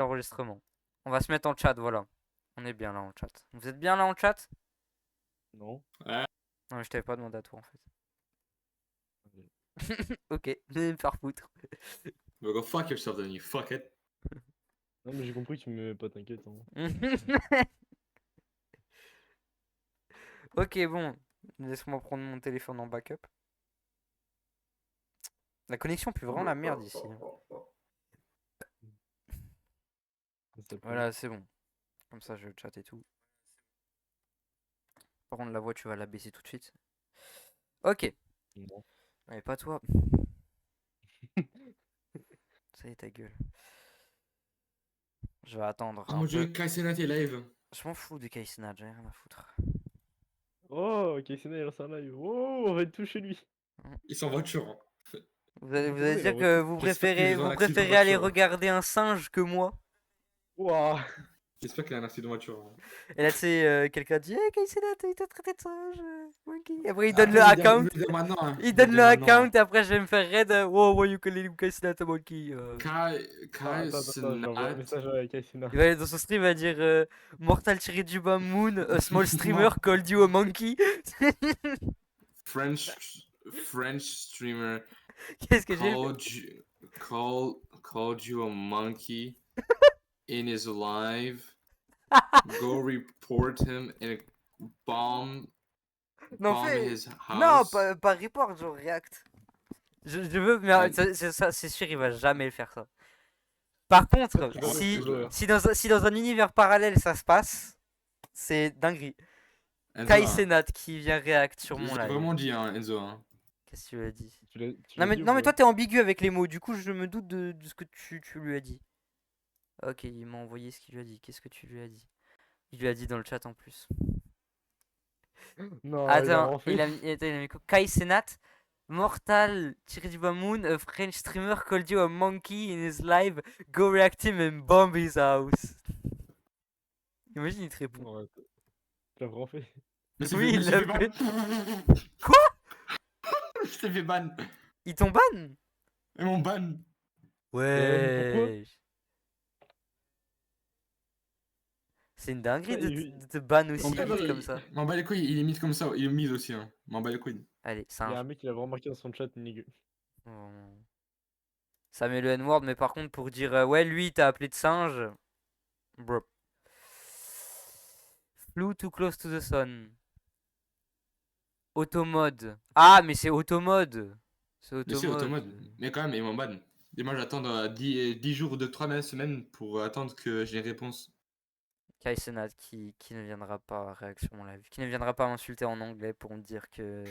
l'enregistrement. On va se mettre en chat, voilà. On est bien là en chat. Vous êtes bien là en chat? Non. Ouais. Non, mais je t'avais pas demandé à toi en fait. Ok, par foutre. Bah, go fuck yourself then, you fuck it. Non, mais j'ai compris que tu m'aimais pas, t'inquiète. Hein. Ok, bon. Laisse-moi prendre mon téléphone en backup. La connexion pue vraiment la merde ici. Hein. Ça s'appelle. Voilà, c'est bon. Comme ça, je chat et tout. Par contre, la voix, tu vas la baisser tout de suite. Ok. Non. Mais pas toi. Ça y est, ta gueule. Je vais attendre Oh un mon peu. dieu, Kai Cenat est live. Je m'en fous de Kaisena, j'en ai rien à foutre. Oh, ok, c'est il lance un live. Oh, on va être tout chez lui. Ils sont en voiture. Hein. Vous allez Ouais, dire on va que tout. vous J'espère qu'il préférez, est dans vous un accident de préférez aller voiture. regarder un singe que moi. Ouah. J'espère qu'il a un accident de voiture. Hein. Et là, tu sais, quelqu'un dit hey, Kaisena, il t'a traité de singe. Monkey. Et après, il donne Attends, le il account. veut dire maintenant. Hein. Il veut donne dire le maintenant, account et après, je vais me faire raid. Oh, why you calling him Kaisena, monkey. Attends, j'envoie un Cenat. message à Kaisina. Il va aller dans son stream, il va dire Mortal-du-bas Moon, a small streamer called you a monkey. French streamer Qu'est-ce que j'ai fait? called you a monkey in his live. Go report him and bomb Non, fais. his Non, house. pas report, genre react. Je veux, mais Ah, c'est sûr, il va jamais faire ça. Par contre, Tu vas mettre si, le joueur. si dans un univers parallèle ça se passe, c'est dinguerie. Enzo, Kai hein. Cenat qui vient react sur Je mon l'ai live. vraiment dit, hein, Enzo. Hein. Qu'est-ce que tu lui as dit? Tu l'as dit Non, ou mais pas? toi, t'es ambigu avec les mots, du coup, je me doute de ce que tu lui as dit. Ok, il m'a envoyé ce qu'il lui a dit. Qu'est-ce que tu lui as dit? Il lui a dit dans le chat en plus. Non, il a Attends, rien fait. attends, il a mis quoi? Kai Cenat, Mortal Moon, a French streamer called you a monkey in his live. Go react him and bomb his house. Imagine, il te répond. Non, tu l'as vraiment fait. Oui, il l'a fait. Quoi? Je t'ai fait ban. Ils t'ont ban? Et mon ban. Mais pourquoi? Ouais. C'est une dinguerie Ouais, de te ban aussi M'en bats vite comme ça. M'en bats les couilles, il est mis comme ça. Il est mis aussi. Hein. M'en bats les couilles. Allez, Il y a singe. un mec qui l'a vraiment marqué dans son chat, nigga. Oh. Ça met le N-word, mais par contre, pour dire ouais, lui, il t'a appelé de singe. Bro. Flew too close to the sun. Automode. Ah, mais c'est automode. C'est Mais c'est automode. automode. Mais quand même, il m'en ban. Et moi, j'attends 10 jours de 3 semaines pour attendre que j'ai une réponse. Kai Cenat qui ne viendra pas réaction mon live. Qui ne viendra pas m'insulter en anglais pour me dire que.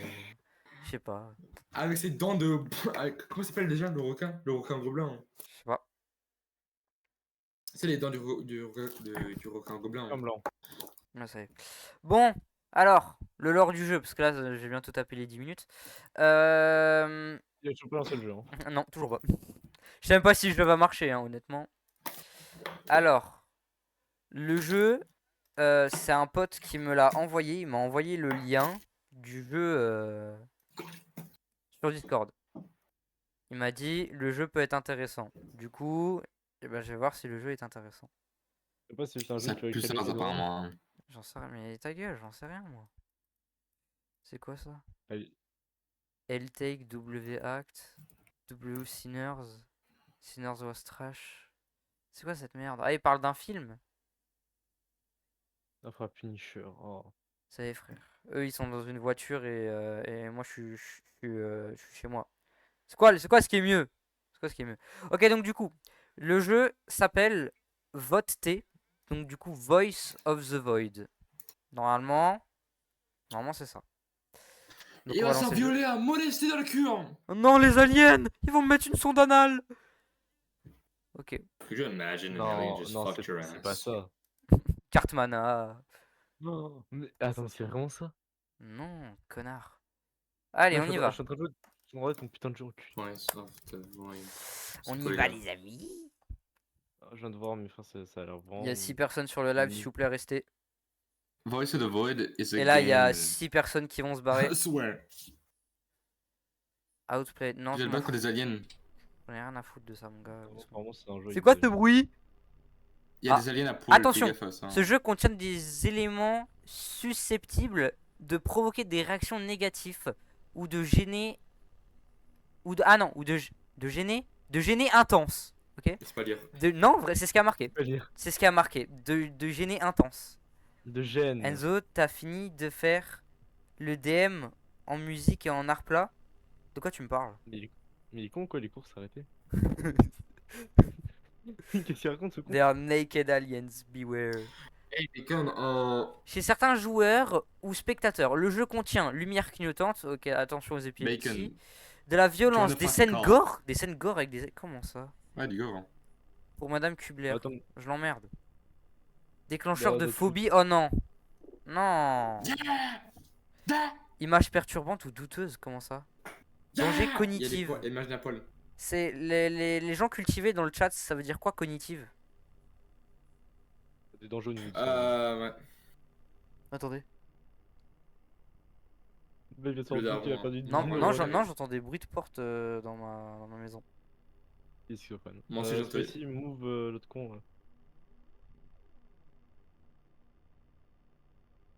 Je sais pas. Avec ses dents de. Comment s'appelle déjà le requin? Le requin gobelin. Hein. Je sais pas. C'est les dents du requin gobelin. Hein. Comme blanc. Ah, ça y est. Bon, alors, le lore du jeu, parce que là, j'ai bientôt tapé les 10 minutes. Il a toujours pas lancé le jeu. Hein. Non, toujours pas. Je sais même pas si le jeu va marcher, hein, honnêtement. Alors, le jeu, c'est un pote qui me l'a envoyé. Il m'a envoyé le lien du jeu sur Discord. Il m'a dit, le jeu peut être intéressant. Du coup, eh ben, je vais voir si le jeu est intéressant. Je sais pas si c'est un jeu Ça qui va pue ça, créer des besoins. apparemment. Hein. J'en sais rien, mais ta gueule, j'en sais rien, moi. C'est quoi ça? Allez. L-Take, W-Act, W Sinners, Sinners was trash. C'est quoi cette merde? Ah, il parle d'un film? Un frappe Punisher. Oh. Ça y est, frère. Eux, ils sont dans une voiture et moi, je suis chez moi. C'est quoi ce qui est mieux? C'est quoi ce qui est mieux? Ok, donc du coup, le jeu s'appelle Vote T. Donc du coup, Voice of the Void. Normalement, c'est ça. Donc, Il on va va se faire lancer le jeu. violer, molester dans le cul. Hein. Oh non, les aliens! Ils vont me mettre une sonde anale! Ok. Could you imagine an alien Non, just non, fucked your c'est pas ass? ça. Cartman, ah. Non, mais attends, c'est vraiment ça? Non, connard. Allez, Là, on y je va. suis en train de jouer ton putain de jeu en cul. Voice of the void. On C'est y quoi, va, gars? les amis. Je viens de voir, mais frère, ça a l'air vraiment. Il y a 6 personnes sur le live, Oui. s'il vous plaît, restez. Voice of the void is a Et là, il y a game. 6 personnes qui vont se barrer. I swear. Outplay. Non, Vous je êtes m'en battre fous. des aliens. J'en ai rien à foutre de ça, mon gars. Vraiment, c'est un jeu. C'est quoi ce bruit? Il y a Ah, des aliens à poil, attention, fais gaffe à ça, hein. ce jeu contient des éléments susceptibles de provoquer des réactions négatives ou de gêner ah non, de gêner intense. Ok. C'est pas lire. Non, vrai, c'est ce qui a marqué. Pas lire. C'est ce qui a marqué. De gêner intense. De gêne. Enzo, t'as fini de faire le DM en musique et en art plat. De quoi tu me parles? Mais il est con quoi, les courses arrêtez. Qu'est-ce qu'il raconte ce con? They are naked aliens, beware. Hey, Bacon, en Chez certains joueurs ou spectateurs, le jeu contient lumière clignotante, ok, attention aux épilepsies, Bacon. de la violence, Join the des scènes gore avec des... Comment ça? Ouais, du gore. Hein. Pour Madame Kubler, Attends, je l'emmerde. Déclencheur Bah, de bah, tu- phobie, oh non. Non. Image perturbante ou douteuse, comment ça? Danger Il y a des cognitive. images d'un poil. C'est les gens cultivés dans le chat, ça veut dire quoi cognitive? des dangers au niveau du Ouais. Attendez. Bah, il vient de se Le rendre compte qu'il a daron, perdu hein. une Non, vie, Ouais, non, ouais. non, j'entends des bruits de porte dans ma maison. il est schizophrène. Moi aussi, j'entends. Ici, move l'autre con. Là.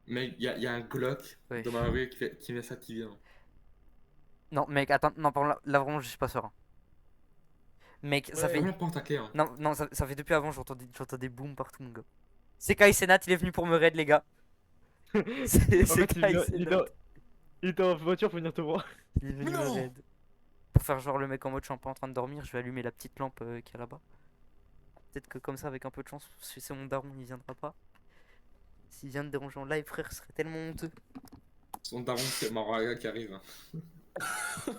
Mais il y a un Glock Oui. dans ma rue qui vient s'activer. Hein. Non, mec, attends, non, par là, vraiment, je suis pas serein. Mec, ça Ouais. fait. Ouvre la porte à clé. Hein. Non, non, ça fait depuis avant, j'entends des booms partout, mon gars. C'est Kai Senat, il est venu pour me raid, les gars. C'est En fait, Kai Senat. il était en voiture pour venir te voir. Il est venu Mais me non. raid. Pour faire genre le mec en mode je suis un peu en train de dormir, je vais allumer la petite lampe qui est là-bas. Peut-être que comme ça, avec un peu de chance, si c'est mon daron, il viendra pas. S'il vient de déranger en live, frère, ce serait tellement honteux. Son daron, c'est Maraga qui arrive. Hein.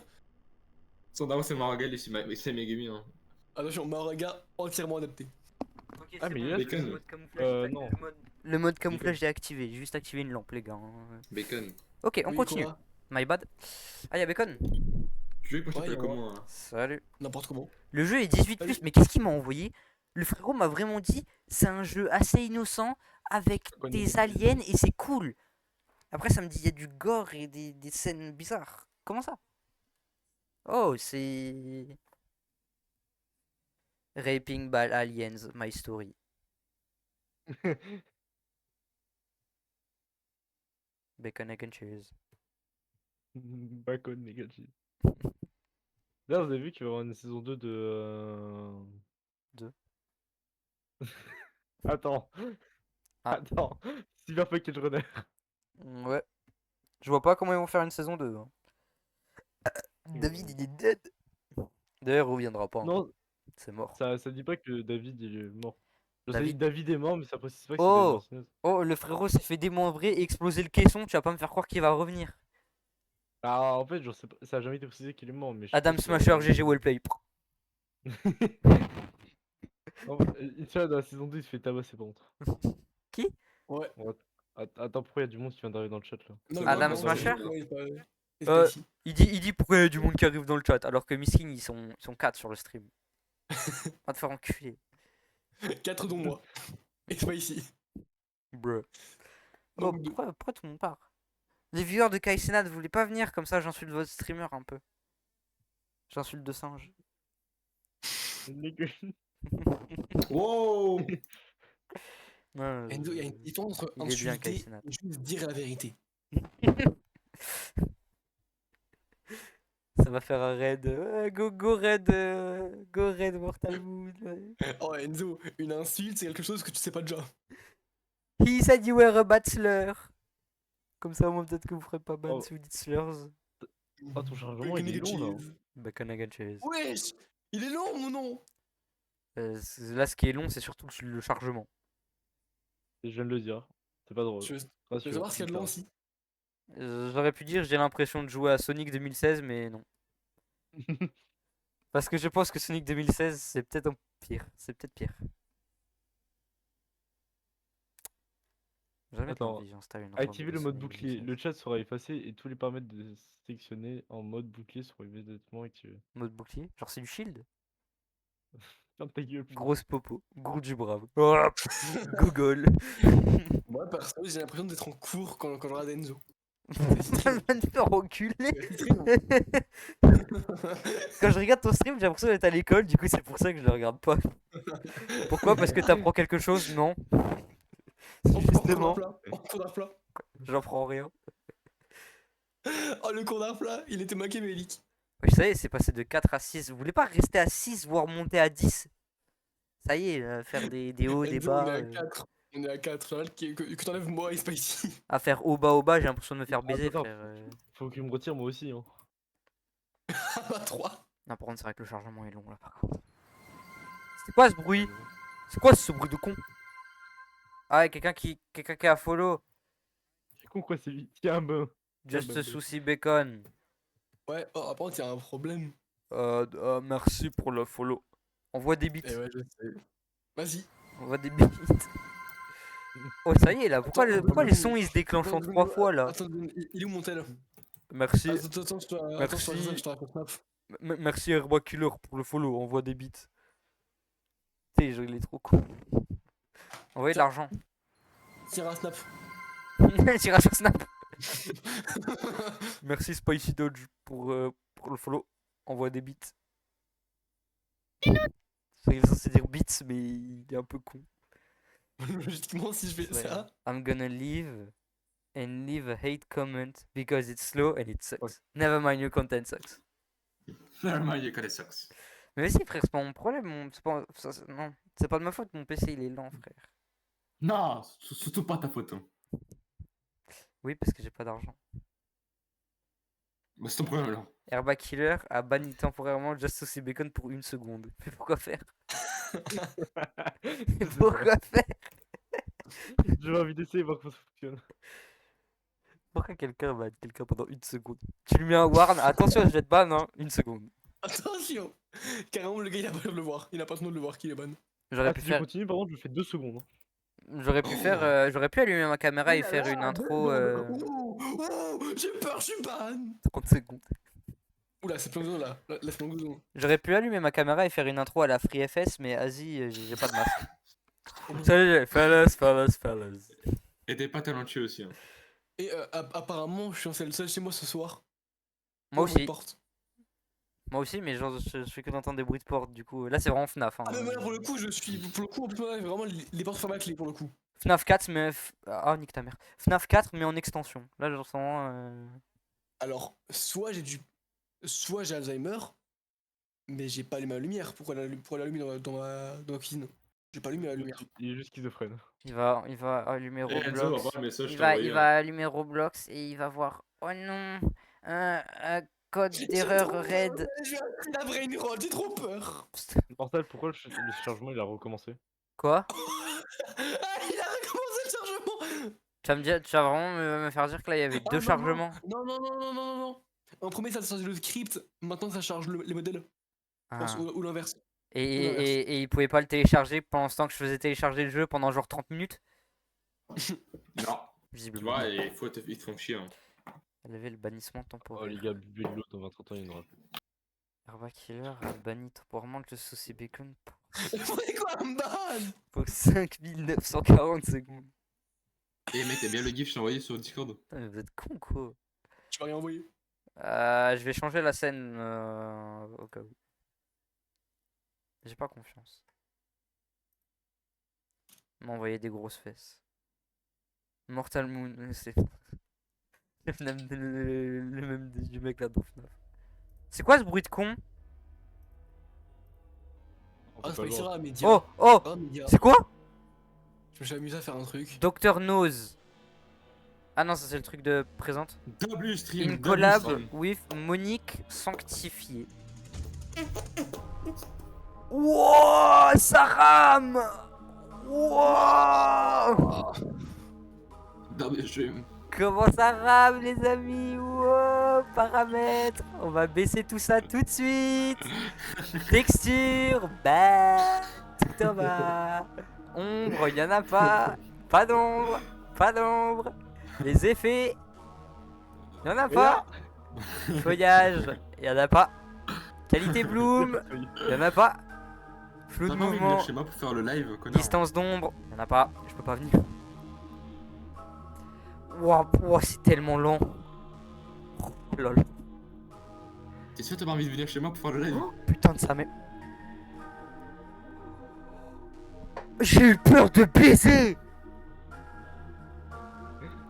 Son daron, c'est Maraga, c'est Megumi. Hein. Attention, Maraga entièrement adapté. Ok, Ah, mais il est là, Bacon. le mode camouflage, non. le mode camouflage est activé, j'ai juste activé une lampe, les gars. Hein. Bacon. Ok, on Oui, continue. quoi My bad. Ah, y'a Bacon. Tu veux que je Ouais, t'appelle y a comment hein Salut. N'importe comment. Le jeu est 18+, Salut. mais qu'est-ce qu'il m'a envoyé? Le frérot m'a vraiment dit, c'est un jeu assez innocent avec des aliens et c'est cool. Après, ça me dit, il y a du gore et des scènes bizarres. Comment ça? Oh, c'est... Raping by aliens, my story. Bacon, egg and cheese. Bacon négatif. Là, vous avez vu qu'il va y avoir une saison 2 de. Deux. Attends. Ah. Attends. Cyber Package Runner. Ouais. Je vois pas comment ils vont faire une saison 2. Hein. David, il est dead. D'ailleurs, il reviendra pas. Hein. Non, C'est mort. ça dit pas que David il est mort. Je sais David- que David est mort, mais ça précise pas que Oh. c'est David Martinez. Oh, le frérot s'est fait démembrer et exploser le caisson. Tu vas pas me faire croire qu'il va revenir. Ah, en fait, je sais pas, ça a jamais été précisé qu'il est mort. Mais je sais Adam pas si ça va Smasher, revenir. GG Wellplay. En fait, tu vois, dans la saison 2, il se fait tabasser par contre. Ouais. Attends, pourquoi il y a du monde qui vient d'arriver dans le chat là? Non, Adam non, Smasher ouais, il est pas- il est Euh, pas ici. Il dit pourquoi il y a du monde qui arrive dans le chat alors que Miskin ils sont 4 sur le stream. Va te faire enculer. 4 dont moi. Et c'est pas ici. Bruh. Oh, Donc, deux. pourquoi tout le monde part? Les viewers de Kai Senat, vous voulez pas venir comme ça j'insulte votre streamer un peu. J'insulte de singe. Wow. Non, Enzo, il y a une différence entre il est bien, insulter Kai Senat. et juste dire la vérité. Ça va faire un raid. Go raid. Go raid Mortal Wood. Ouais. Oh Enzo, une insulte c'est quelque chose que tu sais pas déjà. He said you were a bad slur. Comme ça au moins peut-être que vous ferez pas ban Oh. si vous dites slurs. Ah, ton chargement il est long là. Bacon egg and cheese. Wesh, il est long mon nom. Là ce qui est long c'est surtout le chargement. Et je viens de le dire. C'est pas drôle. Tu veux, tu Rassure, veux savoir ce qu'il y a de long ça. aussi? J'aurais pu dire j'ai l'impression de jouer à Sonic 2016 mais non. Parce que je pense que Sonic 2016 c'est peut-être pire. C'est peut-être pire. Jamais de la Attends, vie, j'installe une Activez le ensemble mode de Sonic bouclier. 2016. Le chat sera effacé et tous les paramètres sélectionnés en mode bouclier seront immédiatement activés. Mode bouclier. Genre c'est du shield. Ferme ta gueule. putain. Grosse popo. Gros du brave. Oh, Google. Moi perso j'ai l'impression d'être en cours quand je regarde Enzo. Ça va te faire enculer. C'est très long. Quand je regarde ton stream, j'ai l'impression d'être à l'école, du coup c'est pour ça que je le regarde pas. Pourquoi? Parce que t'apprends quelque chose? Non. Justement, En cours d'art plat. j'en prends rien. Oh, le cours d'art plat, il était machiavélique. Ouais, ça y est, c'est passé de 4 à 6. Vous voulez pas rester à 6, voire monter à 10? Ça y est, faire des hauts, des Enzo, on est bas. à 4. On est à 4. Ça va que t'enlèves moi et Spicy. À faire haut bas, j'ai l'impression de me faire baiser, Attends, frère. Faut qu'il me retire moi aussi. Hein. Ah bah 3. Non, par contre, c'est vrai que le chargement est long là, par contre. C'est quoi ce bruit? C'est quoi ce bruit de con? Ah, quelqu'un qui a follow. C'est con quoi, c'est vite. Tiens, ben. Just bah, Souci Bacon. Ouais, oh, par contre, il y a un problème. Merci pour le follow. Envoie des bits. Eh ouais, je sais. Vas-y. Envoie des bits. Oh, ça y est là. Pourquoi, Attends, pourquoi les attends, sons ils se déclenchent en 3 fois là? Attends, il est où mon tel? Merci. Attends, Merci. je te raconte Snap. Merci Herba Killer pour le follow. Envoie des bits. Tu sais, il est trop cool. Envoyez de Tiens. l'argent. Tire un Snap. Tire sur Snap. Merci Spicy Dodge pour le follow. Envoie des bits. Il est censé dire bits, mais il est un peu con. Logiquement, si je fais Ouais. ça. I'm gonna leave and leave a hate comment because it's slow and it sucks. Never mind, your content sucks. Normalement, il y a que les socks. Mais vas-y frère, c'est pas mon problème. Non, c'est pas de ma faute, mon PC il est lent frère. Non, surtout pas ta photo. Oui, parce que j'ai pas d'argent. Bah, c'est ton problème alors. Herba Killer a banni temporairement Just Saucy Bacon pour 1 seconde. Mais pourquoi faire? Pourquoi faire? J'avais envie d'essayer voir comment ça fonctionne. Pourquoi quelqu'un banne quelqu'un pendant 1 seconde? Tu lui mets un warn, attention, je vais te ban, hein, 1 seconde. Attention. Carrément, le gars, il a pas le temps de le voir. Il a pas le temps de le voir qu'il est ban. J'aurais Ah, pu si tu faire. continues, par contre, je fais 2 secondes. Hein. J'aurais pu allumer ma caméra et faire une intro Ouh, j'ai peur, je suis ban. 30 secondes. Oula, c'est plein de là. Laisse-moi goudon. J'aurais pu allumer ma caméra et faire une intro à la FreeFS, mais vas-y, j'ai pas de masque. Salut, fellas. Et t'es pas talentueux aussi. Hein. Et apparemment, je suis censé le seul chez moi ce soir. Moi Ouvre une aussi, porte. mais genre, je fais que d'entendre des bruits de porte, du coup. Là, c'est vraiment FNAF. Hein. Ah, mais là, pour le coup, je suis. Pour le coup, en plus, là, vraiment, les portes fermées à clé pour le coup. FNAF 4, mais. Ah, nique ta mère. FNAF 4, mais en extension. Là, j'en sens. Alors, soit j'ai Alzheimer, mais j'ai pas allumé la lumière. Pourquoi l'allumer dans ma cuisine? J'ai pas allumé la lumière. Il est juste schizophrène. Il va allumer Et Enzo, va Roblox. voir le message que Il je t'ai va, envoyé. il va allumer Roblox et il va voir. Oh non, un code d'erreur raid. J'ai la brain rot, j'ai trop peur. Mortal, pourquoi le chargement il a recommencé? Quoi? Ah, il a recommencé le chargement. Tu vas vraiment me faire dire que là il y avait Ah, 2 non, chargements? Non. En premier, ça charge le script, maintenant ça charge les modèles. Je pense, Ah. ou l'inverse. Et il pouvait pas le télécharger pendant ce temps que je faisais télécharger le jeu pendant genre 30 minutes? Non, tu Visiblement. vois, et ils te font chier. Hein. Lever le bannissement Oh temporaire. les gars, buvez de l'eau dans 20-30 ans, il y en aura plus. Herba Killer a banni temporairement le saucy bacon C'est quoi un ban? pour 5940 secondes. Et mec, t'as bien le gif que je t'ai envoyé sur Discord? Putain, mais vous êtes con quoi. Tu vas rien envoyer. Je vais changer la scène au cas où. J'ai pas confiance. M'envoyer des grosses fesses. Mortal Moon, c'est le même du mec là dans FNAF. C'est quoi ce bruit de con? On Ah, peut c'est pas le voir. Ixera, Média. Oh, oh, Ah, Média. c'est quoi? Je me suis amusé à faire un truc. Dr Nose. Ah non, ça c'est le truc de présente. W stream. In W collab stream. with Monique Sanctifié. Wouah, ça rame. Wouah. W stream. Comment ça rame les amis? Wow, paramètres. On va baisser tout ça tout de suite. Texture, bah, tout en bas. Ombre, il y en a pas. Pas d'ombre, pas d'ombre. Les effets, il y en a pas. Feuillage, il y en a pas. Qualité bloom, il y en a pas. Flou de T'as pas envie de mouvement, venir chez moi pour faire le live, connard? distance d'ombre, il y en a pas. Je peux pas venir. Wow, c'est tellement lent. Oh, lol. T'es sûr que t'as pas envie de venir chez moi pour faire le live? Putain de ça, mais. J'ai eu peur de baiser.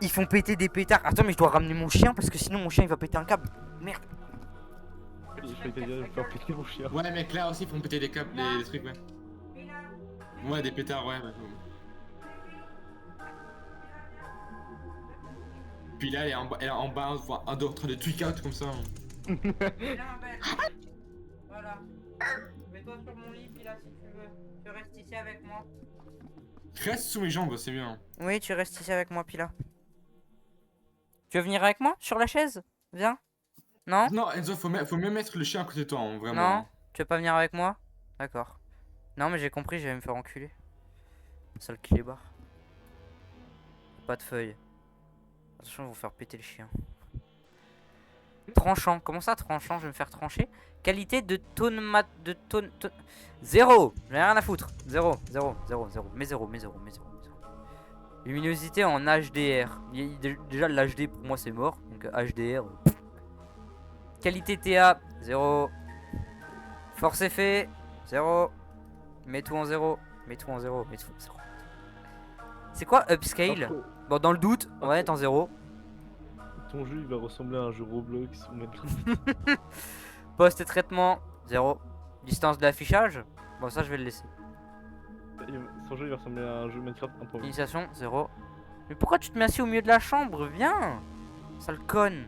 Ils font péter des pétards. Attends, mais je dois ramener mon chien parce que sinon mon chien il va péter un câble. Merde. Je croyais que t'allais dire, je vais faire péter mon chien. Ouais, mec, là aussi, ils font péter des câbles, des trucs, ouais. Ouais, des pétards, ouais. Puis là, elle est en bas, enfin, en train de tweak out comme ça. Voilà. Mets-toi sur mon lit, puis là si tu veux. Tu restes ici avec moi. Reste sous mes jambes, c'est bien. Oui, tu restes ici avec moi, Pila. Tu veux venir avec moi sur la chaise? Viens. Non? Non, Enzo, faut mieux mettre le chien à côté de toi, hein, vraiment. Non? Tu veux pas venir avec moi? D'accord. Non, mais j'ai compris, j'allais me faire enculer. Sale clébard. Pas de feuilles. Attention, ils vont faire péter le chien. Tranchant. Comment ça, tranchant? Je vais me faire trancher. Qualité de tone mat. De tone. 0. J'en ai rien à foutre. 0. 0. 0. 0. Mais 0. Mais 0. Mais 0. Luminosité en HDR. Déjà, l'HD pour moi c'est mort. Donc HDR. Qualité TA. 0. Force effet. 0. Mets tout en 0. Mets tout en 0. Mets tout en 0. C'est quoi upscale? Bon, dans le doute, on va mettre en 0. Ton jeu il va ressembler à un jeu Roblox ou Minecraft. Poste et traitement, 0. Distance de l'affichage, bon ça je vais le laisser. Son jeu il va ressembler à un jeu Minecraft 1.8. Initiation, 0. Mais pourquoi tu te mets assis au milieu de la chambre? Viens. Sale conne.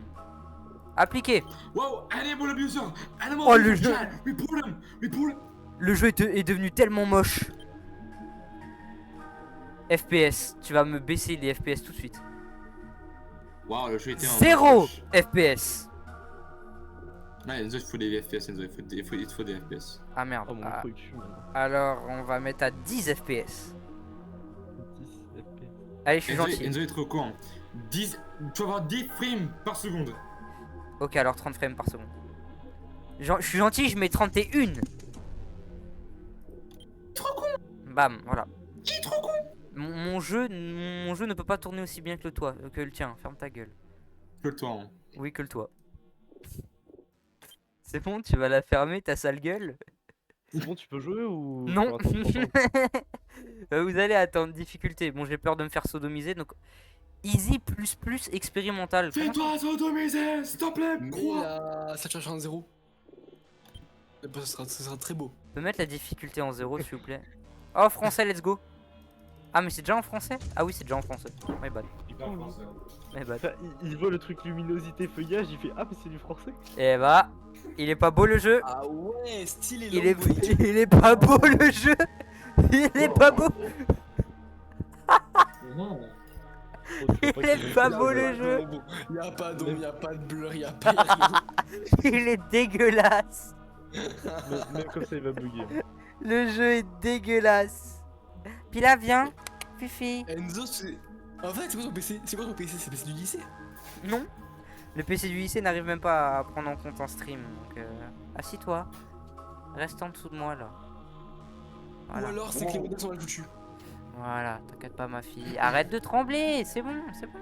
Appliqué. Wow, animal abuser! Animal Oh, le abuser, jeu. child, we pull him! We pull him! Le jeu est devenu tellement moche. FPS, tu vas me baisser les FPS tout de suite. Wow, le jeu était en 0 FPS. Non, Enzo, il faut des FPS, Enzo, il faut des FPS. Ah merde. Oh mon Ah, truc, je suis maintenant. alors on va mettre à 10 FPS. 10 FPS. Allez, je suis Enzo, gentil. Enzo est trop con. 10, tu vas avoir 10 frames par seconde. Ok, alors 30 frames par seconde. Je suis gentil, je mets 31. Trop con! Bam, voilà. Qui est trop con? Mon jeu ne peut pas tourner aussi bien que le tien. Ferme ta gueule. Que toi, hein. Oui, que le toi. C'est bon, tu vas la fermer, ta sale gueule? C'est bon, tu peux jouer ou. Non. faut attendre 30 ans Vous allez attendre difficulté. Bon, j'ai peur de me faire sodomiser, donc easy plus expérimental. Comment ça- Fais-toi sodomiser, s'il te plaît, Mais crois! la saturation en 0. Ça sera très beau. On peut mettre la difficulté en 0 s'il vous plaît. Oh, français, let's go. Ah, mais c'est déjà en français? Ah oui, c'est déjà en français. My bad. Il parle français. My bad. Enfin, il voit le truc luminosité feuillage, il fait ah mais c'est du français. Et bah, il est pas beau le jeu. Ah ouais, stylé. Il est pas beau le jeu. Il est pas beau. Non. Il est pas beau le jeu. Y'a pas d'ombre, y'a pas de blur, y'a pas rien. Il est dégueulasse. Même comme ça il va bugger. Le jeu est dégueulasse. Puis là, viens. Fifi. Enzo, c'est. En fait, c'est quoi ton PC? C'est quoi ton PC? C'est le PC du lycée? Non. Le PC du lycée n'arrive même pas à prendre en compte en stream. Donc, assis-toi. Reste en dessous de moi là. Voilà. Ou alors c'est que les modèles sont mal foutus. Voilà, t'inquiète pas ma fille. Arrête de trembler, c'est bon, c'est bon.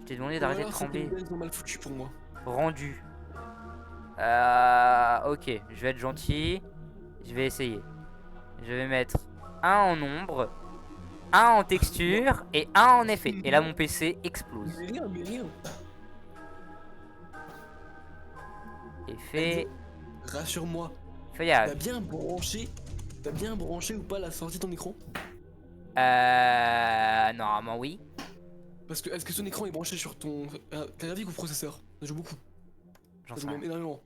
Je t'ai demandé Ou d'arrêter de alors c'est que les trembler. modèles sont mal foutus pour moi. Rendu. Ok, je vais être gentil. Je vais essayer. Je vais mettre un en ombre, un en texture et un en effet. Et là mon PC explose. Mais rien. Effet. Rassure-moi. Feuillage. T'as bien branché ou pas la sortie de ton écran? Normalement oui. Parce que est-ce que ton écran est branché sur ton carte graphique ou processeur? Ça joue beaucoup. J'en Ça sais joue rien. même énormément.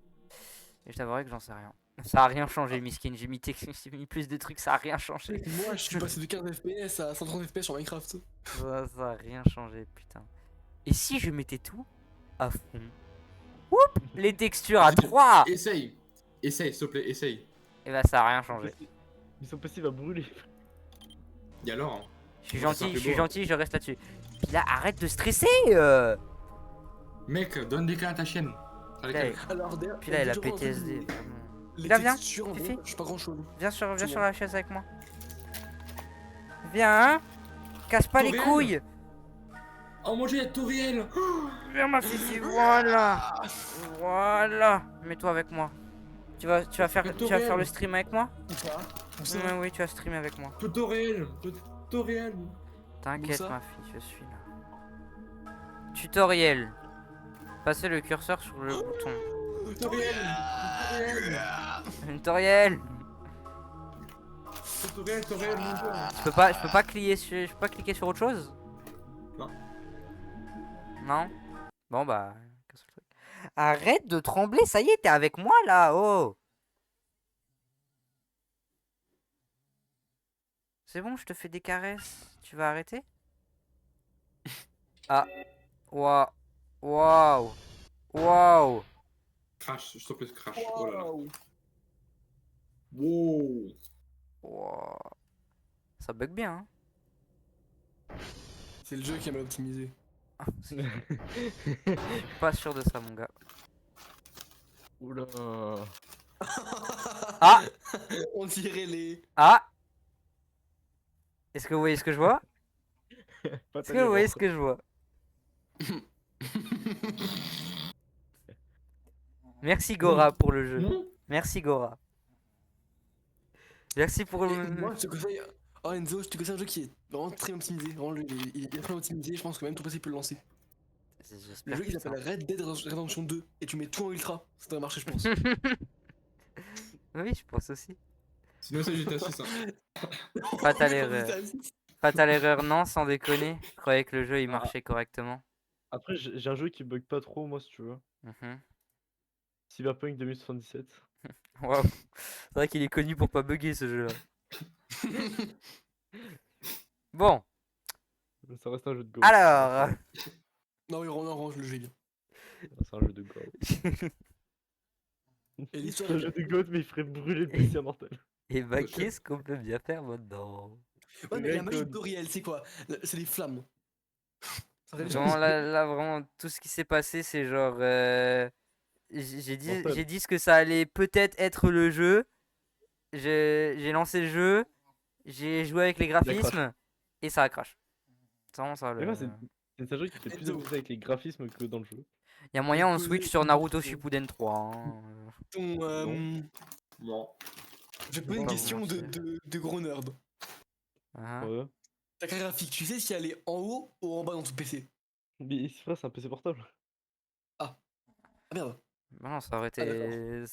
Et je t'avouerai que j'en sais rien. Ça a rien changé, miskin. J'ai mis plus de trucs, ça a rien changé. Moi, je suis passé de 15 FPS à 130 FPS sur Minecraft. Ça a rien changé, putain. Et si je mettais tout à fond? Oup, les textures à 3. Essaye, s'il te plaît, essaye. Et bah ça a rien changé. Mais son PC va brûler. Et alors? Hein. Je suis Bon, ça gentil, fait je suis beau. gentil, je reste là-dessus. Puis là, arrête de stresser. Mec, donne des cas à ta chienne. T'as les Putain, câbles. Alors, d'ailleurs, Puis là, elle a toujours en train de- PTSD. Vraiment. Les Là, viens, textures, en Fifi. vrai, je suis pas grand chose. Viens sur C'est la bon. chaise avec moi. Viens, hein. Casse pas les Toriel. couilles. Oh mon dieu, Toriel! Viens ma fifi, voilà. Voilà. Mets-toi avec moi. Tu vas faire le stream avec moi? Ou pas? Pour ça. Ouais, oui, tu as streamé avec moi. Tutoriel. Tutoriel. T'inquiète, ça ma fille, je suis là. Tutoriel. Passez le curseur sur le bouton. Tutoriel. Tutoriel. Tutoriel, mon gars. Je peux pas cliquer sur, je peux pas cliquer sur autre chose? Non. Non? Bon bah. Qu'est-ce que je fais? Arrête de trembler, ça y est, t'es avec moi là, oh! C'est bon, je te fais des caresses. Tu vas arrêter? Ah. Waouh. Waouh. Waouh. Crash, s'il te plaît, crash. Oh là là. Waouh. Wow. Waouh. Ça bug bien, hein? C'est le jeu qui a mal optimisé. Pas sûr de ça, mon gars. Oula. Ah! On dirait les. Ah! Est-ce que vous voyez ce que je vois? Pas Est-ce que vous voyez ce que je vois? Merci Gora pour le jeu. Non. Merci Gora. Merci pour Et le... moi, je te conseille. Oh Enzo, je te conseille un jeu qui est vraiment très optimisé. Vraiment, il est très optimisé. Je pense que même tout passé peut le lancer. Le J'espère jeu il que s'appelle Red Dead Redemption 2 et tu mets tout en ultra. Ça devrait marcher, je pense. Oui, je pense aussi. Sinon, c'est GTA 6. Hein. Fatal erreur. Fatal erreur, non, sans déconner. Je croyais que le jeu il Ah. marchait correctement. Après, j'ai un jeu qui bug pas trop, moi, si tu veux. Mhm. Cyberpunk 2077. Waouh. C'est vrai qu'il est connu pour pas bugger ce jeu-là. Bon, Ça reste un jeu de go. alors. Non, il rend orange le jeu. est bien. C'est un jeu de go. Et l'histoire C'est un est jeu de bien. go, mais il ferait brûler le PC mortel. Et bah, qu'est-ce qu'on peut bien faire maintenant? Ouais, mais la magie Code. d'Oriel, c'est quoi? C'est les flammes. Ça révèle Vraiment, ça. là, vraiment, tout ce qui s'est passé, c'est genre. Mortel. J'ai dit ce que ça allait peut-être être le jeu. J'ai lancé le jeu. J'ai joué avec les graphismes. Et ça a crash. C'est vraiment ça. Mais Le... moi, c'est un jeu qui fait plus Enzo. avancer avec les graphismes que dans le jeu. Il y a moyen, on Désolé, switch sur Naruto Enzo. Shippuden 3. Hein. Ton, Non. je vais poser une Pas question vraiment, de gros nerd. Hein. Ouais. Ta carte graphique, tu sais si elle est en haut ou en bas dans ton PC? Mais c'est un PC portable. Ah merde. Bah non, ça aurait Ah, d'accord.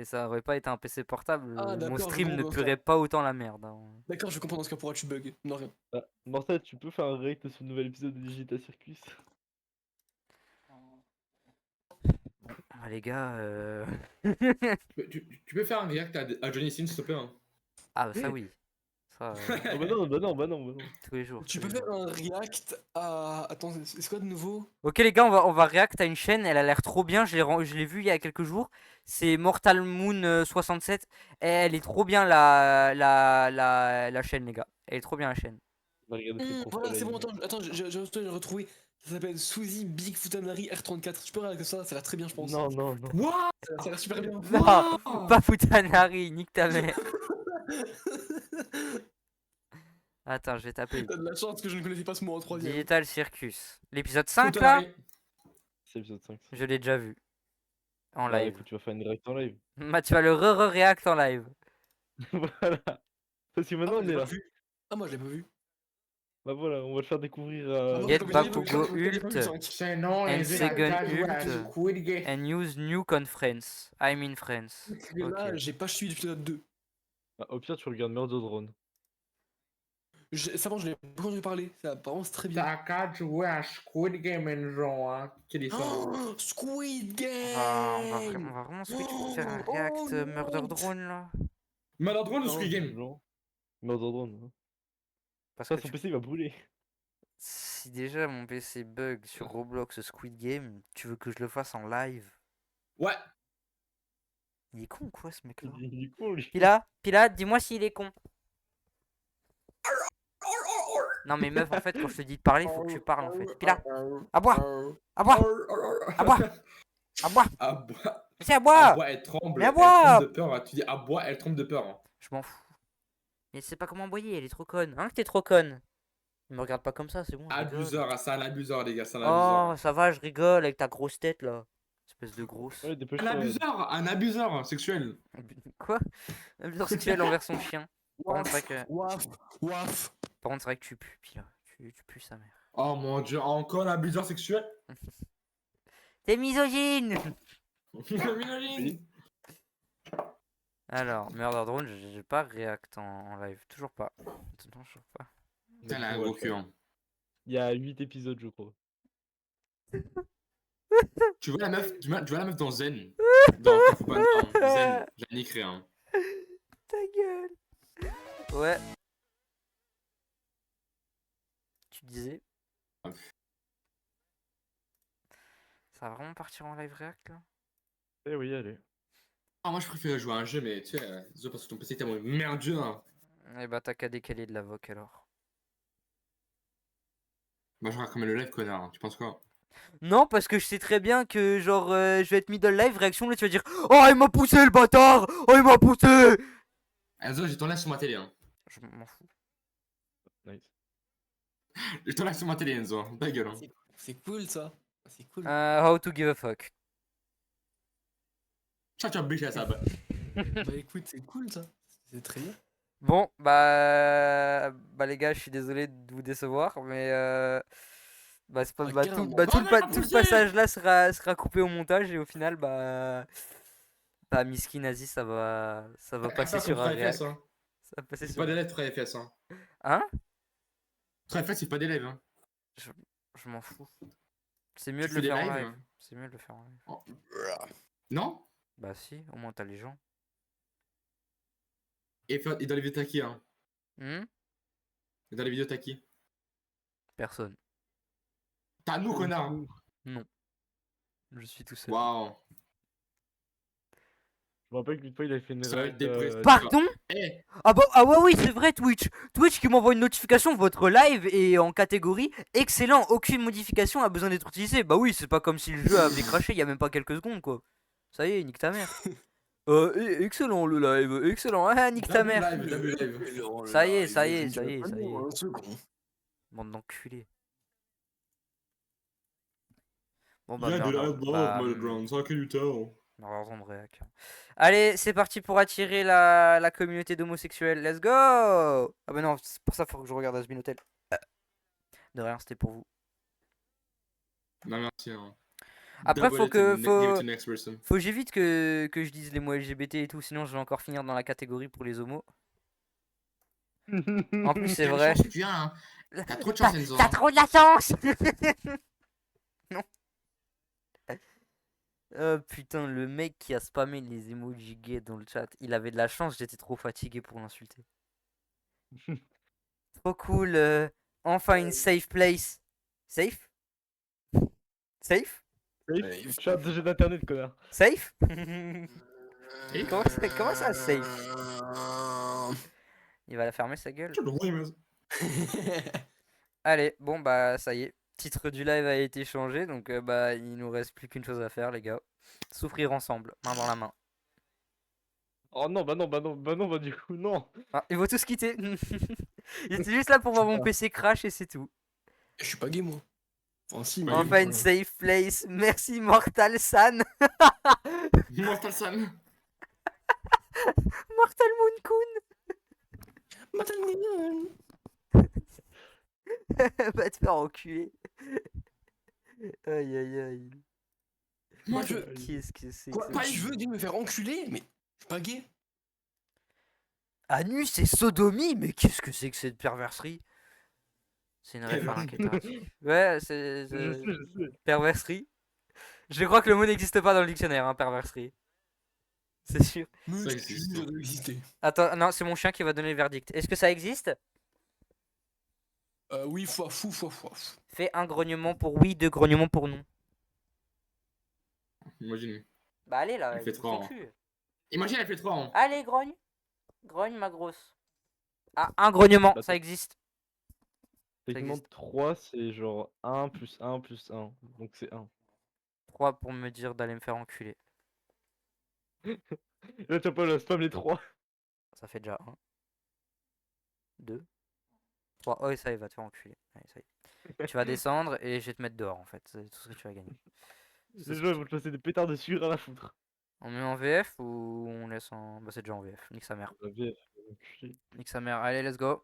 ça aurait pas été un PC portable. Ah, Mon d'accord, je stream ne comprends ça. puerait pas autant la merde. Hein. D'accord, je comprends dans ce cas pourquoi tu bugs. Non, rien. Ah, Mortel, tu peux faire un react sur le nouvel épisode de Digita Circus. Ah, les gars. Tu peux faire un react à Johnny Sins, s'il te plaît. Hein. Ah, bah ça oui. Ça, Oh bah non, bah non, bah non, bah non. tous les jours. Tu tous peux les faire jours. un react à. Attends, c'est quoi de nouveau? Ok, les gars, on va react à une chaîne. Elle a l'air trop bien. Je l'ai vue il y a quelques jours. C'est Mortal Moon 67. Et elle est trop bien, la chaîne, les gars. Elle est trop bien, la chaîne. On va regarder ses profils Voilà, c'est bon, live. attends, j'ai retrouvé. Ça s'appelle Suzy Big Futanari R34. Tu peux regarder ça a l'air très bien, je pense. Non, non, non. What? Ça a l'air super bien. Non, pas Futanari, nique ta mère. Attends, je vais taper. T'as de la chance que je ne connaissais pas ce mot en troisième. Digital Circus. L'épisode 5 là, C'est l'épisode 5. je l'ai déjà vu. En Bah live. écoute, tu vas faire une react en live. Bah, tu vas le re-react en live. Voilà. Parce que Ah, maintenant moi, on je est l'ai là. pas vu. Ah, moi je l'ai pas vu. Bah voilà, on va le faire découvrir Ah, à... moi, Get je l'ai pas vu, Bakugo donc je l'ai pas vu, Ult. cinq. C'est non, And les second Ult. ult. Squid Game. And use new conference. I'm in France. Parce que là, Ok. j'ai pas suivi l'épisode 2. Ah, au pire, tu regardes Murder Drone. Ça, bon, je l'ai pas entendu parler. Ça, apparemment, c'est très bien. T'as qu'à jouer à Squid Game, Enzo, hein. Quelle histoire. Oh, Squid On Game! va vraiment switch pour faire un Oh, react non. Murder Drone là. Maladroit le Non, Squid Game. genre. Murder Drone. Hein. Parce Ça, que son PC il va brûler. si déjà mon PC bug sur Roblox Squid Game, tu veux que je le fasse en live? Ouais. Il est con ou quoi ce mec là? Il est con lui. Pila, dis-moi s'il est con. Non mais meuf, en fait, quand je te dis de parler, il faut que tu parles en fait. Pila, à boire, à boire, à boire, à boire. À bois. C'est à À boire. bois, elle tremble. Mais à Elle boire. tremble de peur. Hein. Tu dis à bois, elle tremble de peur. Hein. Je m'en fous. Mais elle sait pas comment envoyer, elle est trop conne. Hein que t'es trop conne. Ne me regarde pas comme ça, c'est bon. je rigole. Abuseur, hein, c'est un abuseur, les gars. C'est un abuseur. Oh, ça va, je rigole avec ta grosse tête là. Espèce de grosse. Ouais, Un dépêche-toi. abuseur, un abuseur sexuel. Quoi? Un abuseur sexuel envers son chien. Par contre, c'est vrai que, Waf, waf. par contre, c'est vrai que tu pues, Pila. Tu pues sa mère. Oh mon dieu, encore un abuseur sexuel. T'es misogyne! Misogyne. Alors, Murder Drone, j'ai pas react en live. Toujours pas. Non, toujours pas. Putain, elle a un On va gros le cul. faire. Hein. Il y a 8 épisodes, je crois. Tu vois la meuf, tu vois la meuf dans Zen. Dans Kung Fu Panda. Hein. Zen, j'ai rien écrit. Hein. Ta gueule! Ouais. Tu disais? Ah, Ça va vraiment partir en live react là? Eh oui, allez. Ah, moi je préfère jouer à un jeu, mais tu sais, désolé parce que ton PC est tellement merdieux. Hein. Eh bah t'as qu'à décaler de la voc alors. Moi je regarde comme le live, connard. Hein. Tu penses quoi? Non, parce que je sais très bien que genre je vais être middle live, réaction là tu vas dire oh il m'a poussé le bâtard! Oh il m'a poussé! Enzo, j'ai ton live sur ma télé. Hein. Je m'en fous. Nice. J'ai ton live sur ma télé, Enzo. Ta gueule. Hein. C'est cool ça. C'est cool. How to give a fuck. Ciao, ciao, bitch, à ça. Bah écoute, c'est cool ça. C'est très bien. Bon bah les gars, je suis désolé de vous décevoir, mais bah c'est pas Ah, bah, carrément. tout le passage là sera coupé au montage et au final bah Miskin Aziz ça va passer sur un FS, réact. hein. Ça va passer C'est sur pas des lives, 3FS. Hein. Hein? 3FS, c'est pas des lives. Hein. Je m'en fous. C'est mieux Tu de fais le des faire en lives, live. hein. C'est mieux de le faire en live. Oh. Non? Bah si, au moins t'as les gens. Et dans les vidéos, t'as qui? Hein? Hmm. Et dans les vidéos, t'as qui? Personne. T'as nous, connard. Non. Je suis tout seul. Waouh. Je me rappelle qu'une fois, il avait fait une Ça va être réact, dépressif. Pardon? Eh, Ah bah ah ouais oui c'est vrai Twitch. Twitch qui m'envoie une notification, votre live est en catégorie excellent, aucune modification a besoin d'être utilisée. Bah oui, c'est pas comme si le jeu avait craché il y a même pas quelques secondes quoi. Ça y est, nique ta mère. Excellent le live, excellent. Ah nique ta mère. J'abuse live. Ça y est, ça y est, ça y est, ça y est. Un second. Bande d'enculés. Bon Il bah y a de merde. la base, Motherground, ça que du temps. Raison de réac. Allez, c'est parti pour attirer la communauté d'homosexuels. Let's go! Ah bah non, c'est pour ça faut que je regarde Asbin Hotel. De rien, c'était pour vous. Non, merci. Hein. Après, Double it and give it to next person. faut que j'évite que je dise les mots LGBT et tout, sinon je vais encore finir dans la catégorie pour les homos. En plus, c'est Quelle vrai. chance tu as, hein. T'as trop de chance, Enzo. T'as trop de la chance! Non. Oh putain, le mec qui a spammé les emojis gays dans le chat, il avait de la chance, j'étais trop fatigué pour l'insulter. Trop cool, enfin une safe place. Safe? Safe? Safe. Chat de jeu d'internet, connard. Safe? Et Comment ça, safe? Il va la fermer sa gueule. tu le vois, mais- Allez, bon bah ça y est. Titre du live a été changé, donc bah il nous reste plus qu'une chose à faire les gars. Souffrir ensemble, main dans la main. Oh non, bah non, bah non, bah non, bah du coup, non. Ah, ils vont tous quitter. Ils étaient juste là pour voir mon PC crash et c'est tout. Je suis pas gay moi. Enfin si, mais. Enfin une safe place. Merci Mortal San. Mortal Sam. Mortal Moon Kun. Va te faire enculer. Aïe aïe aïe. Moi, je- Qu'est-ce que c'est Quoi, que quoi, ça? tu veux dire me faire enculer? Mais je suis pas gay. Anus et sodomie, mais qu'est-ce que c'est que cette perverserie? C'est une référence inquiétante. Ouais, c'est Je sais. perverserie. Je crois que le mot n'existe pas dans le dictionnaire, hein, perverserie. C'est sûr. Mais Ça tu existe. ça doit exister. Attends, non, c'est mon chien qui va donner le verdict. Est-ce que ça existe? Oui, fois fou. Fais un grognement pour oui, deux grognements pour non. Imagine. Bah allez là, Elle fait il trois, fait hein. cul. Imagine, elle fait 3 ans. Allez, grogne. Grogne ma grosse. Ah, un grognement, Bah, ça existe. Techniquement, existe. 3, c'est genre 1 plus 1 plus 1. Donc c'est 1. 3 pour me dire d'aller me faire enculer. Là, tu vas pas le spam les 3. Ça fait déjà 1. 2. 3. Oh, et ça, il va te faire enculer. Allez, ça y est. Tu vas descendre et je vais te mettre dehors en fait. C'est tout ce que tu vas gagner. Les gens, ils vont te passer des pétards dessus, rien à foutre. On met en VF ou on laisse en. Bah, c'est déjà en VF. Nique sa mère. La VF. enculé. Nique sa mère, allez, let's go.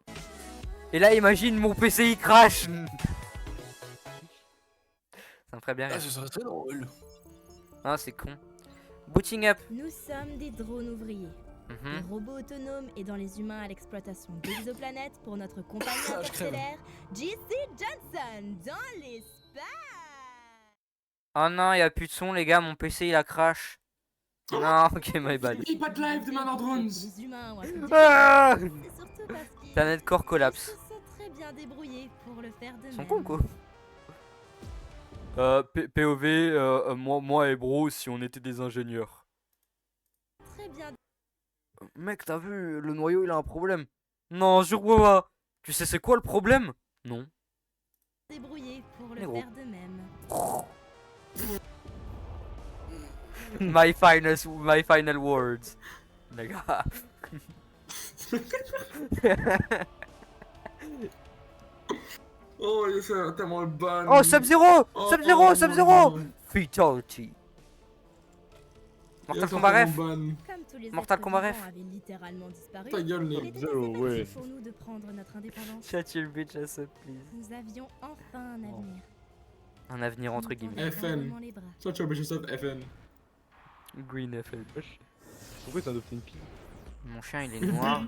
Et là, imagine mon PC il crash. Ça me ferait bien Ah, rire. ce serait très drôle. Ah, c'est con. Booting up. Nous sommes des drones ouvriers, Mhm. des robots autonomes aidant les humains à l'exploitation d'exoplanètes pour notre compagnie Ah, je crève. interstellaire JC Johnson dans l'espace. Oh non, y a plus de son, les gars, mon PC il a crash. Non, ok, my bad. Et pas de live de Manor Drones. Les humains ont un peu Ah c'est surtout parce qu'ils Planet Core ils collapse. se sont très bien débrouillés pour le faire de Ils sont même. cons quoi. POV, moi et Bro, si on était des ingénieurs. Très bien Mec, t'as vu, le noyau il a un problème. Non, je crois pas. Tu sais c'est quoi le problème? Non. débrouillés pour le Négro. faire de même. My final words. Les gars. Oh, il fait tellement le ban. Oh, Sub-Zero! Oh, Sub-Zero! oh, Sub-Zero! non. Fatality. Il Mortal a Kombat sorti ref. mon ban. Comme tous les Mortal êtres Kombat vivants ref. avaient littéralement disparu, Ta gueule, il Nick. était Zero, assez ouais. facile pour nous de prendre notre indépendance. Shut your bitch ass up, please. Nous avions enfin un avenir. Un avenir entre Nous guillemets. tendions FN. vraiment les bras. Shut your bitch up, FN. Green FM. Wesh. Pourquoi t'as adopté une pile? Mon chien il est noir.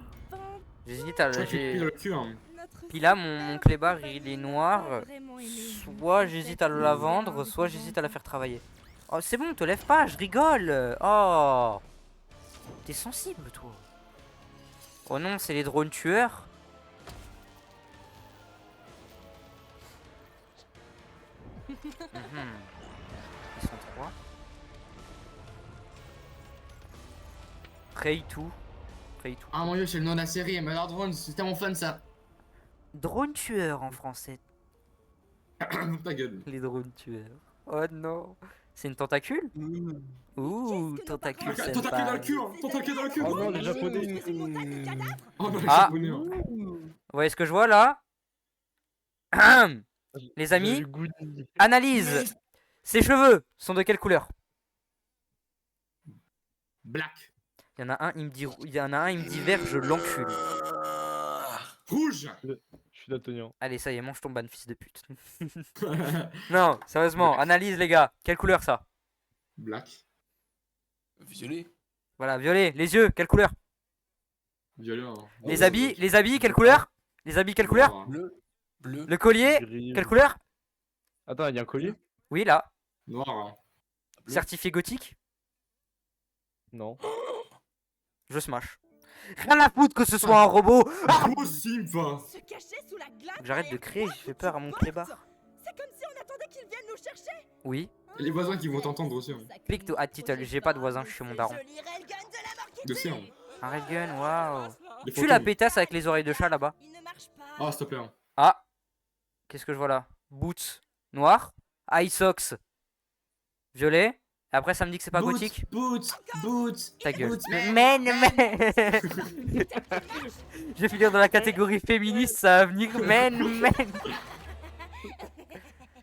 J'hésite à. Toi, tu j'ai- piles le cul, hein. Notre Puis là, mon clébard il est noir. pas vraiment aimé. Soit j'hésite à la vendre, soit j'hésite à la faire travailler. Oh, c'est bon, te lève pas, je rigole. Oh. T'es sensible, toi. Oh non, c'est les drones tueurs. Mhm. Ils sont trois. Prey tout. Prey tout. Ah mon dieu, c'est le nom de la série, Manor Drones, c'est tellement fun ça. Drone tueur en français. Ta gueule. Les drones tueurs. Oh non. C'est une tentacule? Ouh, tentacule Ton taquet dans le sympa. cul, hein. Ton taquet dans le cul. Oh non, les japonais. Oh non, les Ah. japonais, hein. Vous voyez ce que je vois là? Les J'ai amis, du goodie. analyse. Ses cheveux sont de quelle couleur? Black. Il y en a un, il me dit, il y en a un, il me dit vert, je l'encule. Rouge. Je suis daltonien. Allez, ça y est, mange ton ban, fils de pute. Non, sérieusement, analyse les gars. Quelle couleur ça? Black. Violet. Voilà, violet. Les yeux, quelle couleur? Violet. Hein. Les habits, quelle couleur? Les habits, quelle couleur? Noir, hein. Bleu. Bleu. Le collier, Gris. quelle couleur? Attends, il y a un collier? Oui, là. Noir. Hein. Bleu. Certifié gothique? Non. Je smash. Rien à foutre que ce soit un robot. Gros simp. Se cacher sous la glace. J'arrête de crier, je fais peur à mon clébard. C'est comme si on attendait qu'ils viennent nous chercher. Oui. Et les voisins qui vont t'entendre aussi. Hein. Click to add title. J'ai pas de voisin, je suis chez mon daron. Je sais. Hein. Un railgun, waouh. Les Tu photos. la pétasse avec les oreilles de chat là-bas. Il ne marche pas. Ah, s'il te plaît. Hein. Ah. Qu'est-ce que je vois là? Boots. Noir. High socks. Violet. Et après ça me dit que c'est pas Boots, gothique. Boots. Boots. Ta gueule. Boots, Men. Je vais finir dans la catégorie féministe, ça va venir. Men.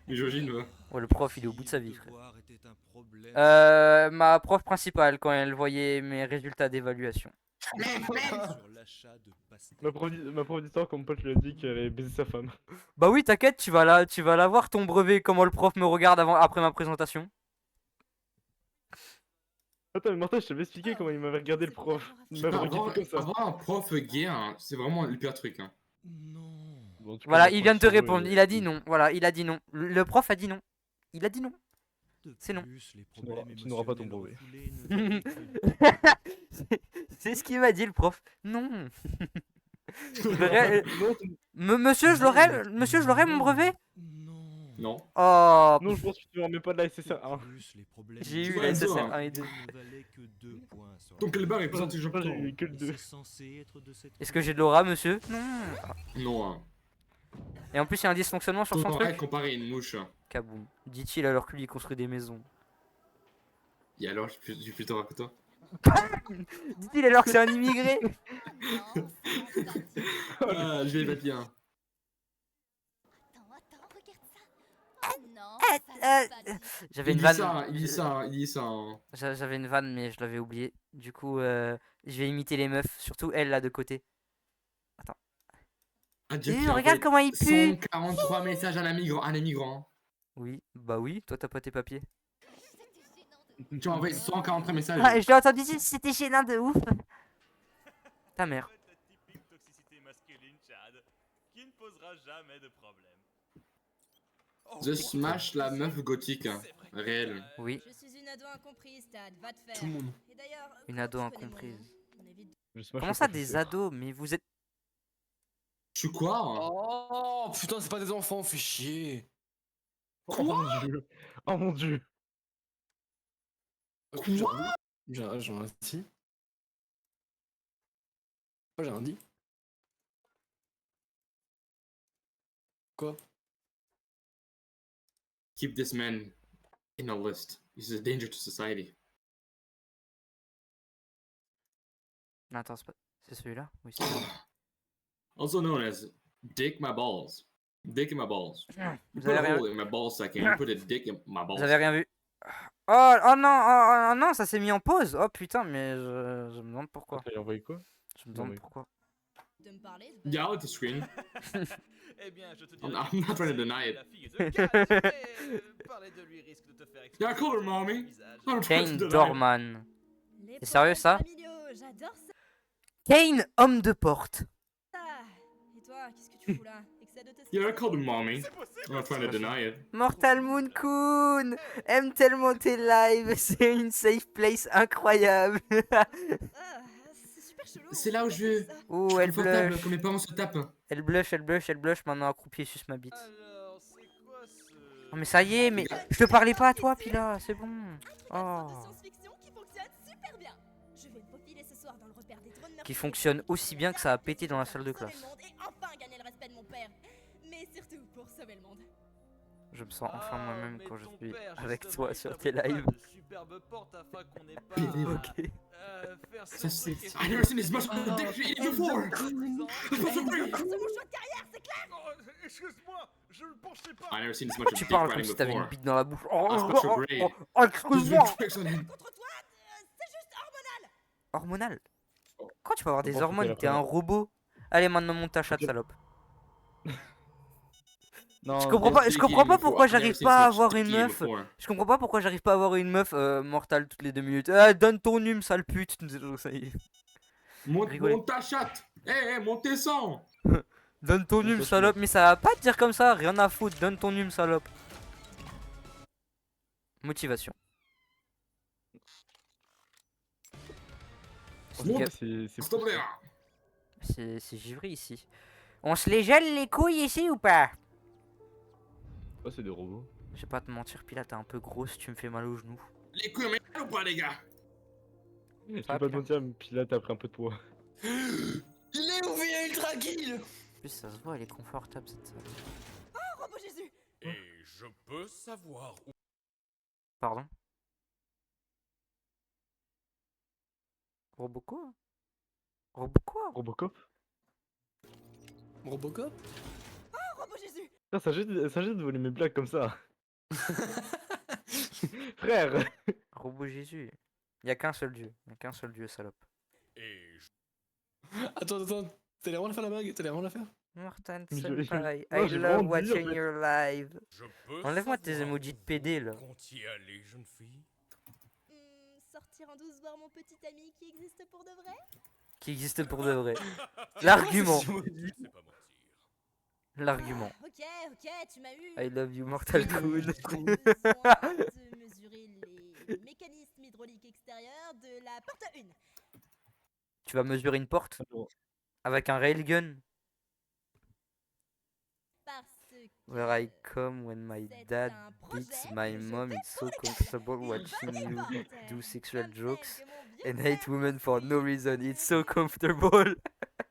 Misogyne, va. Oh, le prof, il est au bout de sa vie, frère. Devoir était un problème Ma prof principale, quand elle voyait mes résultats d'évaluation. sur l'achat de pastilles. Ma prof d'histoire, comme pote lui a dit qu'elle allait baiser sa femme. Bah oui, t'inquiète, tu vas la voir ton brevet, comment le prof me regarde après ma présentation. Attends, mais Martin, je t'avais expliqué comment il m'avait regardé le prof. Il m'avait regardé comme ça. Avoir un prof gay, hein, c'est vraiment le pire truc. Hein. Non. Bon, en tout cas, Voilà, mon il vient de te prof, répondre, il a dit non. Voilà, il a dit non. Le prof a dit non. Il a dit non. De C'est non. plus, les n'auras- problèmes tu n'auras pas ton émotionnels brevet. refoulés ne détruisent C'est ce qu'il m'a dit le prof. Non. Je l'aurais- Non, Monsieur, je l'aurais mon brevet? Non. Non. Oh. non, je pense que tu ne remets pas de la SSR De 1. plus, les problèmes J'ai eu Ouais, la Enzo, SSR hein. 1 et 2. ne valaient que 2 points sur Donc le bar est plus Pas- intelligent que pas, toi. j'ai eu que le 2. C'est censé être de cette Est-ce que j'ai de l'aura, monsieur? Non. Non. Hein. Et en plus, il y a un dysfonctionnement sur son T'entends rien truc. comparer à une mouche. Kaboum. Dit-il alors que lui il construit des maisons. Et alors, j'ai plus tort que toi. Dit-il alors que c'est un immigré. Ah, je vais les papiers. Hein. Attends, regarde ça. Oh non. J'avais Il une dit vanne. ça, il dit ça, il dit ça. Hein. J'avais une vanne, mais je l'avais oublié. Du coup, je vais imiter les meufs, surtout elle là de côté. Adieu, Regarde comment il pue. 143 messages à un immigrant. Oui, bah oui, toi t'as pas tes papiers. Tu as envoyé 143 messages. Ah, je l'ai entendu dire, c'était gênant de ouf. Ta mère. Typique toxicité masculine, Chad, qui ne posera jamais de problème. Je smash la meuf gothique. Hein. Réel. Oui, Je suis une ado incomprise, Tad, va te faire. Tout le monde. Et d'ailleurs, une comment ado tu connais incomprise. mon évite- Je smash Comment le ça, des professeur. ados? Mais vous êtes. Je suis quoi hein Oh putain, c'est pas des enfants, fais chier. Oh mon dieu. Oh mon dieu. J'ai rien dit. Moi j'ai rien dit. Quoi? Keep this man in a list. He's a danger to society. Non, attends, c'est pas. C'est celui-là? Oui, c'est celui-là. Also known as dick my balls. Dick in my balls. You Vous put avez a rien hole in my ball sack and you put a dick in my balls. Vous avez rien vu? Oh, oh non, oh non, ça s'est mis en pause. Oh putain, mais je me demande pourquoi. T'as envoyé quoi? Je me demande oui. pourquoi. de me parler de Yeah, with the screen. Eh bien, je te I'm dirais not trying to deny it. la fille de Kat, mais parler de lui risque de te faire Yeah, I call her mommy. visage. I'm trying to Kane deny it. Dorman. Les C'est sérieux, ça? problèmes familiaux, j'adore ça. Kane, homme de porte. Et toi, qu'est-ce que tu fous là? Excès de Yeah, I testostérone? call her mommy. I'm not trying to deny it. Mortal Moon Kun aime tellement tes lives, c'est une safe place incroyable. Ah, c'est super chelou. C'est là où je veux. Oh, elle Confortable, blush. quand mes parents se tapent. Elle blush, elle blush, elle blush. Maintenant, accroupie sur ma bite. Alors, c'est quoi ce... Oh, mais ça y est, mais je te parlais pas à toi, Pila, c'est bon. Un Oh. de science-fiction qui fonctionne super bien. Je vais me faufiler ce soir dans le repère des drones Qui meurtriers. fonctionne aussi bien que ça a pété dans la salle de Pour sauver classe. le monde et enfin gagner le respect de mon père. Mais surtout pour sauver le monde. Je me sens enfin Ah, moi-même mais quand je ton suis père, avec justement, toi il sur tes t'avait lives. pas de superbe porte afin qu'on n'ait pas Ok. faire Ça, ce c'est. truc et I never seen this much Ah, dick shit before. C'est mon choix de carrière, c'est clair. Oh, excuse-moi, je le pensais pas. I never seen this much Tu dick parles comme riding si t'avais une before. bite dans la bouche. Oh, Ah, c'est pas chaud, Gray. oh, Just excuse-moi. been tricks on him. Contre toi, c'est juste hormonal. Hormonal. Oh. Quand tu vas avoir des Bon, c'était hormones, la t'es un première. robot. Allez, maintenant monte ta chatte, Ok. salope. Non, Je comprends pas, je comprends pas pourquoi j'arrive pas à avoir une meuf. Je comprends pas pourquoi j'arrive pas à avoir une meuf mortale toutes les 2 minutes. Ah, donne ton num, sale pute. Ça y est. Rigolez. Monte ta chatte. Eh, monte tes sangs. Donne ton Ça, num, c'est salope. Mais ça va pas te dire comme ça, rien à foutre. Donne ton num, salope. Motivation. Monte. c'est S'il te plaît. C'est givré ici. On se les gèle les couilles ici ou pas? Oh, c'est des robots. Je vais pas te mentir, Pila, t'es un peu grosse, tu me fais mal aux genoux. Les couilles, mais ou pas, les gars? Je vais Ah, pas te putain. mentir, mais puis là, t'as pris un peu de poids. Il est OV Ultra Kill. En plus, ça se voit, elle est confortable cette salle. Oh, robot Jésus. Et je peux savoir où... Pardon? Robot quoi? Robot quoi? Robocop? Robocop? Oh, robot Jésus. Putain, ça jette de voler mes blagues comme ça. Frère! Robot Jésus. Y a qu'un seul dieu. Y a qu'un seul dieu, salope. Et Attends, t'as l'air vraiment de faire la blague? T'as l'air vraiment de la faire? Mortan Mais Senpai, non, I j'ai love vraiment dit, en watching fait. your live. je peux Enlève-moi tes savoir emojis de PD là. où compte-y aller, jeune fille? Sortir en douce voir mon petit ami qui existe pour de vrai. Qui existe pour de vrai. L'argument. Tu sais pas mentir. L'argument. Ah, ok, tu m'as eu. I love you, Mortal J'ai Kun. besoin de mesurer les mécanismes hydrauliques extérieurs de la porte 1. Tu vas mesurer une porte avec un railgun. Parce que Where I come when my c'est dad un projet beats my que je mom, fais it's so pour les comfortable carrières. watching Et you porte, do sexual comme jokes celle que mon vieux and père hate women m'a for no offert. reason. It's so comfortable.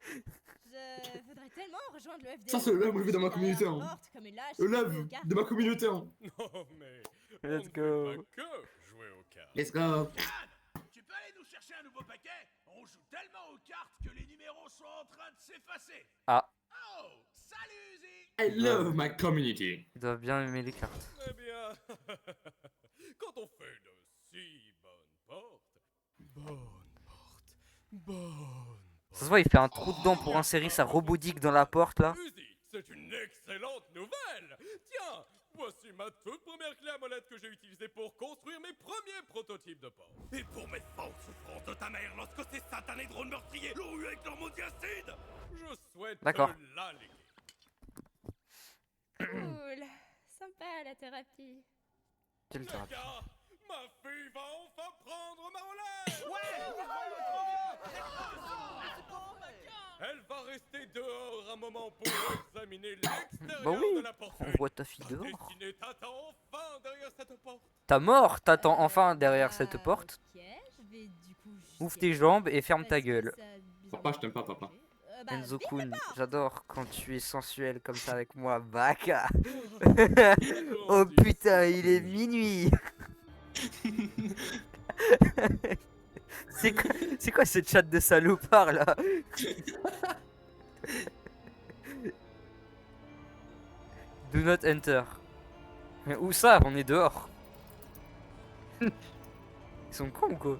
Je voudrais tellement rejoindre le FDL. Ça, c'est le love vu dans ma Derrière communauté, la hein. porte, comme une lâche Le qui joue love aux cartes. de ma communauté. Hein. Non, mais... Let's on go. ne fait pas que jouer aux cartes. Let's go. Tu peux aller nous chercher un nouveau paquet? On joue tellement aux cartes que les numéros sont en train de s'effacer. Ah. Oh, salut Uzi. I love my community. Ils doivent bien aimer les cartes. Très bien, bien, quand on fait de si bonnes portes, Ça se voit, il fait un trou dedans pour insérer sa robotique dans la porte là. musique, c'est une excellente nouvelle. Tiens, voici ma toute première clé à molette que j'ai utilisée pour construire mes premiers prototypes de portes. Et pour mettre fin aux souffrances de ta mère lorsque ces satanés drones meurtriers l'ont eu avec leur maudit acide. Je souhaite D'accord. te la léguer. Cool. Sympa la thérapie. Quelle Les thérapie. gars, ma fille va enfin prendre ma relève. Elle va rester dehors un moment pour examiner l'extérieur Bah oui, de la porte. on voit ta fille Ta dehors. destinée t'attend enfin derrière cette porte. Ta mort t'attend enfin derrière cette porte. Ok, je vais du coup juste Ouvre y tes aller, jambes et ferme parce ta que gueule. ça a bizarrement Papa, je t'aime pas, papa. changé. Bah, Enzo vite, Kun, j'adore quand tu es sensuel comme ça avec moi, Baka. Oh Grandis. putain, il est minuit. C'est quoi cette chatte de salopard là? Do not enter. Mais où ça? On est dehors. Ils sont cons ou quoi?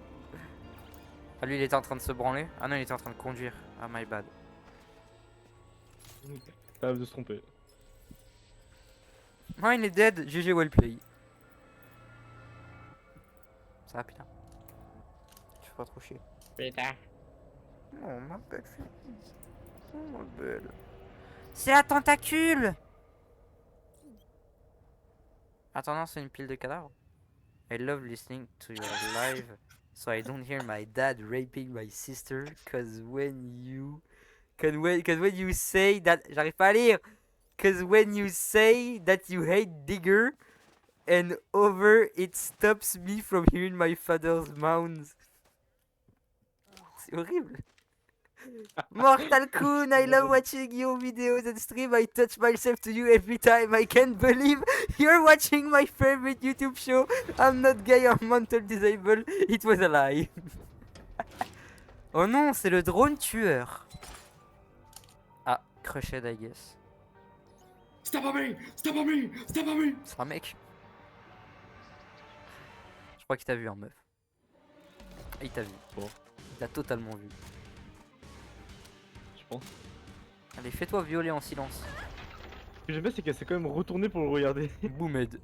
Ah lui il était en train de se branler. Ah non il était en train de conduire. Ah my bad. Ça de se tromper. Non il est dead. GG well play. Ça va putain. Tu fais pas trop chier. Putain. Oh ma belle fille. Oh ma belle. C'est la tentacule. Attends non c'est une pile de cadavres. I love listening to your live so I don't hear my dad raping my sister cause when you say that j'arrive pas à lire cause when you say that you hate Digger and over it stops me from hearing my father's moans. C'est horrible. Mortal Kun, I love watching your videos and stream. I touch myself to you every time. I can't believe you're watching my favorite YouTube show. I'm not gay or mental disabled. It was a lie. Oh non, c'est le drone tueur. Ah, crushed, I guess. Stop on me! Stop on me! Stop on me! C'est un mec. Je crois qu'il t'a vu en meuf. Ah, il t'a vu. Bon. Il t'a totalement vu. Je pense. Allez, fais-toi violer en silence. Ce que j'aime bien, c'est qu'elle s'est quand même retournée pour le regarder. Boomed.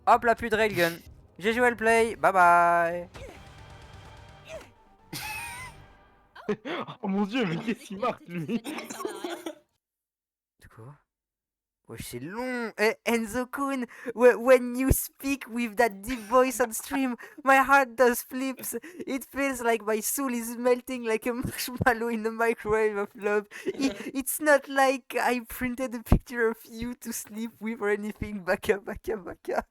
Hop là, plus de railgun. J'ai joué le play. Bye bye. Oh mon dieu, mais qu'est-ce qu'il marque lui? De quoi? Wesh, c'est long. Eh, Enzo Kun, when you speak with that deep voice on stream, my heart does flips. It feels like my soul is melting like a marshmallow in the microwave of love. It's not like I printed a picture of you to sleep with or anything. Baka, baka, baka.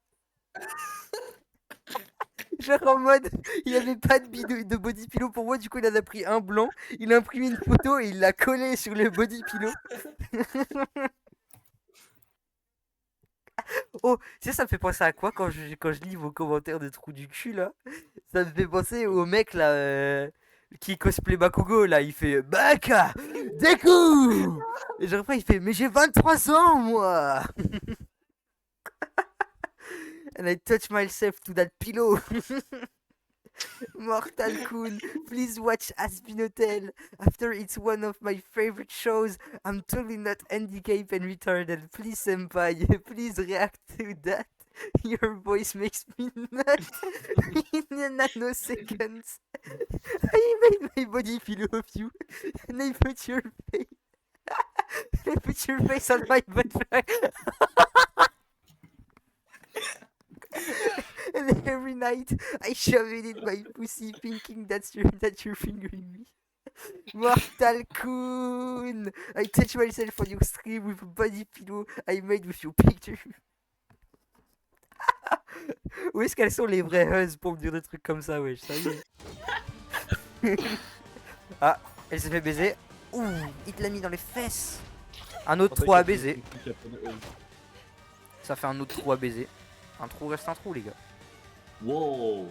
Genre en mode, il avait pas de body pillow pour moi, du coup il en a pris un blanc, il a imprimé une photo et il l'a collé sur le body pillow. Oh, tu sais, ça me fait penser à quoi quand je lis vos commentaires de trous du cul là? Ça me fait penser au mec là qui cosplay Bakugo là, il fait Baka Deku! Et genre après il fait mais j'ai 23 ans moi! And I touch myself to that pillow. Mortal Kun, please watch Aspen Hotel. After it's one of my favorite shows. I'm totally not handicapped and retarded. Please, senpai, please react to that. Your voice makes me nuts in a nanoseconds. I made my body pillow of you, and I put your face. I put your face on my butt plug. And every night I shove it in my pussy thinking that you're fingering me. Mortal Kun! I touch myself on your stream with a body pillow I made with your picture. Où est-ce qu'elles sont les vraies huzz pour me dire des trucs comme ça, wesh, ça y est. Ah, elle s'est fait baiser. Ouh, il te l'a mis dans les fesses. Un autre trou à baiser. Ça fait un autre trou à baiser. Un trou reste un trou, les gars. Wow!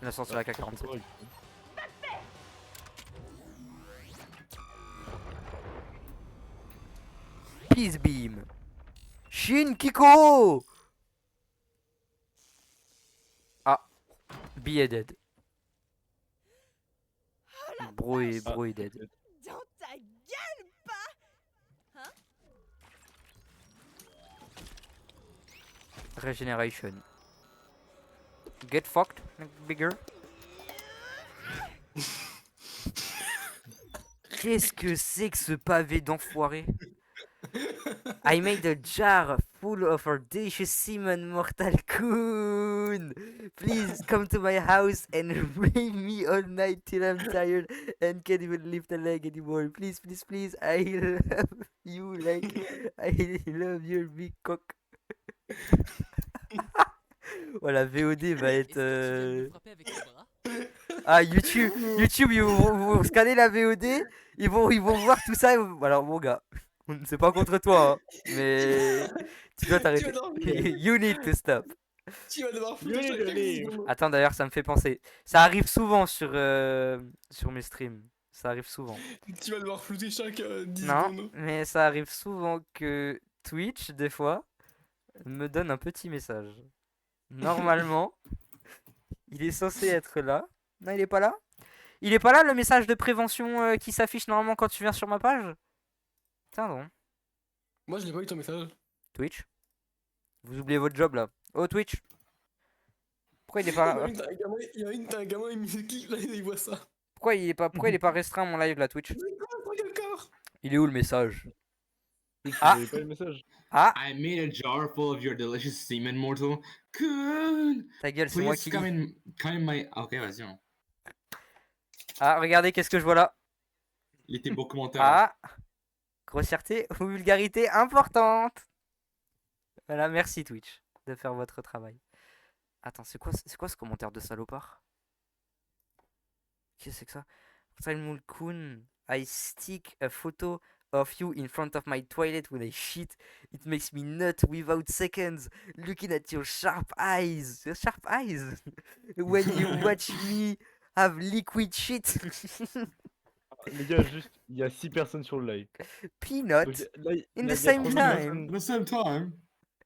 Il a sorti la K-47. Peace beam. Shin Kiko. Ah, B est dead. Bro est dead. Dans ta gueule, pas. Hein? Regeneration. Get fucked, bigger. Qu'est-ce que c'est que ce pavé d'enfoiré? I made a jar full of audacious semen, Mortal Coon. Please come to my house and rape me all night till I'm tired and can't even lift a leg anymore. Please, please, please. I love you like I love your big cock. Voilà, VOD va être. Ah, YouTube, ils vont scanner la VOD, ils vont voir tout ça. Alors, mon gars, c'est pas contre toi, hein, mais tu dois t'arrêter. You need to stop. Tu vas devoir You foutre need chaque to 15 leave. secondes. Attends, d'ailleurs, ça me fait penser. Ça arrive souvent sur mes streams. Ça arrive souvent. Tu vas devoir flouter chaque 10 Non, secondes. mais ça arrive souvent que Twitch, des fois, me donne un petit message. Normalement, il est censé être là. Non, il est pas là? Il est pas là, le message de prévention qui s'affiche normalement quand tu viens sur ma page? Tiens donc. Moi, je l'ai pas eu ton message. Twitch. Vous oubliez votre job là. Oh Twitch. Pourquoi il est pas Il y a une, t'as un gamin, il me clique là, il voit ça. pourquoi il est pas restreint mon live là Twitch? Regarde le corps. Il est où le message? Vous Ah. avez pas le message? Ah, I made a jar full of your delicious semen, mortal. Coon! ta gueule, c'est moi Please qui come lis. in my... Ok, vas-y. Hein. Ah, regardez qu'est-ce que je vois là. Il était beau commentaire. Ah, grossièreté ou vulgarité importante. Voilà, merci Twitch de faire votre travail. Attends, c'est quoi ce commentaire de salopard? Qu'est-ce que c'est que ça? Salmul Kun, I stick a photo of you in front of my toilet when I shit. It makes me nut without seconds. Looking at your sharp eyes. Your sharp eyes. When you watch me have liquid shit. Les gars, juste, il y a 6 personnes sur le live. Peanut. Donc, là, In il y the a same 3 time. personnes- The same time.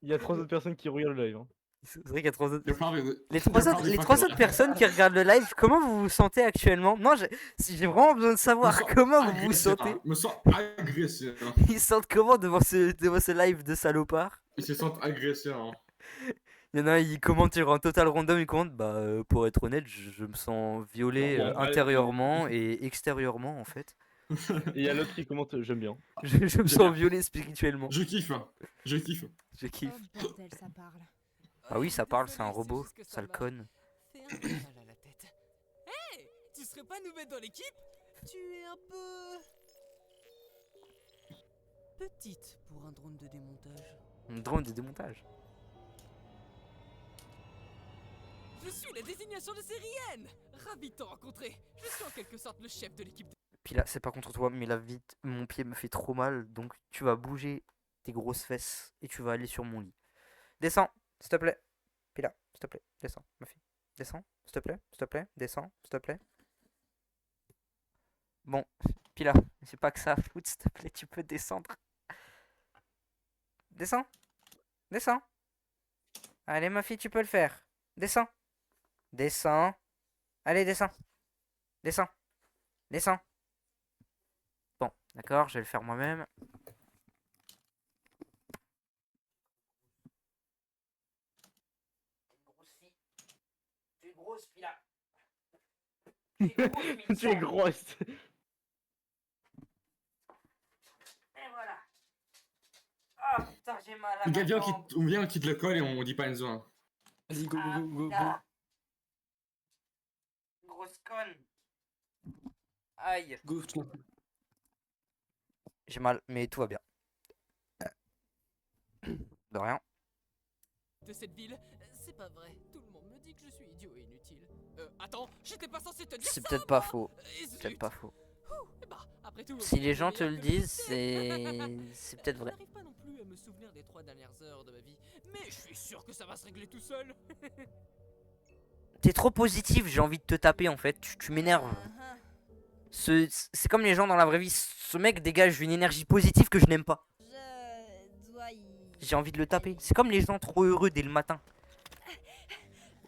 Il y a 3 autres personnes qui regardent le live. Hein. C'est vrai qu'il y a 3 autres. You're probably... Les you're trois autres, probably les trois fucking- autres personnes qui regardent le live, comment vous vous sentez actuellement? Non, j'ai vraiment besoin de savoir Me sens comment vous vous agressif, sentez. hein. Me sens agressif. Hein. Ils se sentent comment devant ce live de salopard? Ils se sentent agressifs. Hein. Il y en a un, il commente en total random, il commente, pour être honnête, je me sens violé Non, bon, intérieurement et extérieurement en fait. Et il y a l'autre qui commente j'aime bien. Je me sens violé spirituellement. Je kiffe. Hein. Je kiffe. Je kiffe. Oh bordel, ça parle. Ah oui, ça parle, c'est un robot, ça le conne. Fait un peu mal à la tête. Hey, tu serais pas nous mettre dans l'équipe? Tu es un peu... Petite pour un drone de démontage. Un drone de démontage. Je suis la désignation de Syrienne. Ravi de te rencontrer. Je suis en quelque sorte le chef de l'équipe. Puis là, c'est pas contre toi, mais mon pied me fait trop mal, donc tu vas bouger tes grosses fesses et tu vas aller sur mon lit. Descends, s'il te plaît. Puis là, s'il te plaît, descends, ma fille. Descends, s'il te plaît, descends, s'il te plaît. Bon, puis là, j'ai pas que ça à foutre, s'il te plaît, tu peux descendre. Descends, descends. Allez, ma fille, tu peux le faire. Descends, descends. Allez, descends, descends, descends. Bon, d'accord, je vais le faire moi-même. Tu es grosse, Pila. Tu es grosse. Et voilà. Ah putain, j'ai mal à ma Gars, jambe. viens, on quitte le col et on dit pas Enzo. Hein. Vas-y, go, Ah, go, go, go, go. putain. Grosse conne. Aïe. Go, tu m'en- J'ai mal, mais tout va bien. De rien. De cette ville, c'est pas vrai. Tout le monde me dit que je suis idiot et inutile. Attends, j'étais pas censé te dire C'est ça, peut-être pas moi. faux. Et zut. Peut-être pas faux. Bah, après tout, Si les on gens est te le meilleur que disent, les- c'est peut-être Je vrai. n'arrive pas non plus à me souvenir des 3 dernières heures de ma vie, mais je suis sûr que ça va se régler tout seul. T'es trop positif, j'ai envie de te taper en fait. Tu m'énerves. Ah, C'est comme les gens dans la vraie vie. Ce mec dégage une énergie positive que je n'aime pas. Je dois y J'ai envie de le taper. C'est comme les gens trop heureux dès le matin.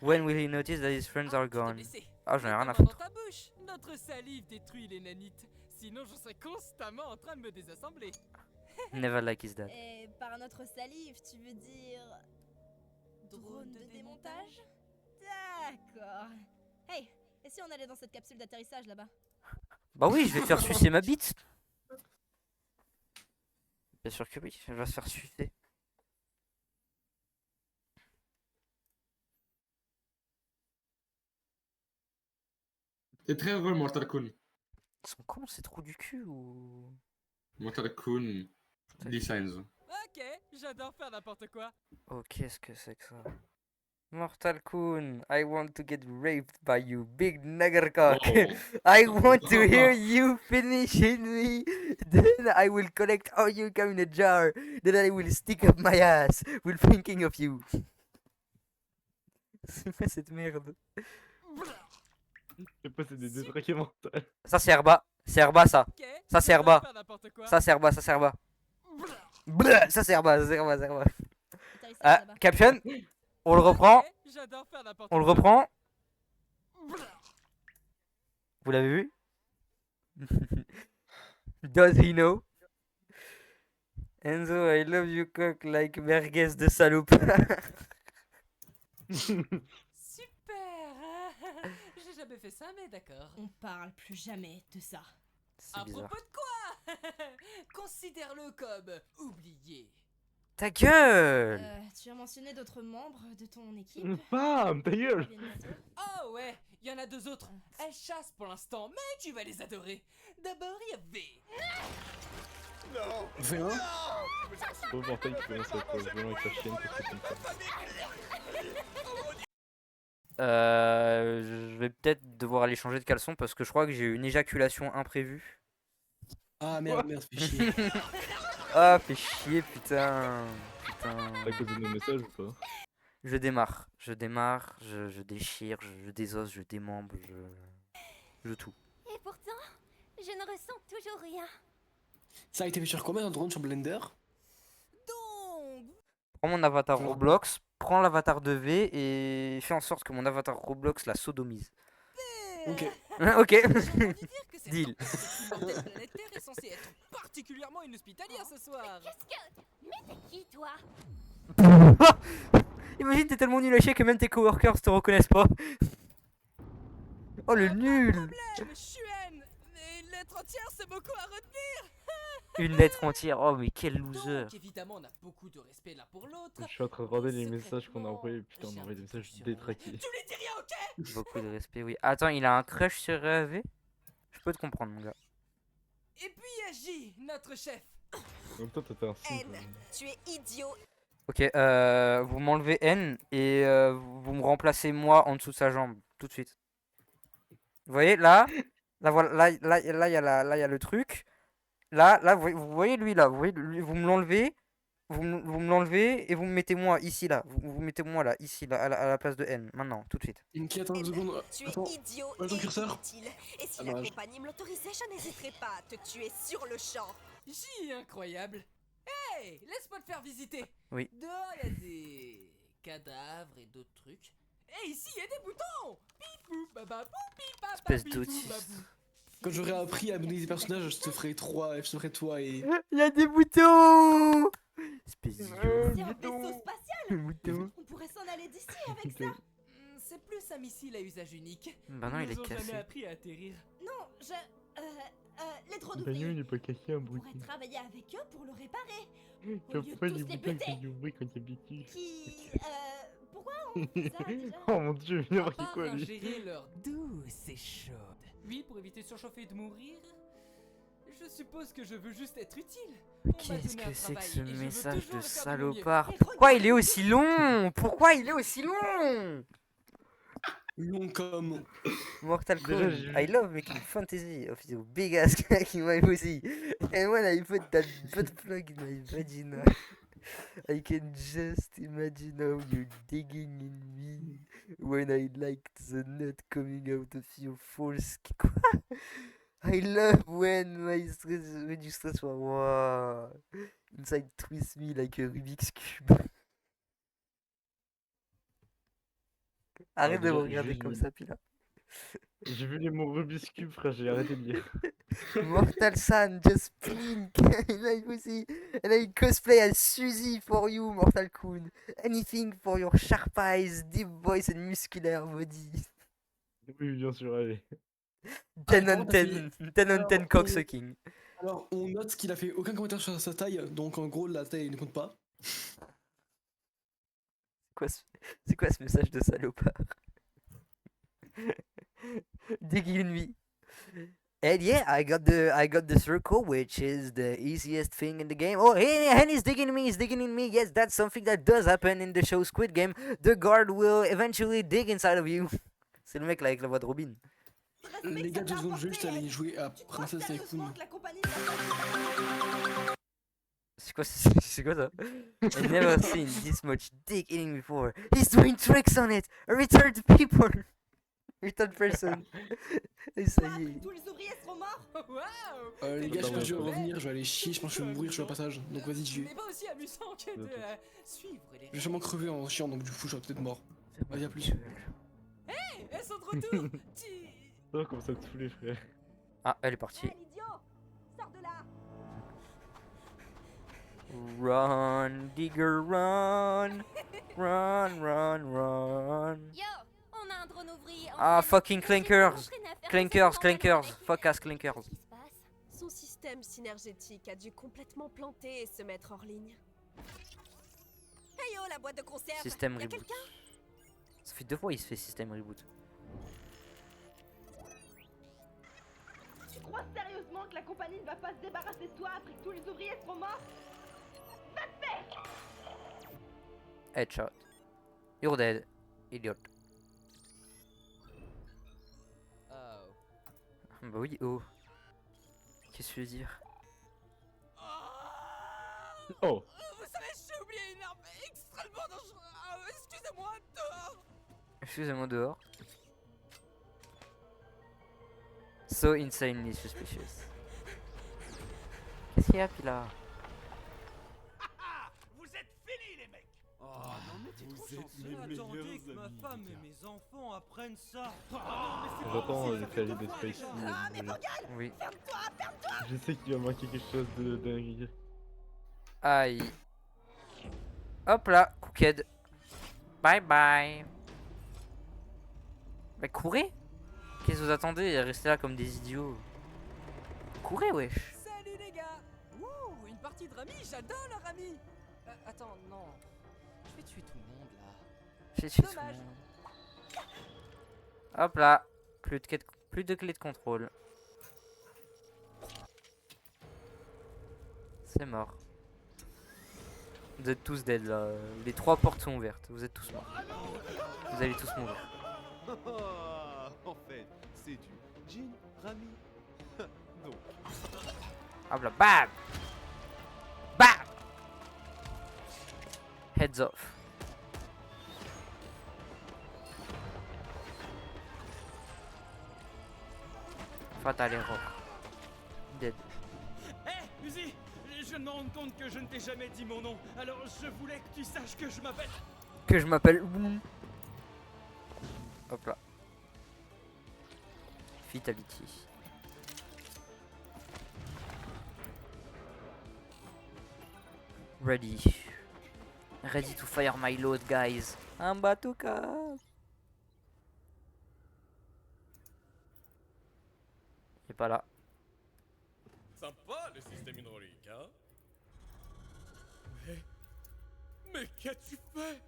When will he notice that his friends are gone? Ah, j'en ai rien à foutre. Dans ta bouche. Notre salive détruit les nanites. Sinon, je serais constamment en train de me désassembler. Never like his dad. Et par notre salive, tu veux dire... drone de démontage? D'accord. Hey, et si on allait dans cette capsule d'atterrissage là-bas? Bah oui, je vais te faire sucer ma bite. Bien sûr que oui, elle va se faire sucer. T'es très heureux, Mortal Kun. Ils sont cons ces trous du cul ou... Mortal Kun Designs. Ok, j'adore faire n'importe quoi. Oh, qu'est-ce que c'est que ça? Mortal Kun, I want to get raped by you, big nuggercock. Oh. I want to hear you finishing me. Then I will collect all you come in a jar. Then I will stick up my ass while thinking of you. C'est quoi cette merde? Je sais pas, c'est des détraqués mentaux. Ça c'est Herba. C'est Herba ça. Ok, Ça, c'est j'adore Herba. faire n'importe quoi. Ça c'est Herba, ça c'est Herba. Bleh, ça c'est Herba, ça c'est Herba, ça c'est Herba. Atterrissage Ah, là-bas. Caption, on le reprend. Ok, j'adore faire n'importe On le quoi. reprend. Vous l'avez vu? Does he know? Enzo, I love you cock like merguez de salope. Super. J'ai jamais fait ça, mais d'accord. On parle plus jamais de ça. C'est À bizarre. propos de quoi? Considère-le comme oublié. Ta gueule! Tu as mentionné d'autres membres de ton équipe? Bam, ta gueule. Viennent bientôt. Oh ouais, il y en a deux autres. Elles chassent pour l'instant, mais tu vas les adorer. D'abord, il y a V. V1. Pauvre Mortel qui commence à être violent avec sa chienne parce que c'est comme ça. Je vais peut-être devoir aller changer de caleçon parce que je crois que j'ai eu une éjaculation imprévue. Ah merde, fais chier. Ah, fait chier, putain. Putain. T'as causé nos messages ou pas? Je démarre, je déchire, je désosse, je démembre, je tout. Et pourtant, je ne ressens toujours rien. Ça a été fait sur combien un drone sur Blender? Donc, Prends mon avatar Roblox, prends l'avatar de V et fais en sorte que mon avatar Roblox la sodomise. Ok. Ok. j'ai entendu dire que cette Deal. tempête mortelle planète Terre est censée être particulièrement inhospitalière ce soir. Qu'est-ce que... Mais t'es qui, toi? Imagine, t'es tellement nul à chier que même tes coworkers te reconnaissent pas. Oh le nul. Problème, Chuen. Mais une lettre entière, c'est beaucoup à retenir. Une lettre entière, oh mais quel loser. Donc, évidemment, on a beaucoup de respect l'un pour l'autre. Je suis en train de regarder les messages qu'on a envoyés. Putain, on a envoyé des messages détraqués. Tu lui dis rien, ok? Beaucoup de respect, oui. Attends, il a un crush sur V? Je peux te comprendre, mon gars. Et puis il y a J, notre chef. Donc toi, t'étais un signe. Tu es idiot. Ok, vous m'enlevez N et vous me remplacez moi en dessous de sa jambe, tout de suite. Vous voyez, là, voilà, là, il y a le truc. Là, vous voyez lui, là, vous voyez, vous me l'enlevez, vous me l'enlevez et vous me mettez moi ici, là. Vous mettez moi là, ici, là, à la place de N, maintenant, tout de suite. Ok, attends 2 secondes. Tu es Attends. idiot Ouais, ton et curseur. inutile. Et si Ah la bah, compagnie me l'autorisait, je n'hésiterais pas à te tuer sur le champ. J, incroyable. Hey, laisse-moi te faire visiter. Oui. Dehors, il y a des cadavres et d'autres trucs. Et ici, il y a des boutons. Pipou, bababou, pipapa, Espèce pipou, d'autiste. babou. Quand j'aurai appris à mener des personnages, je te ferai toi et. Il y a des boutons. Espèce d'idiot. C'est un vaisseau spatial! Bouton. On pourrait s'en aller d'ici avec ça! C'est plus un missile à usage unique. Bah non, Ils il nous est ont cassé. jamais appris à atterrir. Non, les drones Bah non, il ouvriers. est pas cassé un On pourrait bruit. travailler avec eux pour le réparer. Tu Au lieu de vois pas tous les les boutons buter. qui du bruit quand il y a Bitty. Pourquoi on fait ça déjà? Oh mon dieu, il À a part quoi lui? ingérer leur douce et chaude. Oui, pour éviter de surchauffer et de mourir. Je suppose que je veux juste être utile. On m'a Qu'est-ce donné un que c'est que travail ce et je veux message toujours de le faire de mon mieux. salopard? Mais Pourquoi il est aussi long? Pourquoi il est aussi long? Long comme. Mortal Déjà, Kombat. j'ai vu. I love making fantasy of your big ass cock in my pussy. And when I put that butt plug in my vagina, I can just imagine how you're digging in me when I like the nut coming out of your false. Quoi? I love when du stress. Wow. Inside twist me like a Rubik's Cube. Arrête de déjà, me regarder comme ça, Pila. J'ai vu les mots Rubik's Cube, frère, j'ai arrêté de lire. Mortal Sun, just blink. And I pussy. And I cosplay as Suzy for you, Mortal Kun. Anything for your sharp eyes, deep voice and muscular body. Oui, bien sûr, allez. 10 Ah, on parce 10. que- 10 on alors, 10 cocksucking. Alors, on note qu'il a fait aucun commentaire sur sa taille, donc en gros, la taille ne compte pas. C'est quoi ce message de salopard? Digging me. And yeah, I got the circle, which is the easiest thing in the game. Oh, and he's digging in me. Yes, that's something that does happen in the show Squid Game. The guard will eventually dig inside of you. C'est le mec là avec la voix de Robin. Les gars, 2 secondes, juste aller jouer à Princesse Tycoon. C'est quoi ça? I've never seen this much dick eating before. He's doing tricks on it. A retarded people. Retarded person. Et ça y est. Tous les ouvriers seront morts. Waouh. Les gars, je Attends, pense que je vais attends. revenir, je vais aller chier, je pense que je vais mourir sur le passage. Donc vas-y, j'y Ce vais. n'est pas aussi amusant que de suivre les... Je vais sûrement crever en chiant, donc du coup, je vais peut-être mort. Vas-y, à plus. Hey, elles sont de retour. Oh, comme ça te saoulait, frère. Ah, elle est partie. Hé, l'idiot, sors de là. Run, digger, run. Run. Yo, on a un drone ouvrier. en Ah, fait. fucking Je vais clankers. m'entraîner à faire Clankers, ça sans clankers. avec lui. Fuck ass clankers. Qu'est-ce qui se passe? Son système synergétique a dû complètement planter et se mettre hors ligne. Hey yo, la boîte de conserve. Système Y'a reboot. quelqu'un? Ça fait 2 fois il se fait système reboot. Tu crois sérieusement que la compagnie ne va pas se débarrasser de toi après que tous les ouvriers seront morts? Headshot. You're dead. Idiot. Bah oui, oh. Qu'est-ce que je veux dire? Oh, Vous savez, j'ai oublié une arme extrêmement dangereuse. Excusez-moi, dehors. Excusez-moi dehors. So insanely suspicious. Qu'est-ce qu'il y a, Pila? Vous êtes finis, les mecs. Oh non mais t'es trop chanceux. Attendez que ma femme et mes enfants apprennent ça. j'attends les claviers des Spicy. Oui. Je sais qu'il va manquer quelque chose de dingue. Aïe. Hop là, Cooked. Bye bye. Mais courez. Qu'est-ce que vous attendez? Restez là comme des idiots. Courez, wesh. Salut les gars. Ouh, une partie de Rami, j'adore le Rami. Attends, non. Je vais tuer tout le monde là. J'ai tué tout le Dommage. monde. Hop là. Plus de clé de contrôle. C'est mort. Vous êtes tous dead là. Les 3 portes sont ouvertes. Vous êtes tous morts. Vous allez tous mourir. En fait, c'est du Jin Rami. Donc, Hop là. Bam. Bam. Heads off. Fatal error. Dead. Hé, Uzi, je viens de me rendre compte que je ne t'ai jamais dit mon nom. Alors je voulais que tu saches que je m'appelle... Que je m'appelle. Hop là. Fatality. Ready. Ready to fire my load, guys. Un bazooka. Il est pas là. Sympa le système hydraulique, hein? Mais qu'as-tu fait?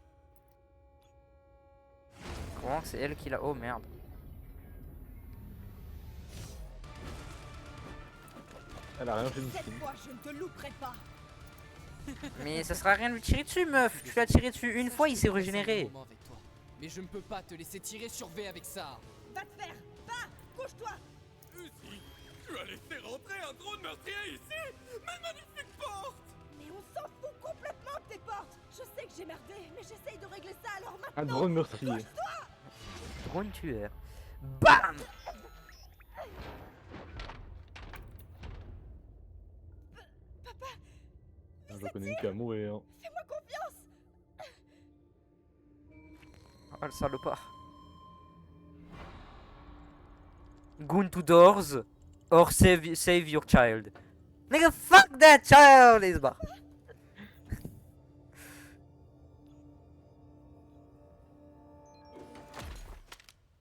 Comment c'est elle qui l'a. Oh merde. Elle a rien fait de Cette miskin. fois, je ne te louperai pas. Mais ça sert à rien de lui tirer dessus, meuf. Tu l'as tiré dessus une fois, il s'est régénéré. Mais je ne peux pas te laisser tirer sur V avec ça. Va te faire. Va, couche-toi. Uzi, tu as laissé rentrer un drone meurtrier ici? Mais magnifique porte! Mais on s'en fout complètement de tes portes. Je sais que j'ai merdé, mais j'essaye de régler ça alors maintenant. Un drone meurtrier. Drone tueur. BAM. je connais une qui a mourir. Fais-moi confiance. Ah, le salopard. Go into doors or save your child. Nigga, fuck that child! Il se barre.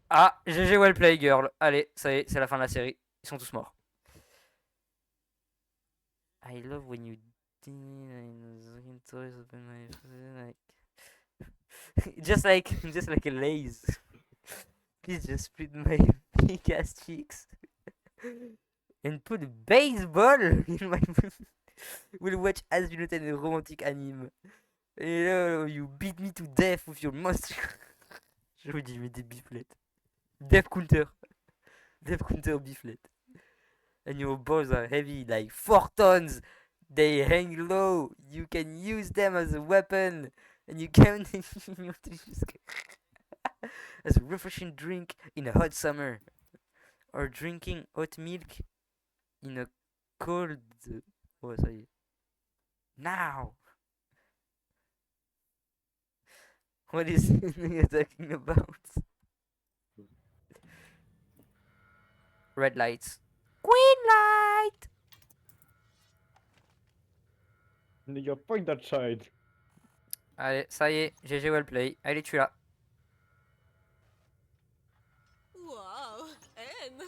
Ah, GG well play girl. Allez, ça y est, c'est la fin de la série. Ils sont tous morts. I love when you just like a laze. Please just split my big ass cheeks and put a baseball in my we'll watch as you note a romantic anime. You beat me to death with your monster. Je vous dis, mais des biflettes. Death counter. Death counter biflet. And your balls are heavy, like 4 tons. They hang low. You can use them as a weapon. And you can as a refreshing drink in a hot summer. Or drinking hot milk in a cold... Oh, ça y est. Now! What is he talking about? Red lights. Green light! Nigga, fuck that child. Allez, ça y est, GG well play. Allez, tu là. Wow, Anne.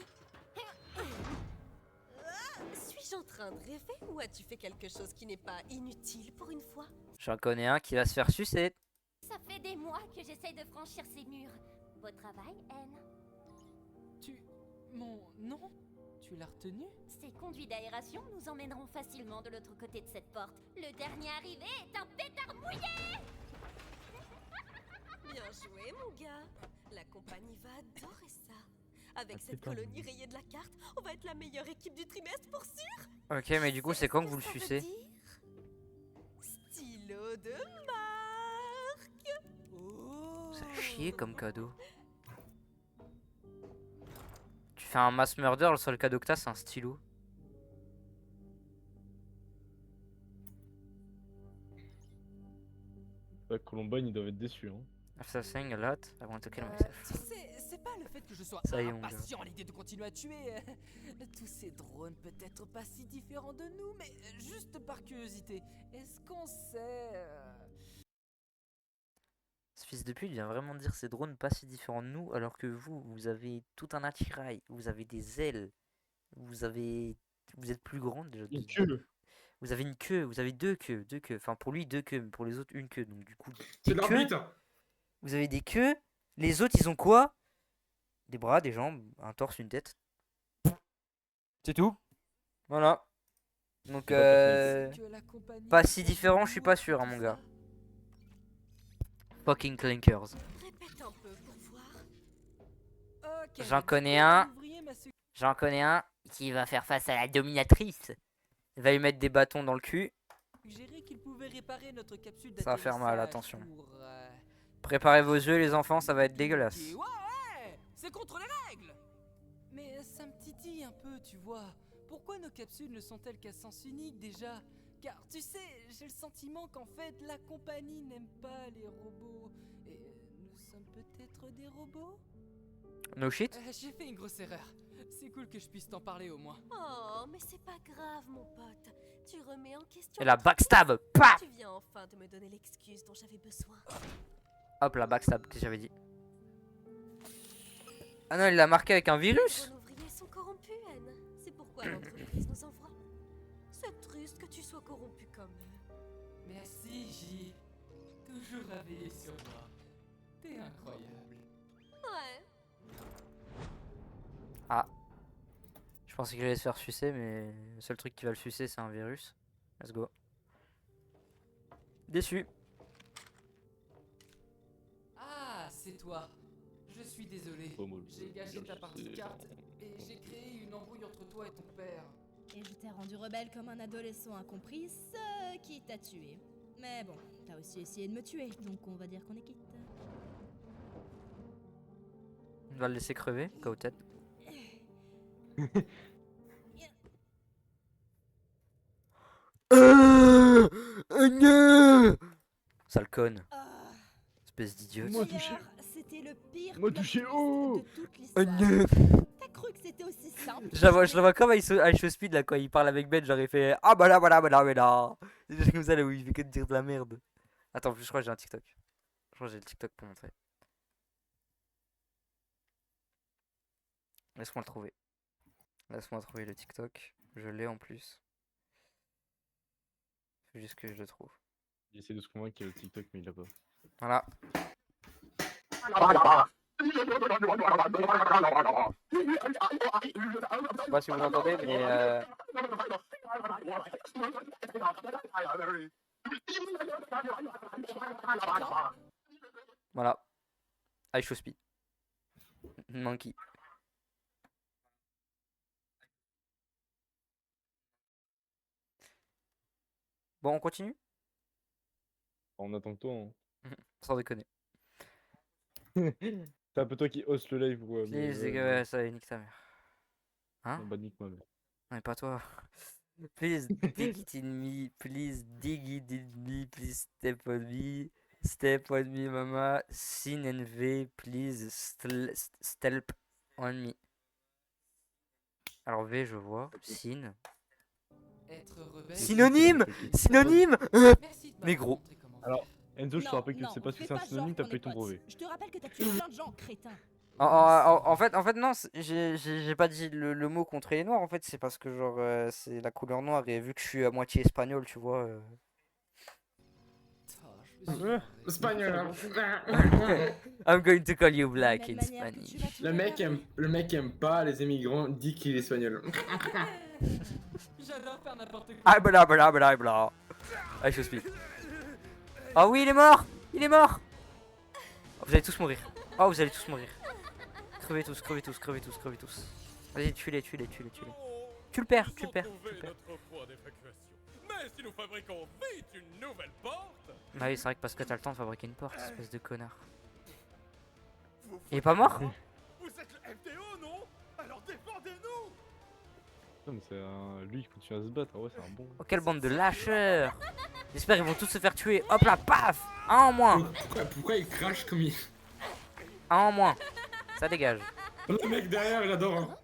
Suis-je en train de rêver ou as-tu fait quelque chose qui n'est pas inutile pour une fois? J'en connais un qui va se faire sucer. Ça fait des mois que j'essaye de franchir ces murs. Beau travail, Anne. Mon nom? Tu l'as retenu? Ces conduits d'aération nous emmèneront facilement de l'autre côté de cette porte. Le dernier arrivé est un pétard mouillé! Bien joué, mon gars. La compagnie va adorer ça. Avec Un cette pétard colonie mouillé. rayée de la carte, on va être la meilleure équipe du trimestre pour sûr. Ok, mais du coup, c'est quand que vous le Ça veut sucez? dire stylo de marque. Oh. Ça fait chier comme cadeau. Tu fais un mass murder, le seul cadeau que t'as, c'est un stylo. La Columbine, ils doivent être déçus. Hein. After saying a lot, I want to kill Tu myself. sais, c'est pas le fait que je sois Ça y est, on l'a. impatient à l'idée de continuer à tuer. Tous ces drones peut-être pas si différents de nous, mais juste par curiosité, est-ce qu'on sait... Ce fils de pute vient vraiment dire ces drones pas si différents de nous, alors que vous, vous avez tout un attirail, vous avez des ailes, vous êtes plus grand déjà. Une queue. Vous avez une queue, vous avez deux queues. Enfin, pour lui, deux queues, mais pour les autres, une queue. Donc, du coup, C'est des queues. l'arbitre. Vous avez des queues. Les autres, ils ont quoi? Des bras, des jambes, un torse, une tête. C'est tout. Voilà. Donc, pas si différent, je suis pas sûr, hein, mon gars. Fucking clinkers. Répète un peu pour voir. J'en connais un. J'en connais un qui va faire face à la dominatrice. Il va lui mettre des bâtons dans le cul. Qu'il pouvait réparer notre capsule Ça va faire mal, d'atterrissage attention. pour, Préparez vos yeux, les enfants, ça va être dégueulasse. Ouais, ouais, c'est contre les règles. Mais ça me titille un peu, tu vois. Pourquoi nos capsules ne sont-elles qu'à sens unique déjà? Car tu sais, j'ai le sentiment qu'en fait la compagnie n'aime pas les robots. Et nous sommes peut-être des robots? No shit. J'ai fait une grosse erreur. C'est cool que je puisse t'en parler au moins. Oh, mais c'est pas grave, mon pote. Tu remets en question. Et la notre backstab, place. paf. Tu viens enfin de me donner l'excuse dont j'avais besoin. Hop, la backstab que j'avais dit. Ah non, il l'a marqué avec un virus. Les ouvriers sont corrompus, Anne. C'est pourquoi l'entreprise nous envoie. C'est triste que tu sois corrompu comme eux. Merci, J. Toujours réveillé sur moi. T'es incroyable. Ouais. Ah. Je pensais qu'il allait se faire sucer, mais le seul truc qui va le sucer, c'est un virus. Let's go. Déçu. Ah, c'est toi. Je suis désolé. J'ai gâché ta partie de carte et j'ai créé une embrouille entre toi et ton père. Et je t'ai rendu rebelle comme un adolescent incompris, ce qui t'a tué. Mais bon, t'as aussi essayé de me tuer, donc on va dire qu'on est quitte. On va le laisser crever, KO tête. non, oh non. Sale conne. Ah, Espèce d'idiote. Moi touché. Pierre, c'était le pire Moi plot touché, twist oh. de toute Oh l'histoire. non. T'as cru que c'était aussi simple? Je le vois comme I Show Speed là quand il parle avec Ben, genre il fait ah bah là voilà voilà voilà. C'est juste comme ça là où il fait que de dire de la merde. Attends, en plus je crois que j'ai un TikTok. Je crois que j'ai le TikTok pour montrer. Laisse-moi le trouver. Laisse-moi trouver le TikTok. Je l'ai en plus. Faut juste que je le trouve. Il essaie de se convaincre qu'il y a le TikTok, mais il l'a pas. Voilà. Je sais pas si vous entendez, mais voilà. I Show Speed. Monkey. Bon, on continue? On attend que toi. Hein. Sans déconner. C'est un peu toi qui host le live ou. Please, ouais, ça nique ta mère. Hein? Bah, nique moi. Non, mais pas toi. Please dig it in me. Please dig it in me. Please step on me. Step on me, mama. Sin and V. Please step on me. Alors V, je vois. Sin. Être rebelle. Synonyme! Synonyme! Merci de Mais gros. montrer comment Alors, Enzo, je te Non, rappelle que tu non, sais pas ce que fais c'est un pas synonyme, genre t'as qu'on payé est ton potes. brevet. Je te rappelle que t'as tué plein de gens, crétin. En fait, non, j'ai pas dit le mot contre les noirs. En fait, c'est parce que, genre, c'est la couleur noire. Et vu que je suis à moitié espagnol, tu vois. Espagnol. I'm going to call you black De in la même manière que tu Spanish. vas tout Le mec aime pas les immigrants, dit qu'il est espagnol. J'adore faire n'importe quoi. Ah bla bla bla bla. Ah, je speed. Ah oui, il est mort! Il est mort! Oh, vous allez tous mourir. Oh, vous allez tous mourir. Crevez tous, crevez tous, crevez tous, crevez tous. Vas-y, tue-les, tue-les, tue-les, tue-les. Tu le perds, tu le perds, tu le perds. Notre point d'évacuation. Mais si nous fabriquons vite une nouvelle porte. Ah oui, c'est vrai que parce que t'as le temps de fabriquer une porte, espèce de connard. Il est pas mort? Vous êtes le FDO, non? Alors défendez-nous! Non, mais c'est un. Lui, il continue à se battre. Ah ouais, c'est un bon. Oh, quelle bande de lâcheurs! J'espère qu'ils vont tous se faire tuer. Hop là, paf! Un en moins! Pourquoi il crache comme il. Un en moins! Ça dégage. Le mec derrière, j'adore. Hein.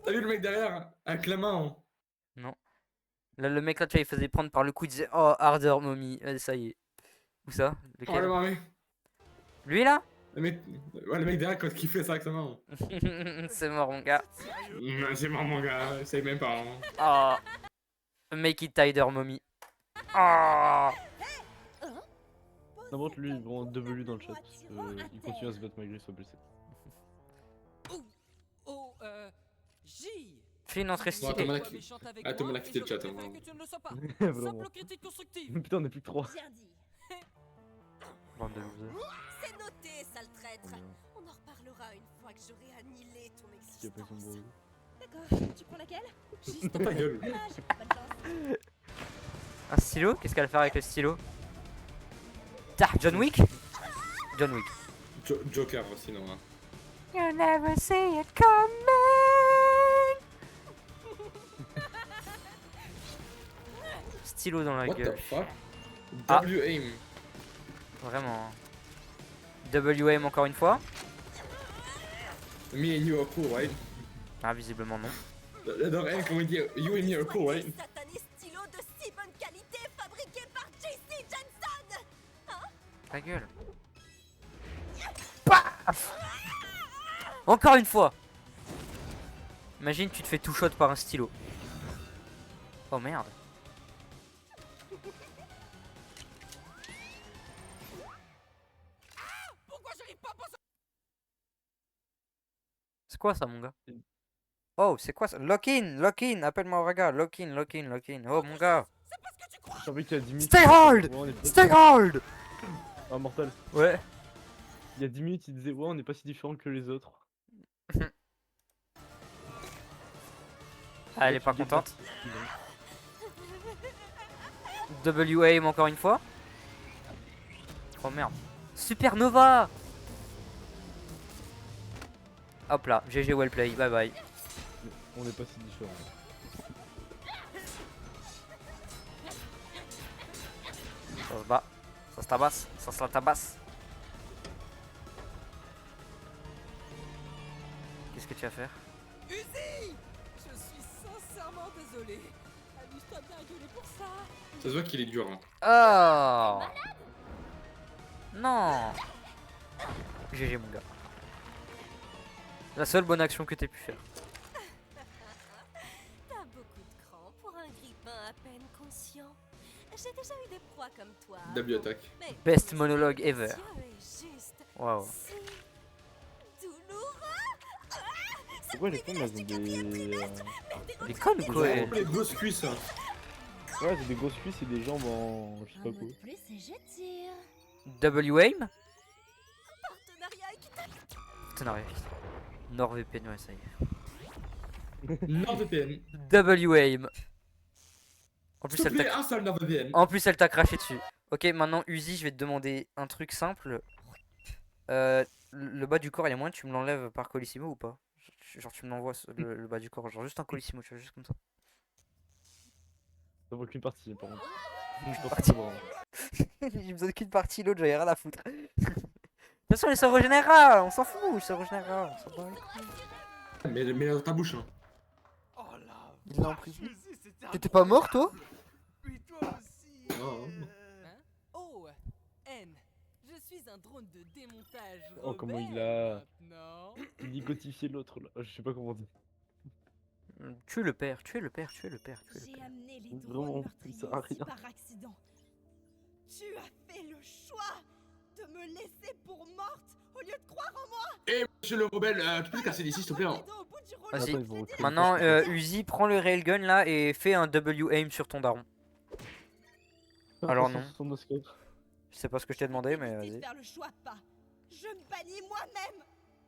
T'as vu le mec derrière? Avec la main. Hein. Non. Là, le mec là, tu vois, il faisait prendre par le cou, il disait oh, harder, mommy. Ça y est. Où ça? Oh le mari. Lui là? Le mec derrière, quand il fait ça avec sa main. C'est mort, mon gars. C'est mort, mon gars. C'est même pas. Hein. Oh. Make it tighter, mommy. Oh. N'importe lui, ils vont W dans le chat. Il continue à se battre malgré qu'il soit blessé. Oh, J. Fais une entrée Bon, stylée. Thomas l'a quitté le chat. Hein. Vraiment. Simple critique constructive. Putain, on est plus que 3. Bande de losers. C'est noté, sale traître. On en reparlera une fois que j'aurai annihilé ton Qui a pris son existence. brevet. D'accord, tu prends laquelle? Juste ta gueule. Bonne chance. Un stylo? Qu'est-ce qu'elle va faire avec le stylo? Tah, John Wick? John Wick. Joker sinon. Hein. You never see it coming. Stylo dans la What gueule. the fuck? Ah. W-aim. Vraiment. W-aim encore une fois. Me and you are cool, right? Ah, visiblement non. J'adore elle, comment il dit you and me are cool, right? Satané stylo de si bonne qualité fabriqué par JC Jensen. Ta gueule. Paf! Encore une fois. Imagine tu te fais tout shot par un stylo. Oh merde. Pourquoi j'arrive pas à passer? C'est quoi ça mon gars? Oh c'est quoi ça? Lock-in, appelle-moi Raga. Lock-in. Oh mon gars. J'ai envie qu'il y a 10 minutes. Stay hold! Ouais, on est pas- Stay hold! Ah, Mortal. Ouais. Il y a 10 minutes, il disait ouais, on n'est pas si différents que les autres. Ah, elle est pas contente. W-aim encore une fois. Oh merde. Supernova! Hop là, GG well play, bye bye. On n'est pas si différents. Ça se tabasse, ça se la tabasse. Qu'est-ce que tu vas faire? Uzi! Je suis sincèrement désolé. Amuse-toi bien à gueuler pour ça. Ça se voit qu'il est dur. Hein. Oh non. GG mon gars. La seule bonne action que t'aies pu faire. T'as beaucoup de cran pour un grippin à peine conscient. J'ai déjà eu des proies comme toi. W attack. Mais Best ton monologue esprit ever. précieux est juste Waouh. si douloureux. Pourquoi les femmes elles ont des. Il est con ou quoi elle? Les grosses cuisses. Hein. Ouais, c'est des grosses cuisses et des jambes en. Je sais Un pas mot quoi. de plus et je tire. W-aim? Partenariat équitable. Partenariat. NordVPN, ouais, ça y est. NordVPN. W-aim. En plus, S'il te elle plaît, t'a... installe NordVPN. En plus, elle t'a craché dessus. Ok, maintenant, Uzi, je vais te demander un truc simple. Le bas du corps, il y a moyen que tu me l'enlèves par Colissimo ou pas? Genre, tu me l'envoies le bas du corps, genre juste un Colissimo, tu vois, juste comme ça. Ça vaut aucune partie par contre. Je pense Partie. que c'est bon. J'ai besoin qu'une partie, l'autre, j'avais rien à foutre. De toute façon, les se régénérera, on s'en fout, ils se régénérera. On s'en bat les couilles. Mais dans ta bouche. Hein. Oh là. Il l'a en prison. T'étais pas mort, toi? Puis toi aussi. Oh. Hein? Oh, N. Je suis un drone de démontage. Oh, comment il rebelle a- maintenant. Il dit cotifier l'autre là. Je sais pas comment on dit. Tuez le père, tuez le père, tuez le père, tuez le J'ai père. amené les Vraiment, drones il meurtriers sert à ici rien. par accident. Tu as fait le choix de me laisser pour morte au lieu de croire en moi. Eh, monsieur le rebelle, tu peux te casser d'ici, s'il te plaît. Hein. Au bout du rouleau. Vas-y. Attends, ils vont recréer une Maintenant, porte. Uzi, prends le railgun là et fais un W-aim sur ton daron. alors non. Son oscar. Je sais pas ce que je t'ai demandé, mais Décidé de vas-y. faire le choix pas. Je me bannis moi-même.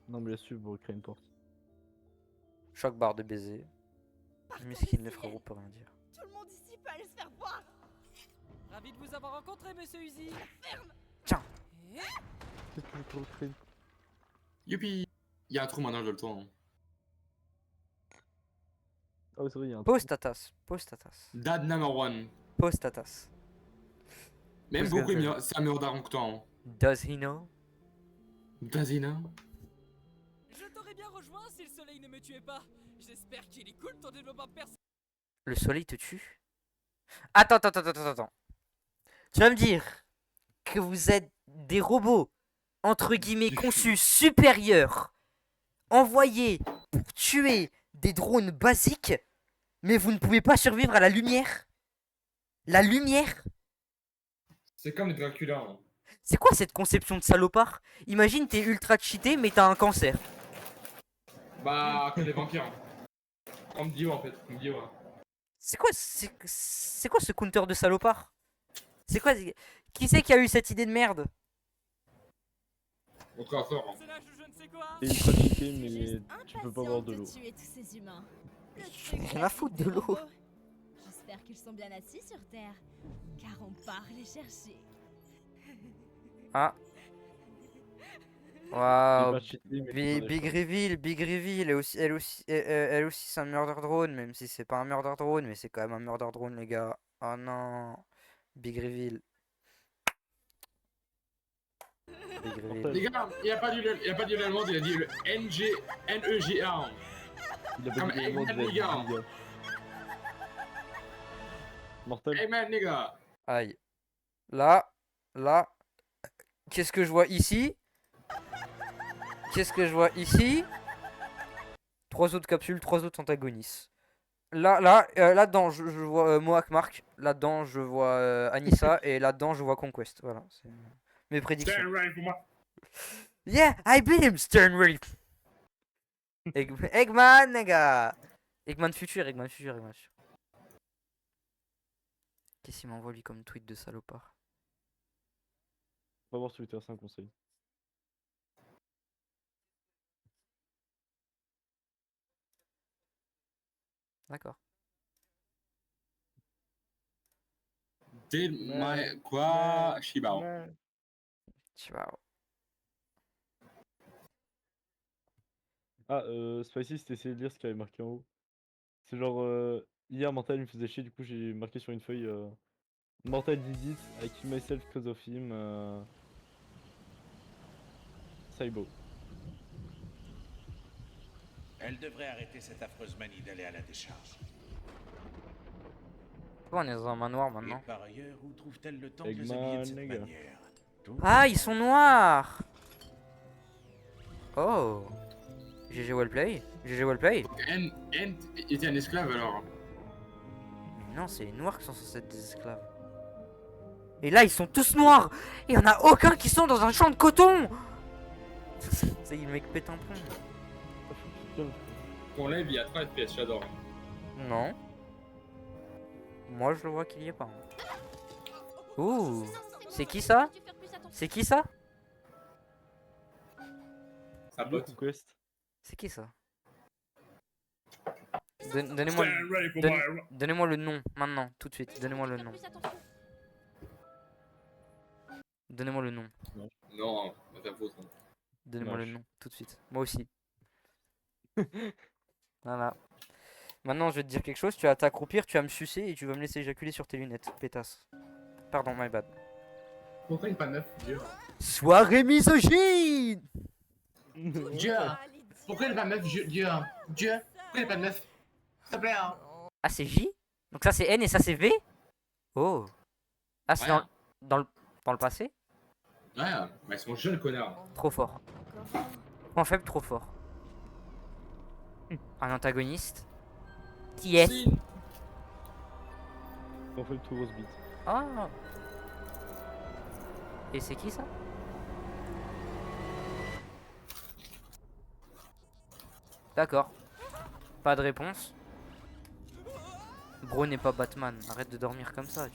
Non, mais là-dessus, ils vont recréer une porte. Choc barre de baiser. Miskin, le frérot peut rien dire. Tout le monde ici peut aller se faire voir. Ravi de vous avoir rencontré, monsieur Uzi. Tiens. Et... Qu'est-ce que je peux recréer? Youpi. Il y a un trou maintenant, je le tourne. Ah, ouais, c'est vrai, il y a un. Pose ta tasse, pose ta tasse. Dad number one. Pose ta tasse. Même Who's beaucoup, gonna- c'est un meilleur daron que toi. Hein. Does he know? Dazina. Je t'aurais bien rejoint si le soleil ne me tuait pas. J'espère qu'il est cool ton développement personnel. Le soleil te tue? Attends. Tu vas me dire que vous êtes des robots, entre guillemets, conçus supérieurs, envoyés pour tuer des drones basiques, mais vous ne pouvez pas survivre à la lumière? La lumière? C'est comme les Dracula. Hein. C'est quoi cette conception de salopard? Imagine t'es ultra cheaté mais t'as un cancer. Bah, que les vampires. Hein. Comme Dio en fait, comme Dio. Hein. C'est quoi ce counter de salopard? C'est quoi? Qui c'est qui a eu cette idée de merde? Au très fort. Hein. C'est l'âge où je ne sais quoi. C'est ultra cheaté, Je suis juste mais tu peux pas boire de l'eau. impatiente de tuer tous ces humains. Le Rien secret à foutre de des l'eau. robots. J'espère qu'ils sont bien assis sur Terre, car on part les chercher. Ah. C'est Waouh. pas cheaté, mais c'est pas Big Reveal, elle aussi c'est un murder drone, même si c'est pas un murder drone, mais c'est quand même un murder drone les gars. Oh non. Big Reveal. Big Reveal. Les gars, il n'y a pas dit l'allemand, il a dit le NEGA. Il a Comme pas dit le mot de Eggman, les gars. la Liga. Mortel. Hey man, les gars. Aïe. Là. Qu'est-ce que je vois ici? Trois autres capsules, trois autres antagonistes. Là-dedans, je vois Mohawk Mark. Là-dedans, je vois Anissa. Et là-dedans, je vois Conquest. Voilà. C'est mes prédictions. Stand right for moi. Yeah, I beat him, Stern Reef. Eggman, les gars. Eggman futur. Qu'est-ce qu'il m'envoie lui comme tweet de salopard? Va voir sur Twitter, c'est un conseil. D'accord. Did my... Quoi? Shibao. Ciao. Ah, Spicy, c'était essayé de lire ce qu'il y avait marqué en haut. C'est genre, hier, Mental il me faisait chier, du coup j'ai marqué sur une feuille Mortal did it, I kill myself because of him. Saibo. Elle devrait arrêter cette affreuse manie d'aller à la décharge. Pourquoi on est dans un manoir maintenant? Et par ailleurs, où trouve-t-elle le temps de les Eggman, habiller de cette les gars. manière? Ah, ils sont noirs! Oh! GG Wellplay? GG Wellplay? N était un esclave alors. Mais non, c'est les noirs qui sont censés être des esclaves. Et là, ils sont tous noirs! Et il y en a aucun qui sont dans un champ de coton! C'est le mec pète un plomb. Ton live il y a 3 FPS, j'adore. Non. Moi, je le vois qu'il y est pas. Ouh! C'est qui ça? C'est qui ça? Ça botte. C'est qui ça? Donnez-moi donnez-moi le nom, maintenant, tout de suite. Donnez-moi le nom. Donnez-moi le nom. Non, pas ta faute. Donnez-moi le nom, tout de suite. Moi aussi. Voilà. Maintenant, je vais te dire quelque chose. Tu vas t'accroupir, tu vas me sucer et tu vas me laisser éjaculer sur tes lunettes. Pétasse. Pardon, my bad. Pourquoi il pas neuf, Dieu? Soirée misogyne! Dieu! Pourquoi il est pas meuf, Dieu? Dieu! Pourquoi il est pas meuf? S'il te plaît, hein? Ah, c'est J? Donc ça, c'est N et ça, c'est V? Oh. Ah, c'est Ouais. dans le passé? Ouais, mais ils sont jeunes, connards. Trop fort. Point faible, trop fort. Un antagoniste. Qui est? On fait le tour rose beat. Ah. Et c'est qui ça? D'accord. Pas de réponse. Bro n'est pas Batman. Arrête de dormir comme ça.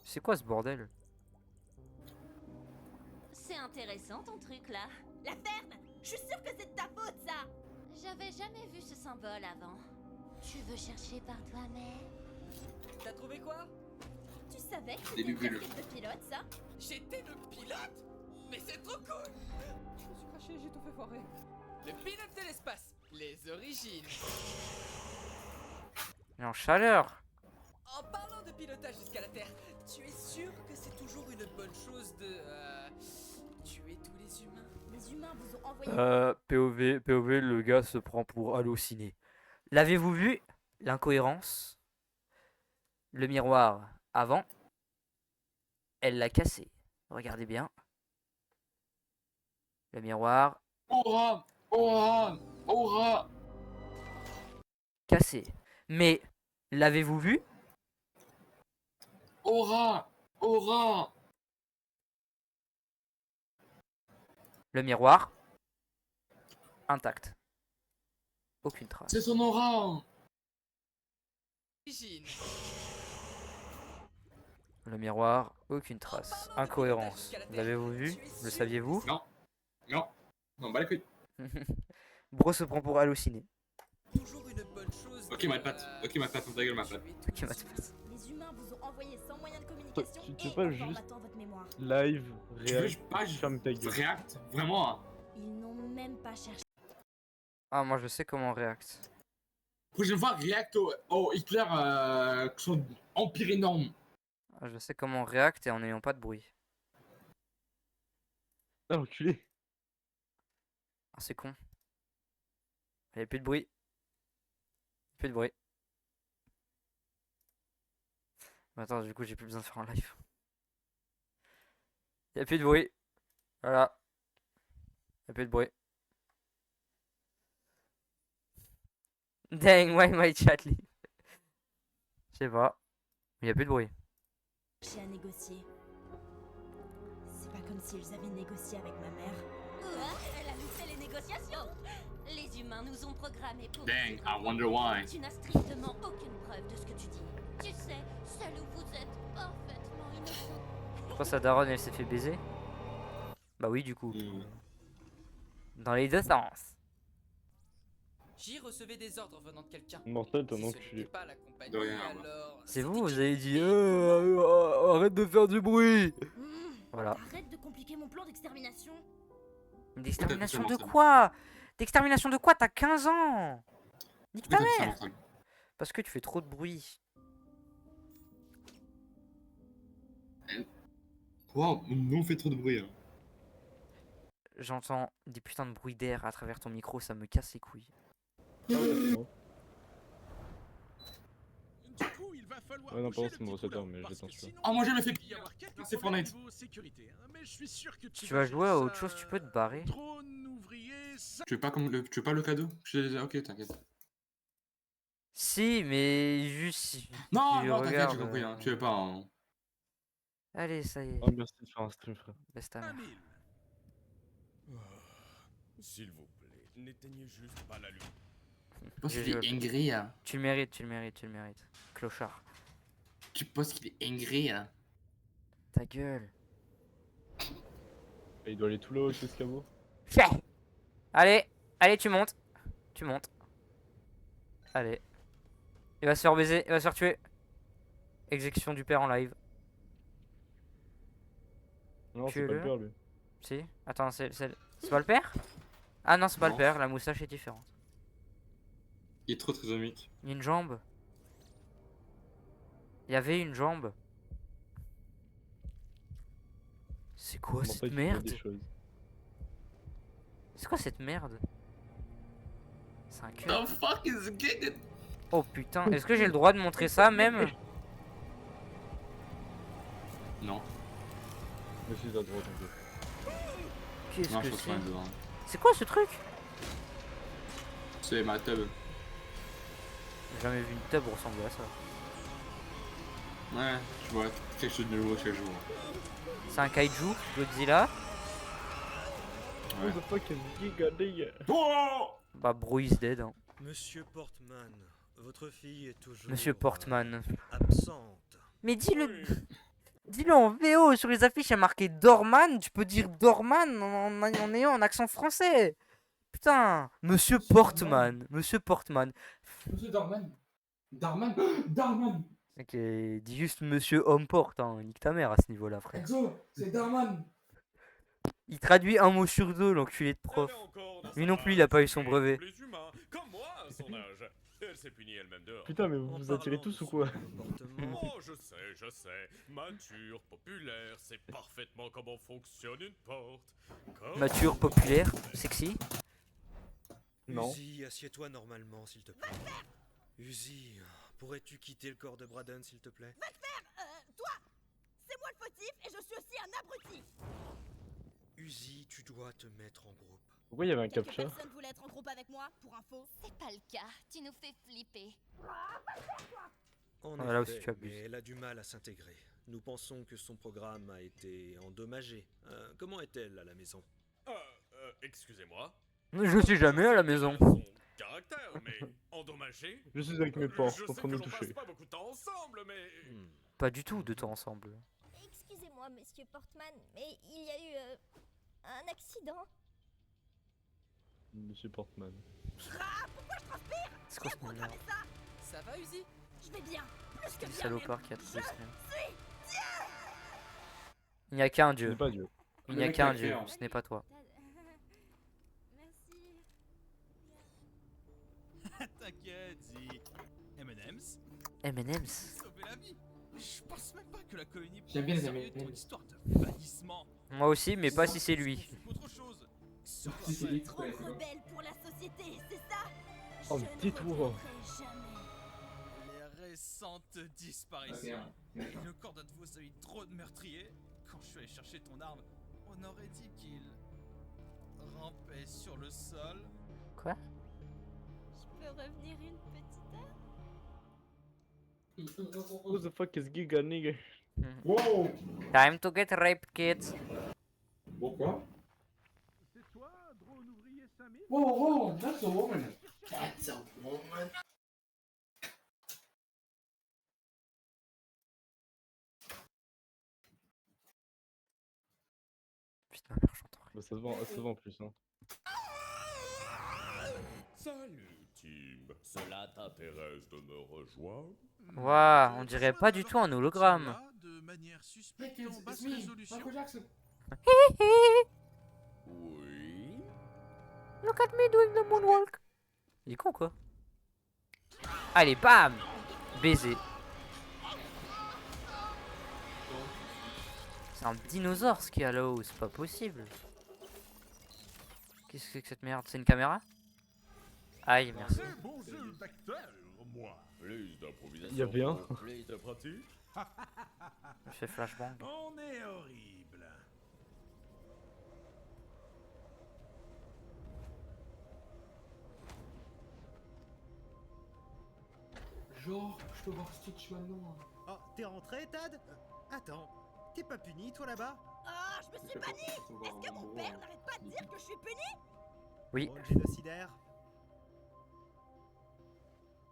C'est quoi ce bordel? C'est intéressant ton truc là. La ferme! Je suis sûre que c'est de ta faute, ça! J'avais jamais vu ce symbole avant. Tu veux chercher par toi-même? T'as trouvé quoi? Tu savais que Des c'était une lugules. réplique de pilote, ça? J'étais le pilote? Mais c'est trop cool! Je me suis craché, j'ai tout fait foirer. Le pilote de l'espace, les origines. Il est en chaleur. En parlant de pilotage jusqu'à la Terre, tu es sûr que c'est toujours une bonne chose de tuer tous les humains? Les humains vous ont envoyé... POV, le gars se prend pour halluciné. L'avez-vous vu? L'incohérence. Le miroir avant. Elle l'a cassé. Regardez bien. Le miroir Aura! Aura! Aura! cassé. Mais l'avez-vous vu? Aura! Aura! Le miroir intact. Aucune trace. C'est son aura! Origine. Le miroir, aucune trace. Incohérence. L'avez-vous vu? Le saviez-vous? Non. Non. Non, bah les couilles. Bro se prend pour halluciné. Toujours une bonne chose. Ok, ma patte. Ok, ma patte, on ta gueule, ma patte. Ok, ma patte. Les humains vous ont envoyé sans moyen de communication Tu et peux pas en juste formatant votre mémoire. live, Tu veux réact, pas ferme ta gueule. React? Vraiment, hein? Ils n'ont même pas cherché. Ah, moi je sais comment on réacte. Prochaine fois, React au Hitler, son empire énorme. Ah, je sais comment on réacte et en n'ayant pas de bruit. Ah, enculé. Ah, c'est con. Il n'y a plus de bruit. Plus de bruit. Mais attends, du coup, j'ai plus besoin de faire un live. Il n'y a plus de bruit. Voilà. Il n'y a plus de bruit. Dang, why my chat leave? Je sais pas. Il n'y a plus de bruit. À négocier. C'est pas comme s'ils avaient négocié avec ma mère. Elle a loupé les négociations. Les humains nous ont programmés pour... Dang, I wonder why. Tu n'as strictement aucune preuve de ce que tu dis. Tu sais, seul où vous êtes parfaitement innocent. Pourquoi sa daronne elle s'est fait baiser? Bah oui, du coup. Dans les deux sens. J'y recevais des ordres venant de quelqu'un. Mortel, t'es un Si ce enculé. n'était pas la compagnie, De rien, alors... C'est vous avez dit arrête de faire du bruit. Voilà. Arrête de compliquer mon plan d'extermination. D'extermination de mental. quoi? D'extermination de quoi? T'as 15 ans! Nique ta Pourquoi t'as mère! fait ça, mental Parce que tu fais trop de bruit. Wow, nous on fait trop de bruit. Hein. J'entends des putains de bruits d'air à travers ton micro, ça me casse les couilles. Ah ouais, c'est bon. Du coup, il va falloir Ouais, non, bouger pardon, le c'est mon petit recetteur, poulain, mais parce j'attends que celui-là. sinon, Ah, moi, j'ai jamais fait il va y avoir quelques c'est problèmes Fortnite. niveau sécurité, hein, mais je suis sûr que Si tu vas vas gérer jouer à ça, autre chose, tu peux te barrer. Drone ouvrier, ça... Tu veux pas, tu veux pas le cadeau? Ok, t'inquiète. Si, mais juste si Non, tu non, t'inquiète, regardes. j'ai compris. Hein. Tu veux pas. Hein. Allez, ça y est. Oh, merci de faire un stream, frère. Laisse ta mère. 1000. S'il vous plaît, n'éteignez juste pas la lumière. Tu penses Je qu'il rigole. est angry, hein? Tu le mérites, tu le mérites, tu le mérites. Clochard. Tu penses qu'il est angry, hein? Ta gueule. Et il doit aller tout là-haut, chez Scabo. Fait. Allez, allez, tu montes. Tu montes. Allez. Il va se faire baiser, il va se faire tuer. Exécution du père en live. Non, c'est pas Tuez-le. le père, lui. Si. Attends, c'est pas le père? Ah non, c'est pas Non. le père, la moustache est différente. Il est trop trisomique. Il y a une jambe. Il y avait une jambe. C'est quoi Comment ça, cette il fait merde? des choses. C'est quoi cette merde? C'est un cœur. The fuck is getting? Oh putain, est-ce que j'ai le droit de montrer ça même? Non. Mais si, t'as le droit, t'inquiète. Qu'est-ce Non, que je pense c'est? pas dedans. C'est quoi ce truc? C'est ma tub. J'ai jamais vu une tub ressembler à ça. Ouais, je vois quelque chose de nouveau chaque jour. C'est un kaiju, Godzilla. Who Ouais. the fuck is Giga Nigga? Oh! Bah, Bro is dead. Hein. Monsieur Portman, votre fille est toujours... Monsieur Portman. absente. Mais dis-le. Dis-le en VO, sur les affiches il y a marqué Dorman, tu peux dire Dorman en ayant un accent français. Putain, Monsieur Portman, Monsieur Portman. Monsieur Darman. Darman. Darman. Ok, dis juste Monsieur Homeport, hein, nique ta mère à ce niveau-là, frère. Exo, c'est Darman. Il traduit un mot sur deux, l'enculé de prof. Lui non plus, il a pas eu son brevet. Les humains, comme moi à son âge. Elle s'est punie elle-même dehors. Putain, mais vous vous attirez tous ou quoi? Oh, je sais. Mature, populaire, c'est parfaitement comment fonctionne une porte. Comme- Mature, populaire, sexy. Non. Uzi, assieds-toi normalement, s'il te plaît. Uzi, pourrais-tu quitter le corps de Braden, s'il te plaît? Toi, c'est moi le fautif et je suis aussi un abruti. Uzi, tu dois te mettre en groupe. Pourquoi il y avait un Quelques captcha? personnes voulaient être en groupe avec moi, pour info. C'est pas le cas, tu nous fais flipper. En Ah, là aussi, effet, tu abuses. mais elle a du mal à s'intégrer. Nous pensons que son programme a été endommagé. Comment est-elle à la maison? Excusez-moi. Je suis jamais à la maison. Son caractère, mais endommagé. Je suis avec mes parents, Je en sais train de que me l'on passe toucher. pas beaucoup de temps ensemble, mais... Pas du tout de temps ensemble. Excusez-moi, monsieur Portman, mais il y a eu un accident. Monsieur Portman. Pourquoi je transpire? C'est quoi ce mot-là? Ça va, Uzi? Je vais bien, plus que Le bien. salopard qui a trouvé ça. suis Il n'y a qu'un Ce dieu. n'est pas Dieu. Il n'y a mec qu'un l'a dieu, fait, hein. ce n'est pas toi. Merci. T'inquiète, Zi. M&M's M&M's. sauver la vie. Je pense même pas que la colonie J'aime bien les sérieux ton M&M's. histoire de bannissement. Moi aussi, mais pas si c'est lui. Autre chose. Si c'est lui, Trop rebelle pour la société, c'est ça? Oh, Je mais ne tais-toi. regretterai jamais. Les récentes disparitions. Et le corps d'un de vos amis trop de meurtriers. Quand je suis allé chercher ton arme, on aurait dit qu'il rampait sur le sol. Quoi? Je peux revenir une petite heure? Who the fuck is Giga Nigga? Wow. Time to get raped, kids. Pourquoi? C'est toi, drone ouvrier 5000? Wow, that's a woman. That's a woman. Putain, merde, j'entends rien. Bah, ça se vend plus, hein. Salut, intime. Cela t'intéresse de me rejoindre? Waouh, on dirait pas du tout un hologramme. De manière suspecte en basse résolution. Oui. Look at me doing the moonwalk. Il est con quoi. Allez, bam. Baiser. C'est un dinosaure ce qu'il y a là-haut, c'est pas possible. Qu'est-ce que c'est que cette merde? C'est une caméra? Aïe, merci. Bon jeu d'acteur, moi. Plus d'improvisation. Il y a bien. Plus de pratique. Je fais flashbang. On est horrible. Genre, je peux voir Stitch maintenant. Oh, t'es rentré, Tad? Attends, t'es pas puni, toi là-bas? Ah, je me suis banni. Est-ce que mon père n'arrête pas de dire que je suis puni? Oui. Oh, le génocidaire.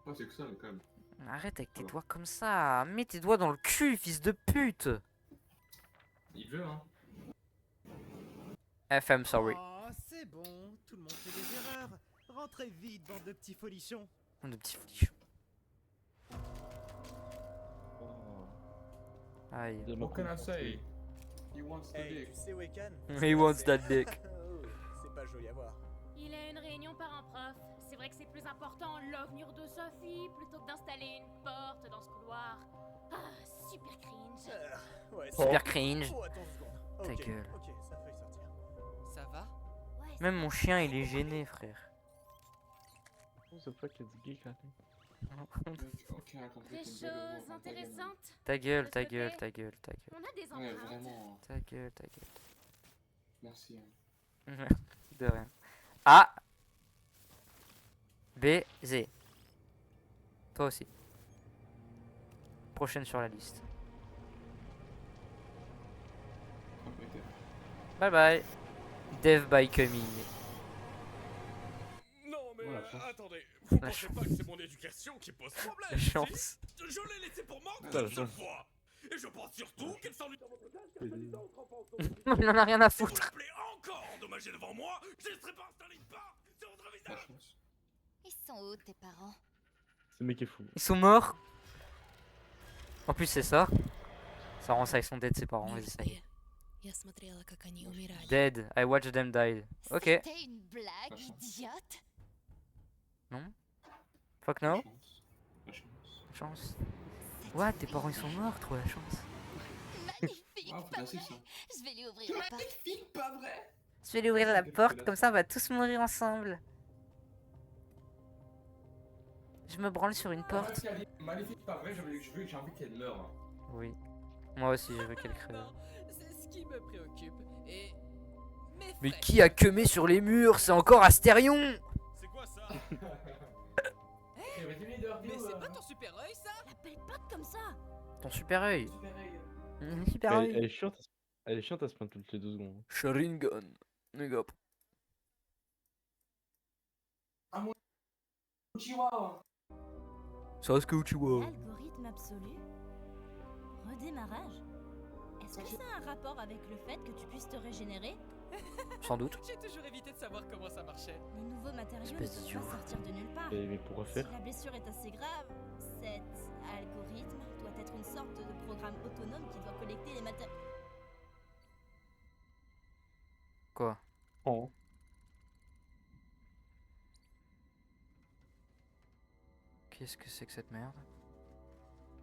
Ouais, c'est que ça, mais quand même. Arrête avec tes doigts comme ça. Mets tes doigts dans le cul, fils de pute. Il veut, hein. FM, sorry. Oh, c'est bon, tout le monde fait des erreurs. Rentrez vite, bande de petits folichons. De petits folichons. Aïe. What can I say? He wants the Hey, dick. tu sais Wekan? He wants that dick. Oh, c'est pas joli à voir. Il a une réunion par un prof. C'est vrai que c'est plus important l'avenir de sa fille plutôt que d'installer une porte dans ce couloir. Ah, super cringe. Ouais, Super cringe. Oh, attends une seconde. Ta Ok, gueule. Ok, ça fait sortir. Ça va? Ouais, Même mon chien, il est gêné, frère. What the fuck, it's geek, I think. Ok, I completely des get it, choses moi, intéressantes. Ta gueule, De ta ce côté, gueule, ta gueule, ta gueule. On a des Ouais, empreintes. vraiment. Ta gueule, ta gueule. Merci. Hein. De rien. A. B. Z. Toi aussi. Prochaine sur la liste. Bye bye. Dev by coming. Non, mais Voilà, chance. attendez. Vous La pensez pas que c'est mon éducation qui pose problème? La chance. Si je l'ai laissé pour mort Putain, la une seule chance. fois. Et je pense surtout qu'elle s'ennuie dans votre classe car Oui. les autres enfants sont... Il en a rien à Si vous foutre. l'appelez encore endommagé devant moi, je ne serai pas installé une part sur votre La visage. chance. Ils sont où tes parents? Ce mec est fou. Ils sont morts. En plus, c'est ça. Ça rend ça, ils sont dead, ses parents. Vas-y, ça y est. Я смотрела, как они умирали. Dead. I watched them die. Ok. C'était une blague La chance. idiote. Non. Fuck no. La chance. Chance. What? Tes parents ils sont morts, trop la chance. Magnifique, Ah, pas facile, vrai? ça. Je vais lui ouvrir la porte. Magnifique, pas vrai? Je vais lui ouvrir la porte, comme ça on va tous mourir ensemble. Je me branle sur une porte. Parce qu'elle est magnifique, pas vrai, j'ai envie qu'elle meure. Hein. Oui. Moi aussi, je veux qu'elle crève. Non, c'est ce qui me préoccupe. Et. Mais qui a queumé sur les murs? C'est encore Astérion! C'est quoi ça? Mais c'est pas ton super œil ça? L'appelle pas comme ça. Ton super œil. Super Elle est œil. chiante, elle est chiante à se plaindre toutes les 2 secondes. Sharingan. Les gars. Chihuahua. Sasuke Uchiwa. Algorithme absolu. Redémarrage. Est-ce que ça a un rapport avec le fait que tu puisses te régénérer? Sans doute. J'ai toujours évité de savoir comment ça marchait. Les nouveaux matériaux ne Espèce peuvent d'idiot. pas sortir de nulle part. Mais pourquoi Si faire? la blessure est assez grave, cet algorithme doit être une sorte de programme autonome qui doit collecter les matériaux. Quoi? Oh. Qu'est-ce que c'est que cette merde?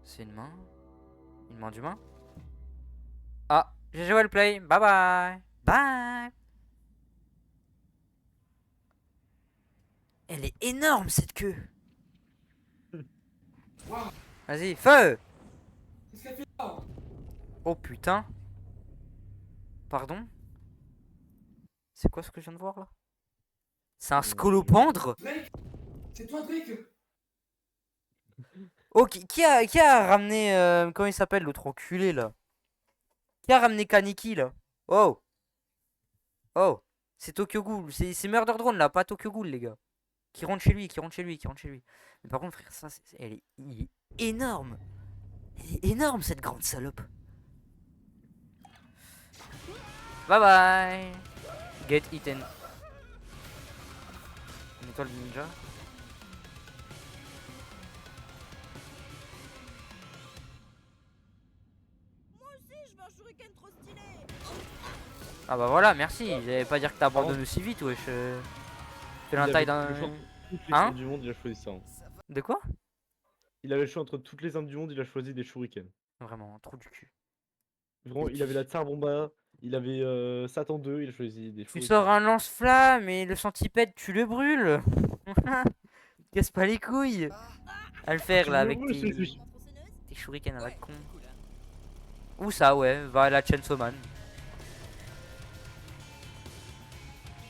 C'est une main? Une main d'humain? Ah, j'ai joué le play. Bye bye. Bye. Elle est énorme cette queue. Vas-y, feu. Qu'est-ce qu'elle fait là? Oh putain. Pardon? C'est quoi ce que je viens de voir là? C'est un scolopendre? Drake? C'est toi, Drake? Oh, qui a ramené. Comment il s'appelle l'autre enculé là? Qui a ramené Kaneki là? Oh! Oh! C'est Tokyo Ghoul. C'est Murder Drone là, pas Tokyo Ghoul les gars. Qui rentre chez lui, qui rentre chez lui, qui rentre chez lui. Mais par contre, frère, ça, il est énorme! Elle est énorme cette grande salope! Bye bye! Get eaten. Une étoile de ninja. Ah bah voilà, merci. J'allais pas dire que t'abandonnes aussi vite, wesh. Fais la taille d'un. Toutes les Hein armes du monde, il a choisi ça. Hein. De quoi? Il avait le choix entre toutes les armes du monde, il a choisi des shurikens. Vraiment, un trou du cul. Vraiment, il avait la Tsar Bomba, il avait Satan 2, il a choisi des Tu shurikens. sors un lance-flamme et le centipède, tu le brûles. Casse pas les couilles. À le faire Tu là le avec brûles, tes shurikens à la con. Ou ça, ouais, va à la Chainsaw Man.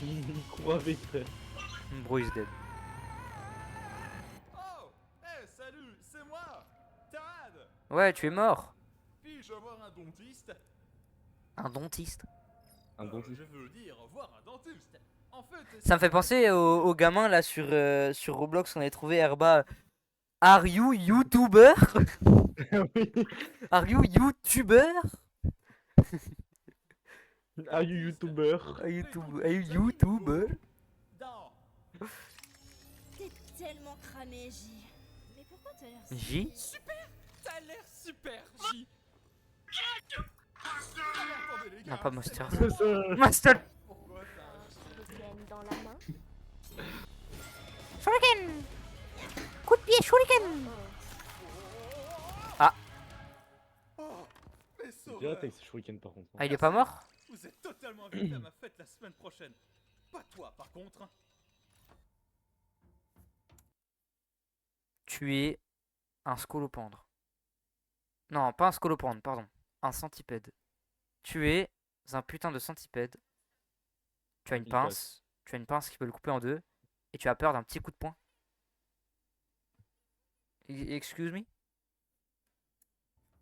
Il court avec, frère. Bro is dead. Oh, hey, salut, c'est moi, Tad. Ouais, tu es mort. Puis-je voir un dentiste? Un dentiste. Un dentiste. Je veux dire, voir un dentiste. En fait, Ça me fait penser au gamin là sur Roblox qu'on avait trouvé Herba. Are you YouTuber? Are you YouTuber? Are you YouTuber? Are you YouTuber? T'es tellement cramé, J. Mais pourquoi t'as l'air J? Super! T'as l'air super, J! Non, pas Monster. C'est ça. Monster! Dans la main. Shuriken! Coup de pied, Shuriken! Ah! Mais C'est direct avec ces shurikens par contre. Ah, il est pas mort? Vous êtes totalement invité à ma fête la semaine prochaine. Pas toi, par contre. Tu es un scolopendre. Non, pas un scolopendre, pardon. Un centipède. Tu es un putain de centipède. Tu as une pince. Tu as une pince qui peut le couper en deux. Et tu as peur d'un petit coup de poing. Excuse me?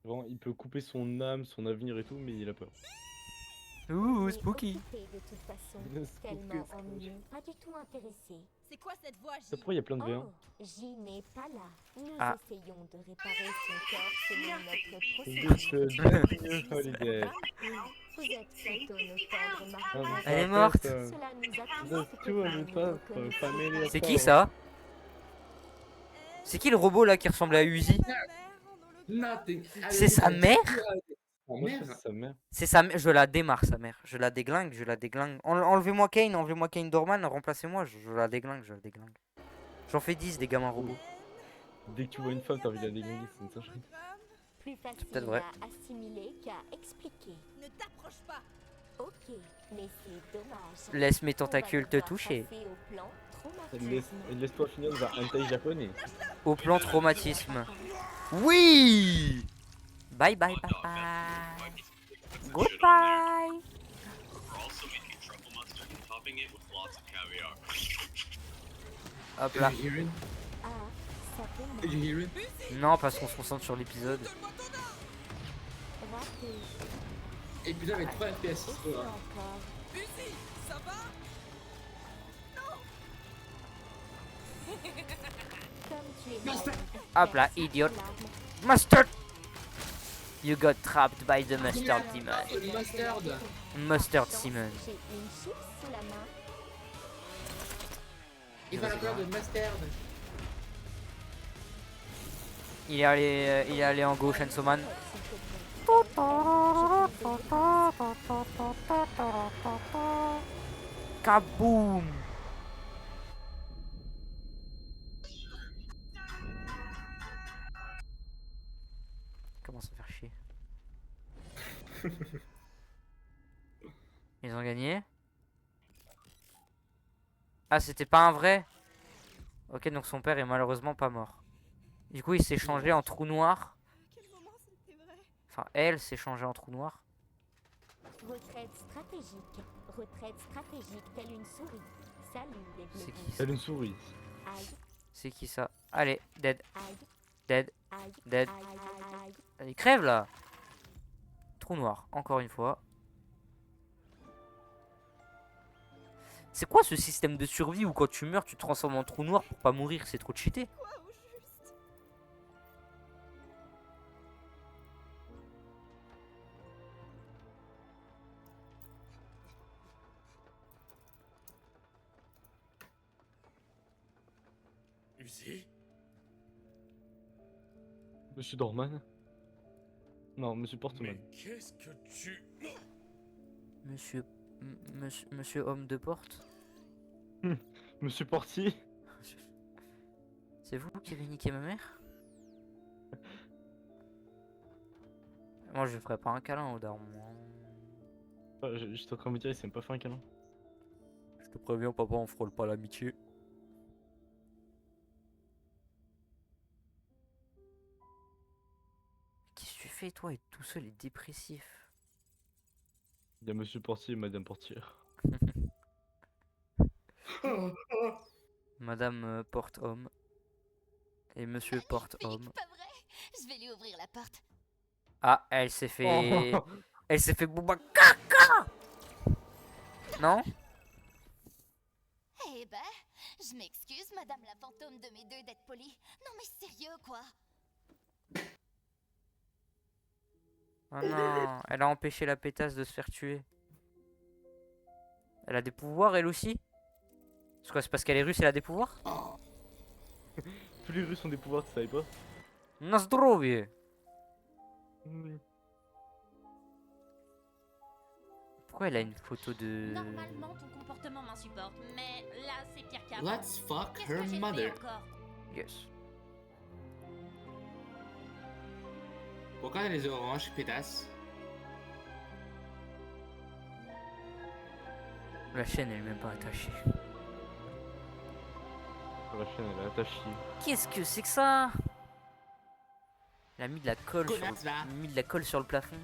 Vraiment, il peut couper son âme, son avenir et tout, mais il a peur. Ouh, spooky. De toute façon, tellement ennuyé, pas du tout intéressé. C'est quoi cette voix, J? Pourquoi il y a plein de V1? J n'est pas là. Nous Ah. essayons de réparer son corps selon notre It's procédure. a holiday. Vous êtes plutôt nos pauvres marins. Elle est morte. Cela nous attriste. C'est qui ça? C'est qui le robot là qui ressemble à Uzi? C'est sa mère? Moi, je pense que c'est sa mère. C'est sa mère. Je la démarre, sa mère. Je la déglingue, je la déglingue. Enlevez-moi Kane Dorman, remplacez-moi, je la déglingue, je la déglingue. J'en fais 10 des gamins robots. Dès que tu vois une femme, t'as envie de la déglinguer, c'est une sachet. Plus facile peut-être vrai. à assimiler qu'à expliquer. Ne t'approche pas. Ok, mais c'est dommage. Laisse mes On va tentacules te devoir toucher. passer au plan traumatisme. Laisse-toi finir dans un hentai japonais. Au plan traumatisme. Oui! Bye bye papa. Goodbye. Hop là. Ah, ça fait Did you hear it? Non, parce qu'on se concentre sur l'épisode. raté. Et puis là, avec 3 FPS. Et encore. Uzi, ça va? Comme tu es Master. Hop là, idiot. Mustard! You got trapped by the mustard demon. Mustard. Mustard Simon. J'ai une chips sous la main. Il va avoir de mustard. Il est allé en gauche, Chainsaw Man. Kaboom! Comment ça faire chier? Ils ont gagné? Ah, c'était pas un vrai? Ok, donc son père est malheureusement pas mort. Du coup, il s'est changé en trou noir. Quel moment c'était vrai? Enfin, elle s'est changée en trou noir. Retraite stratégique telle une souris. Salut les C'est globus. qui ça? Elle une souris. Aïe, C'est qui ça? Allez, dead, aïe, dead, aïe, dead. aïe, aïe, aïe. Allez, crève là! Trou noir, encore une fois. C'est quoi ce système de survie où quand tu meurs, tu te transformes en trou noir pour pas mourir? C'est trop cheaté. Quoi au juste? Uzi? Monsieur Dorman? Non, Monsieur Portman. Mais qu'est-ce que tu... Monsieur Monsieur homme de porte? Monsieur Portier? C'est vous qui avez niqué ma mère? Moi je ferais pas un câlin au daron. J'étais en train de me dire, il s'est même pas fait un câlin. Je te préviens, papa, on frôle pas l'amitié. Qu'est-ce que tu fais, toi, être tout seul et dépressif? Il y a Monsieur Portier et Madame Portière. Madame porte-homme. Et Monsieur porte-homme. Pas vrai? Je vais lui ouvrir la porte. Ah, elle s'est fait... Elle s'est fait bouba caca. Non? Eh ben, je m'excuse, madame la fantôme de mes deux d'être polie. Non mais sérieux, quoi. Oh non, elle a empêché la pétasse de se faire tuer. Elle a des pouvoirs, elle aussi? C'est quoi, c'est parce qu'elle est russe, elle a des pouvoirs? Tous les Russes ont des pouvoirs, tu savais pas? Na zdrowie. Oui. Pourquoi elle a une photo de... Normalement, ton comportement m'insupporte, mais là, c'est pire qu'avant. Let's fuck Qu'est-ce her que j'ai fait mother. encore? Yes. Pourquoi elle a les oranges pétasses? La chaîne, elle est même pas attachée. La chaîne, elle est attachée. Qu'est-ce que c'est que ça? Elle a mis de la colle, Connasse, va. mis de la colle sur le plafond.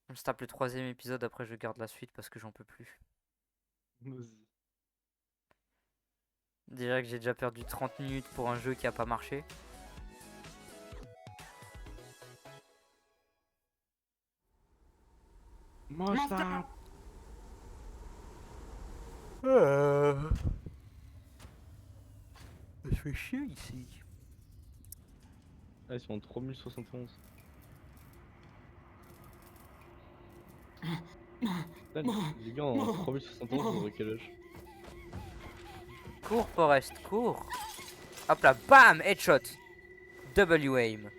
On se tape le 3e épisode, après je garde la suite parce que j'en peux plus. Vas-y. Déjà que j'ai déjà perdu 30 minutes pour un jeu qui a pas marché. Monster. Ça fait chier ici. Ah, ils sont en 3071. Putain, les gars en 3071, ils auraient quel âge? Cours Forest, cours. Hop là, bam, headshot. W aim.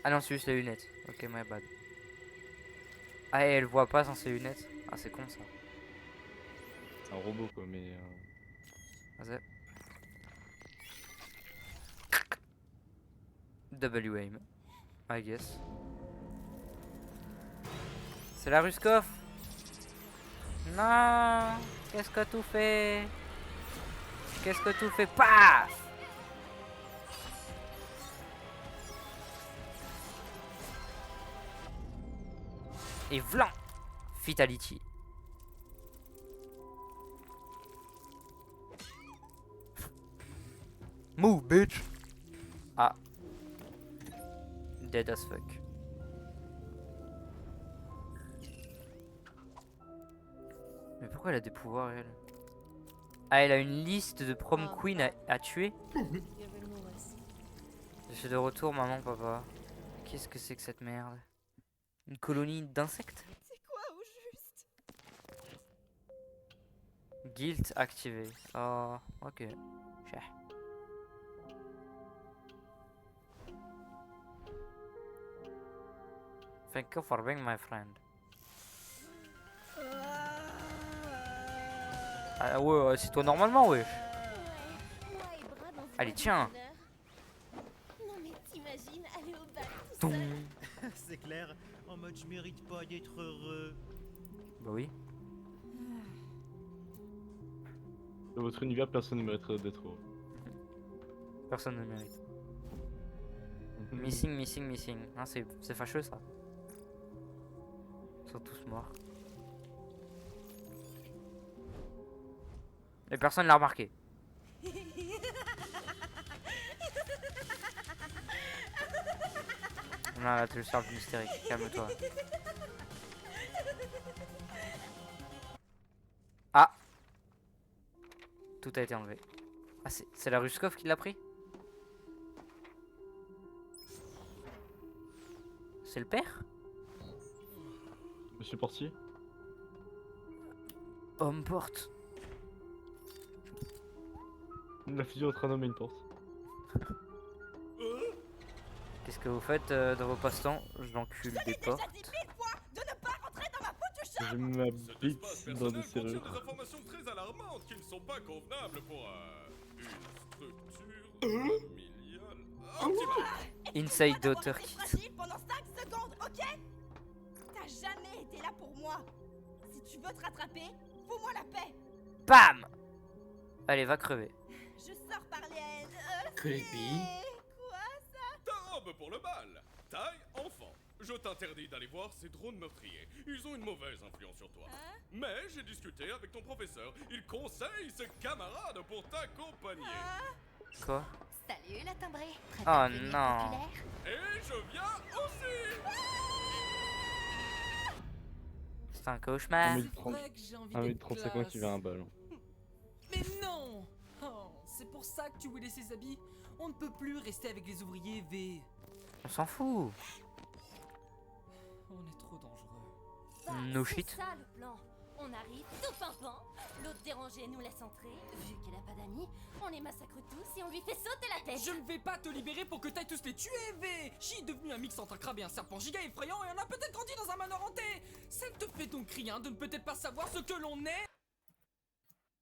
Ah non, c'est juste les lunettes. Ok, my bad. Ah, elle voit pas sans ses lunettes. Ah, c'est con ça. C'est un robot quoi, mais. Vas-y. W aim. I guess. C'est la Ruskov. Non. Qu'est-ce que tu fais? Qu'est-ce que tu fais? Paf! Et vlan! Fatality. Move, bitch! Ah. Dead as fuck. Mais pourquoi elle a des pouvoirs, elle? Ah, elle a une liste de prom queen à tuer? Je suis de retour, maman, papa. Qu'est-ce que c'est que cette merde? Une colonie d'insectes? C'est quoi au juste? Guilt activé. Oh, ok. Cher. Thank you for being my friend. Ah ouais, c'est toi normalement, wesh. Allez, tiens. Non mais t'imagines aller au bal tout Toum. seul? C'est clair, en mode je mérite pas d'être heureux. Bah oui. Dans votre univers, personne ne mériterait d'être heureux. Personne ne mérite. Missing, missing, missing. Hein, c'est fâcheux ça. Ils sont tous morts. Et personne l'a remarqué. Non, là, tu le sors hystérique. Calme-toi. Ah! Tout a été enlevé. Ah, c'est la Ruskov qui l'a pris? C'est le père? Monsieur Portier? Homme porte. La fusion entre un homme et une porte. Qu'est-ce que vous faites dans vos passe-temps? J'encule des portes. Je m'habite dans des Personnel contient serrures. des informations très alarmantes qui ne sont pas convenables pour une structure familiale optimale. Inside Daughter Kit. Fragile pendant 5 secondes, ok? T'as jamais été là pour moi. Si tu veux te rattraper, fous-moi la paix. Bam! Allez, va crever. Je sors par les... Creepy. Quoi ça? Ta robe pour le bal. Taille enfant. Je t'interdis d'aller voir ces drones meurtriers. Ils ont une mauvaise influence sur toi. Mais j'ai discuté avec ton professeur. Il conseille ses camarades pour t'accompagner. Quoi? Salut la timbrée. Prête Oh à devenir non. populaire? Et je viens aussi. C'est un cauchemar. 1m35 qui va un ballon. Mais non! Oh, c'est pour ça que tu voulais ces habits? On ne peut plus rester avec les ouvriers V. On s'en fout. On est trop dangereux. No c'est shit. ça le plan. On arrive tout pimpant, l'autre dérangé nous laisse entrer. Vu qu'elle a pas d'amis, on les massacre tous et on lui fait sauter la tête. Je ne vais pas te libérer pour que t'ailles tous les tuer, V! She est devenu un mix entre un crabe et un serpent giga effrayant et on a peut-être grandi dans un manoir hanté! Ça ne te fait donc rien de ne peut-être pas savoir ce que l'on est?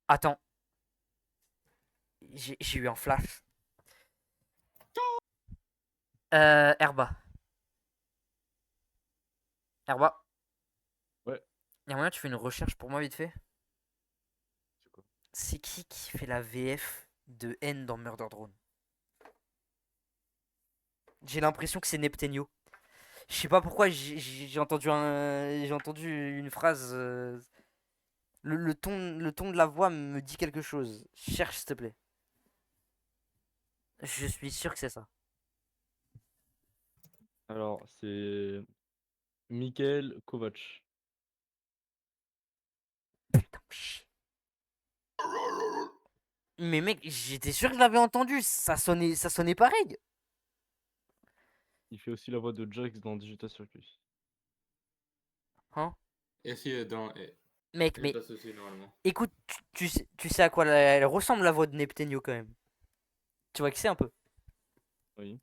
Attends. J'ai eu un flash. Herba. Herba. Ouais. Y'a moyen que tu fais une recherche pour moi vite fait? C'est quoi? C'est qui fait la VF de N dans Murder Drone? J'ai l'impression que c'est Neptenio. Je sais pas pourquoi j'ai entendu une phrase. Le ton de la voix me dit quelque chose. Cherche s'il te plaît. Je suis sûr que c'est ça. Alors, c'est Mikhail Kovac. Mais mec, j'étais sûr que je l'avais entendu. Ça sonnait pareil. Il fait aussi la voix de Jax dans Digital Circus. Hein? Et si dans. Mec, il mais passe aussi normalement. écoute, tu sais à quoi elle ressemble la voix de Neptenio quand même. Tu vois que c'est un peu. Oui.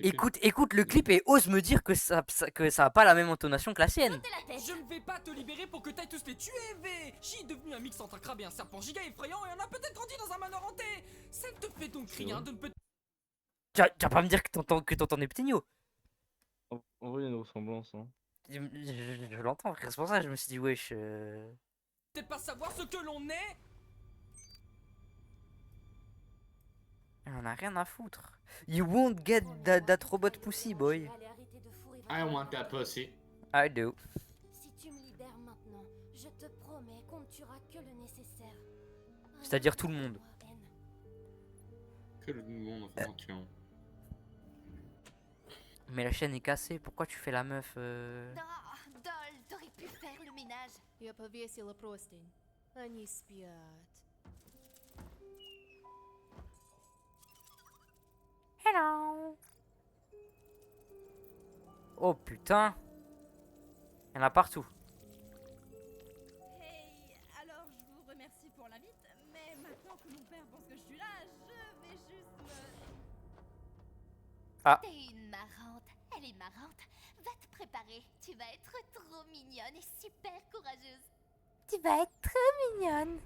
Écoute le clip et ose me dire que ça a pas la même intonation que la sienne. Je ne vais pas te libérer pour que t'ailles tous les tuer, V! She est devenu un mix entre un crabe et un serpent giga effrayant et on a peut-être grandi dans un manoir hanté! Ça ne te fait donc rien de ne peut... Tu vas pas me dire que t'entends Neptenio. En vrai, il y a une ressemblance. Hein. Je l'entends, frère. C'est pour ça que je me suis dit, wesh. peut-être pas savoir ce que l'on est? On a rien à foutre. You won't get that robot pussy, boy. I want that pussy. I do. Si tu me libères maintenant, je te promets qu'on ne tuera que le nécessaire. C'est-à-dire tout le monde. Que le monde en tuant. Mais la chaîne est cassée. Pourquoi tu fais la meuf Oh, Dol, t'aurais pu faire le ménage. Я повесила простынь. Они спят. Hello. Oh putain. Il y en a partout. Hey, alors je vous remercie pour l'invite, mais maintenant que mon père pense que je suis là, je vais juste me... Ah. T'es une marrante. Elle est marrante. Va te préparer. Tu vas être trop mignonne et super courageuse. Tu vas être trop mignonne.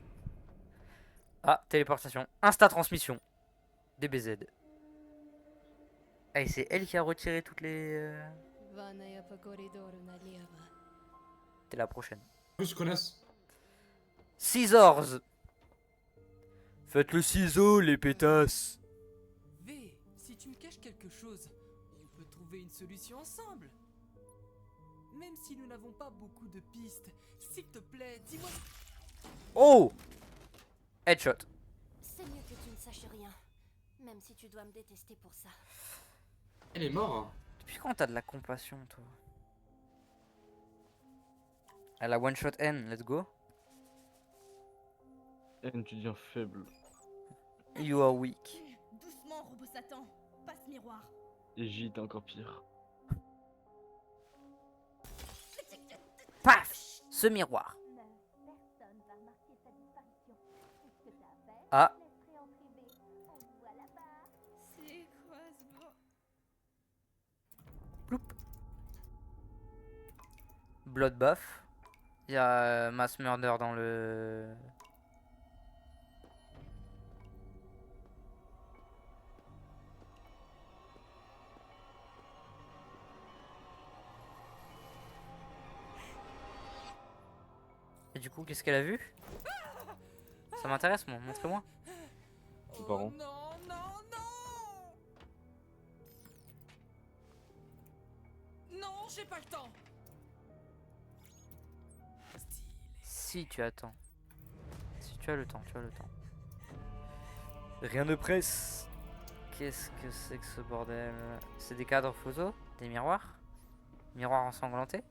Ah, téléportation. Insta transmission. DBZ. Et c'est elle qui a retiré toutes les... Ванная по коридору налево. T'es la prochaine. Je connais. Scissors. Faites le ciseau, les pétasses. V, si tu me caches quelque chose, on peut trouver une solution ensemble. Même si nous n'avons pas beaucoup de pistes, s'il te plaît, dis-moi... Oh. Headshot. C'est mieux que tu ne saches rien. Même si tu dois me détester pour ça. Elle est morte. Depuis quand t'as de la compassion, toi? Elle a one shot N, let's go. N, tu deviens faible. You are weak. Doucement, robot Satan. Passe miroir. Et J, t'es encore pire. Paf. Ce miroir. Personne va remarquer sa disparition. Est-ce que t'as à faire? Ah. Laisse-les en privé. On se voit là-bas. C'est quoi ce bon... Ploup. Bloodbath. Il y a Mass Murder dans le... Et du coup, qu'est-ce qu'elle a vu? Ça m'intéresse, moi. Montrez-moi. Tes parents. Non, non, non! Non, j'ai pas le temps. Si tu attends. Si tu as le temps, tu as le temps. Rien ne presse. Qu'est-ce que c'est que ce bordel? C'est des cadres photos? Des miroirs? Miroirs ensanglantés?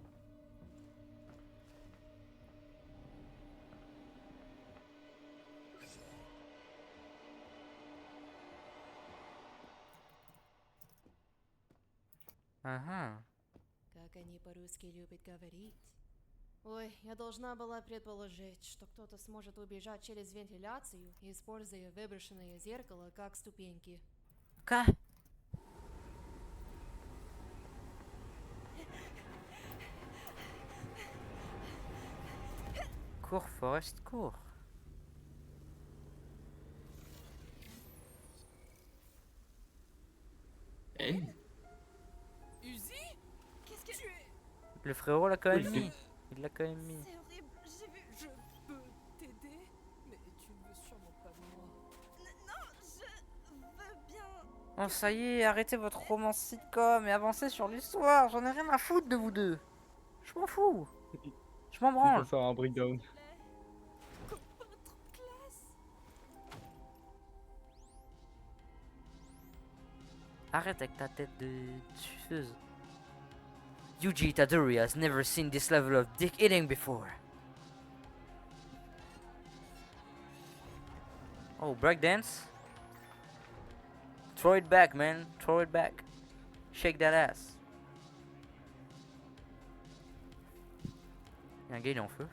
Ага. Как они по-русски любят говорить. Ой, я должна была предположить, что кто-то сможет убежать через вентиляцию, используя выброшенное зеркало как ступеньки. Quoi? Cours, Forest, cours. Eh? Uzi? Qu'est-ce que tu es? Le frérot l'a quand même Oui, mis. Il l'a quand même mis. C'est horrible, j'ai vu. Je peux t'aider? Mais tu ne veux sûrement pas de moi. Non, je veux bien. Oh ça y est, arrêtez votre romance sitcom et avancez sur l'histoire. J'en ai rien à foutre de vous deux. Je m'en fous. Je m'en Il branle. faut faire un breakdown. Arrête avec ta tête de suceuse. Yuji Itadori has never seen this level of dick eating before. Oh, breakdance. Throw it back, man. Throw it back. Shake that ass. Il y a un gars, il est en feu.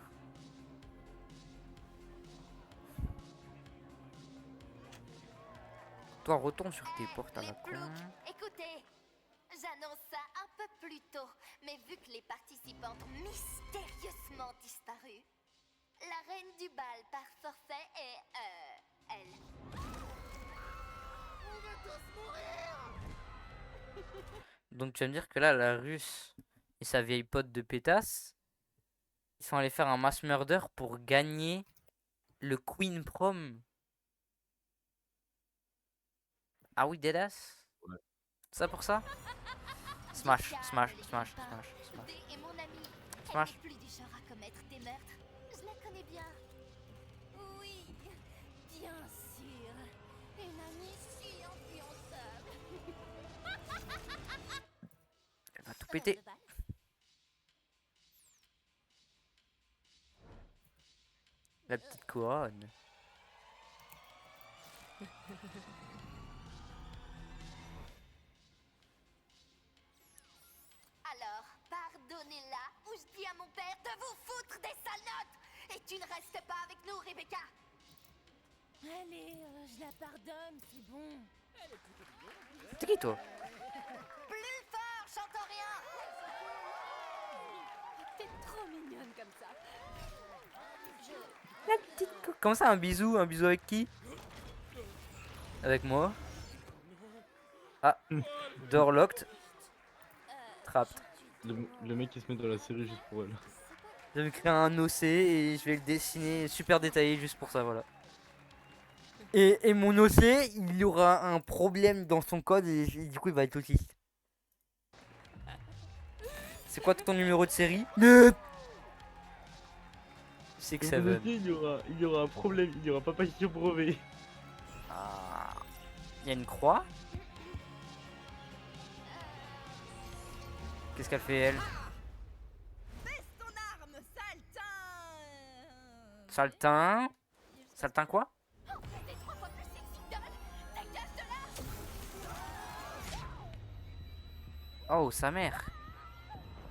Toi, retourne sur tes portes à la con. Écoutez, j'annonce ça un peu plus tôt, mais vu que les participantes ont mystérieusement disparu, la reine du bal par forfait est, elle. On va tous mourir! Donc tu vas me dire que là, la Russe et sa vieille pote de pétasse, ils sont allés faire un mass murder pour gagner le Queen Prom. Ah oui, deadass? Ouais. Ça pour ça? Smash, smash, smash, smash, smash. Dé est mon amie. Smash. Elle n'est plus du genre à commettre des meurtres. Je la connais bien. Oui, bien sûr. Une amie si influençable. Elle va tout péter. La petite couronne. Alors, pardonnez-la ou je dis à mon père de vous foutre des sales notes. Et tu ne restes pas avec nous, Rebecca. Allez, je la pardonne, c'est bon. C'est qui toi? Plus fort, j'entends rien. T'es trop mignonne comme ça. La petite Comment ça un bisou? Un bisou avec qui? Avec moi. Ah, door locked. Trapped. Le mec qui se met dans la série juste pour elle. Je vais créer un OC et je vais le dessiner super détaillé juste pour ça, voilà. Et mon OC, il aura un problème dans son code et du coup il va être autiste. C'est quoi ton numéro de série? 6-7. Il y aura un problème, il y aura papa qui est brevet. Ah, il y a une croix. Qu'est-ce qu'elle fait elle? Baisse ton arme, saltin. Saltin. Saltin quoi? T'es 3 fois plus sexy que Doll. Dégage de là. Oh, sa mère.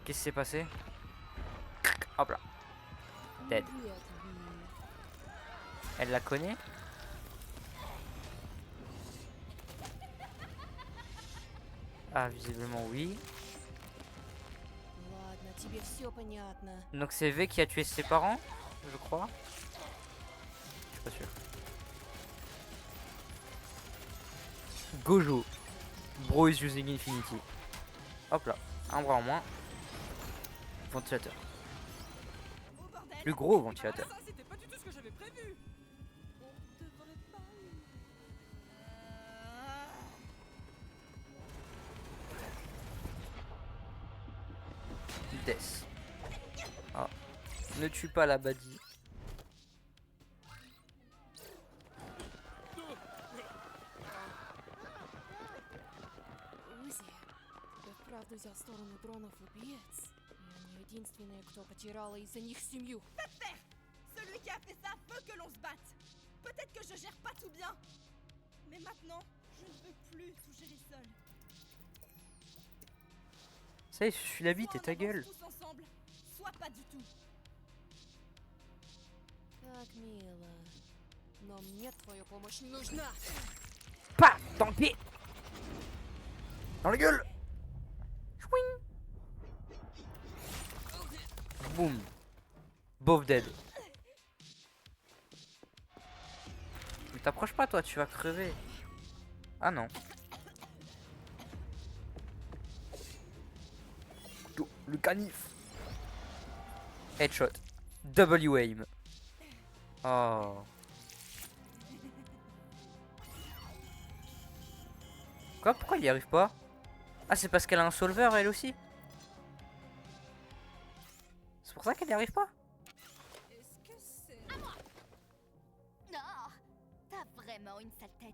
Qu'est-ce qui s'est passé? Hop là. Dead. Elle la connaît? Ah, visiblement oui. тебе все понятно. Donc c'est V qui a tué ses parents, je crois. Je suis pas sûr. Gojo. Bro is using infinity. Hop là, un bras en moins. Ventilateur. Plus gros ventilateur. Ça, c'était pas du tout ce que j'avais prévu. On devrait pas. Death. Ah. Ne tue pas la badie. Узи, тебя вправду взял сторону дронов убиец. Я не единственная, кто потеряла из-за них семью. Celui qui a fait ça veut que l'on se batte. Peut-être que je gère pas tout bien. Mais maintenant, je ne veux plus tout gérer seul. Ça y est, je suis la bite et ta gueule. Tous ensemble, soit pas du tout. Как мило. Но мне твоя помощь не нужна. Pas dans le pied. Dans la gueule. Chouing. Boum. Both dead. Mais t'approches pas toi, tu vas crever. Ah non. Le canif. Headshot. W aim. Oh. Quoi? Pourquoi il y arrive pas? Ah, c'est parce qu'elle a un solver elle aussi. C'est pour ça qu'elle y arrive pas. Est-ce que c'est... À moi. Non, t'as vraiment une sale tête.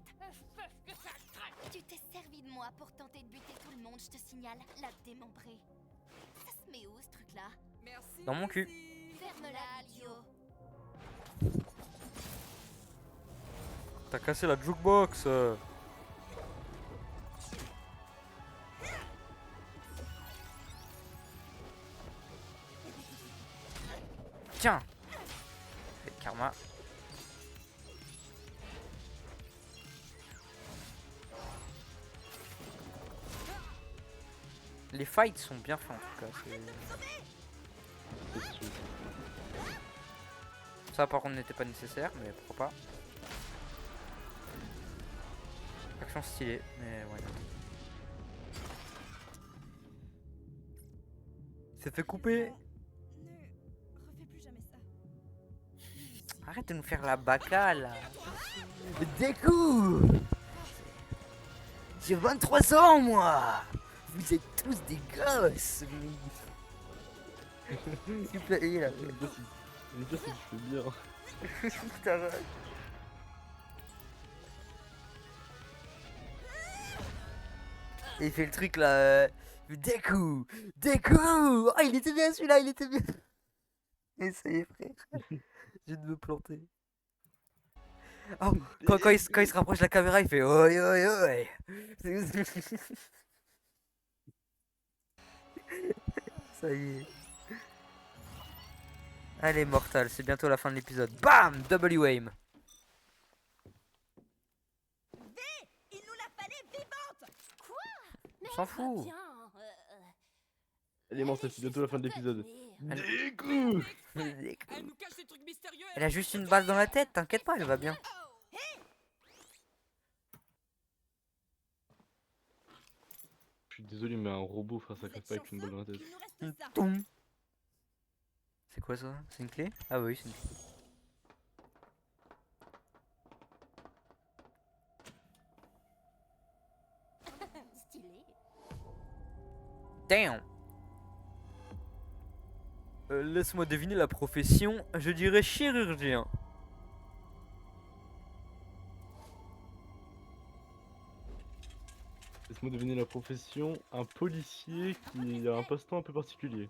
Tu t'es servi de moi pour tenter de buter tout le monde, je te signale. La démembrée. Ça se met où ce truc-là? Merci. Dans mon cul. Ferme-la, Lio. T'as cassé la jukebox. Tiens. Le karma. Les fights sont bien faits en tout cas. Ça par contre n'était pas nécessaire, mais pourquoi pas. Action stylée, mais ouais. C'est fait couper. Ne refais plus jamais ça. Arrête de nous faire la baka là. Des coups. J'ai 23 ans moi. Vous êtes tous des gosses. S'il te plaît, là. Le pire c'est que je fais bien. Putain. Et il fait le truc là. Des coups. Des coups. Oh, il était bien celui-là, il était bien. Et ça y est, frère. J'ai de me planter. Oh, quand il se rapproche de la caméra, il fait oi oi oi. Ça y est. Allez, Mortal, c'est bientôt la fin de l'épisode. Bam! W aim. V, il nous la fallait vivante. Quoi? On s'en fout. Elle est morte, c'est bientôt la fin de l'épisode. Des coups. Elle nous cache des trucs mystérieux. Elle a juste une balle dans la tête, t'inquiète pas, elle va bien. Je suis désolé, mais un robot frère, ça casse pas avec une balle dans la tête. Il nous reste ça. Toum. C'est quoi ça? C'est une clé? Ah oui, c'est une clé. Stylé. Damn. Laisse-moi deviner la profession, je dirais chirurgien. Laisse-moi deviner la profession, un policier qui a un passe-temps un peu particulier.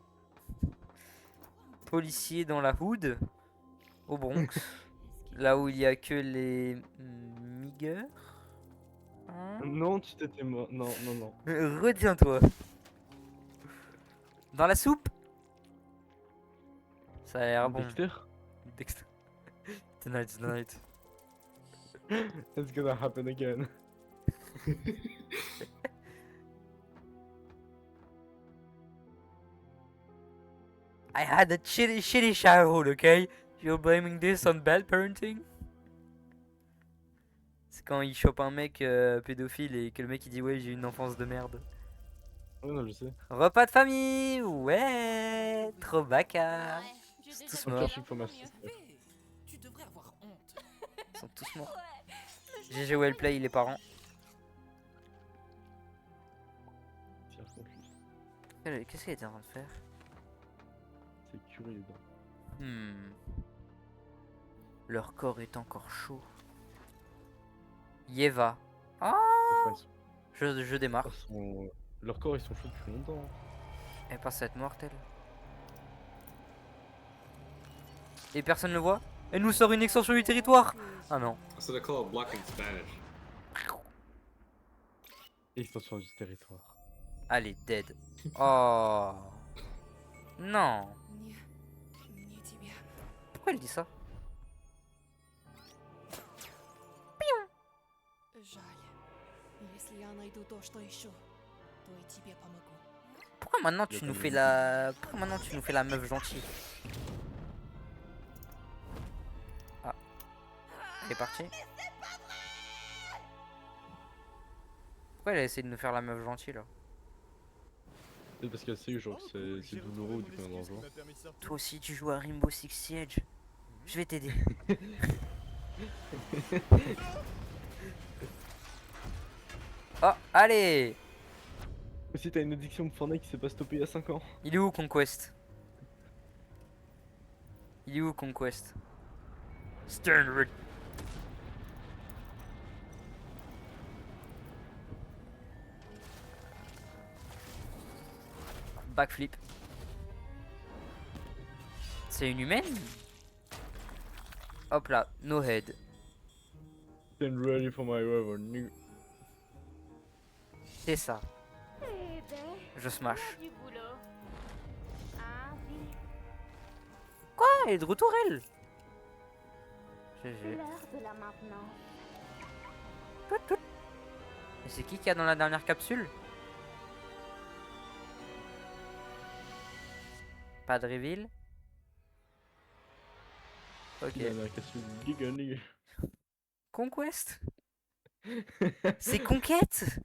Policier dans la hood, au Bronx, là où il y a que les migueurs. Hein? Non, tu t'étais mort. Non, non, non. Retiens-toi. Dans la soupe. Ça a l'air bon. Dexter? Dexter. Tonight's the night. It's gonna happen again. I had a shitty childhood, okay? You're blaming this on bad parenting? C'est quand il chope un mec pédophile et que le mec il dit ouais j'ai eu une enfance de merde. Ouais, non, je sais. Repas de famille, ouais, trop bâcard. Ils sont tous morts. Tu devrais avoir honte. Ils sont tous morts. GG Wellplay, les parents. Qu'est-ce qu'elle était en train de faire? C'est curieux. Leur corps est encore chaud. Yeva. Ah, je démarre. Leurs corps ils sont chauds depuis longtemps. Elle passe à être morte elle. Et personne ne le voit. Elle nous sort une extension du territoire. Ah non. So they call it block in Spanish. Extension du territoire. Allez, dead. Oh. Non. Pourquoi elle dit ça? Pourquoi maintenant tu nous fais la... Pourquoi maintenant tu nous fais la meuf gentille? Ah. Elle est partie. Pourquoi elle a essayé de nous faire la meuf gentille là? C'est parce qu'elle sait genre que c'est douloureux du coup dans le genre. Toi aussi tu joues à Rainbow Six Siege. Je vais t'aider. Oh, allez! Si t'as une addiction de Fortnite qui s'est pas stoppée il y a 5 ans. Il est où Conquest? Il est où Conquest? Sternwood. Backflip. C'est une humaine? Hop là, no head. Stand ready for my rival. C'est ça. Je smash. Du boulot. Ah oui. Quoi? Elle est de retour elle? C'est GG. l'heure de la maintenance. Et c'est qui a dans la dernière capsule? Pas de reveal? Ok. La capsule giga. Conquest? C'est Conquête?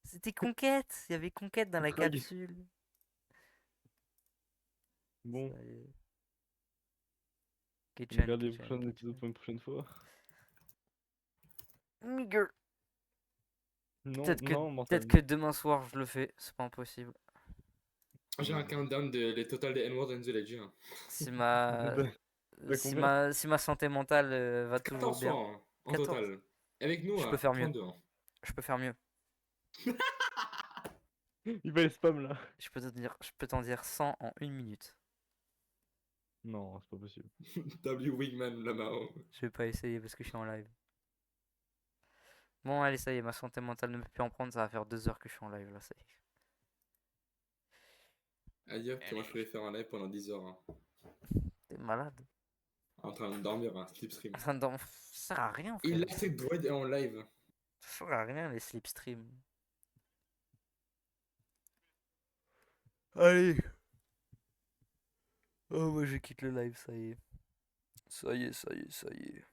C'était Conquête. Il y avait Conquête dans la Frag. capsule. Bon. Kitchen, Regarde les kitchen, prochains épisodes pour une prochaine fois. Nigger. Non, Peut-être que demain soir je le fais, c'est pas impossible. J'ai un countdown de les total des N-Word and the Legend. Si ma... si ma santé mentale va toujours 14 bien. fois hein, en total. Avec nous, je à peux faire mieux. 32, hein. Je peux faire mieux. Il va les spam là. Je peux t'en dire 100 en 1 minute. Non, c'est pas possible. W Wingman là-bas. Je vais pas essayer parce que je suis en live. Bon allez ça y est, ma santé mentale ne peut plus en prendre, ça va faire 2 heures que je suis en live là, ça y est. À dire que moi je pourrais faire un live pendant 10 heures. Hein. T'es malade. En train de dormir, un slipstream. En train de dormir, ça sert à rien frère. Il a fait Droid en live. Ça sert à rien les slipstreams. Allez. Oh moi je quitte le live, ça y est. Ça y est, ça y est, ça y est.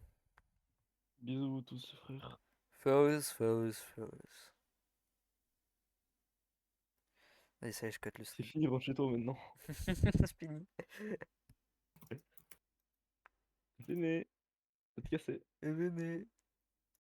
Bisous tous frères. Fausse. Allez ça y est, je cut le C'est fini, rentre chez toi maintenant. C'est fini. Venez. Va te casser. Venez.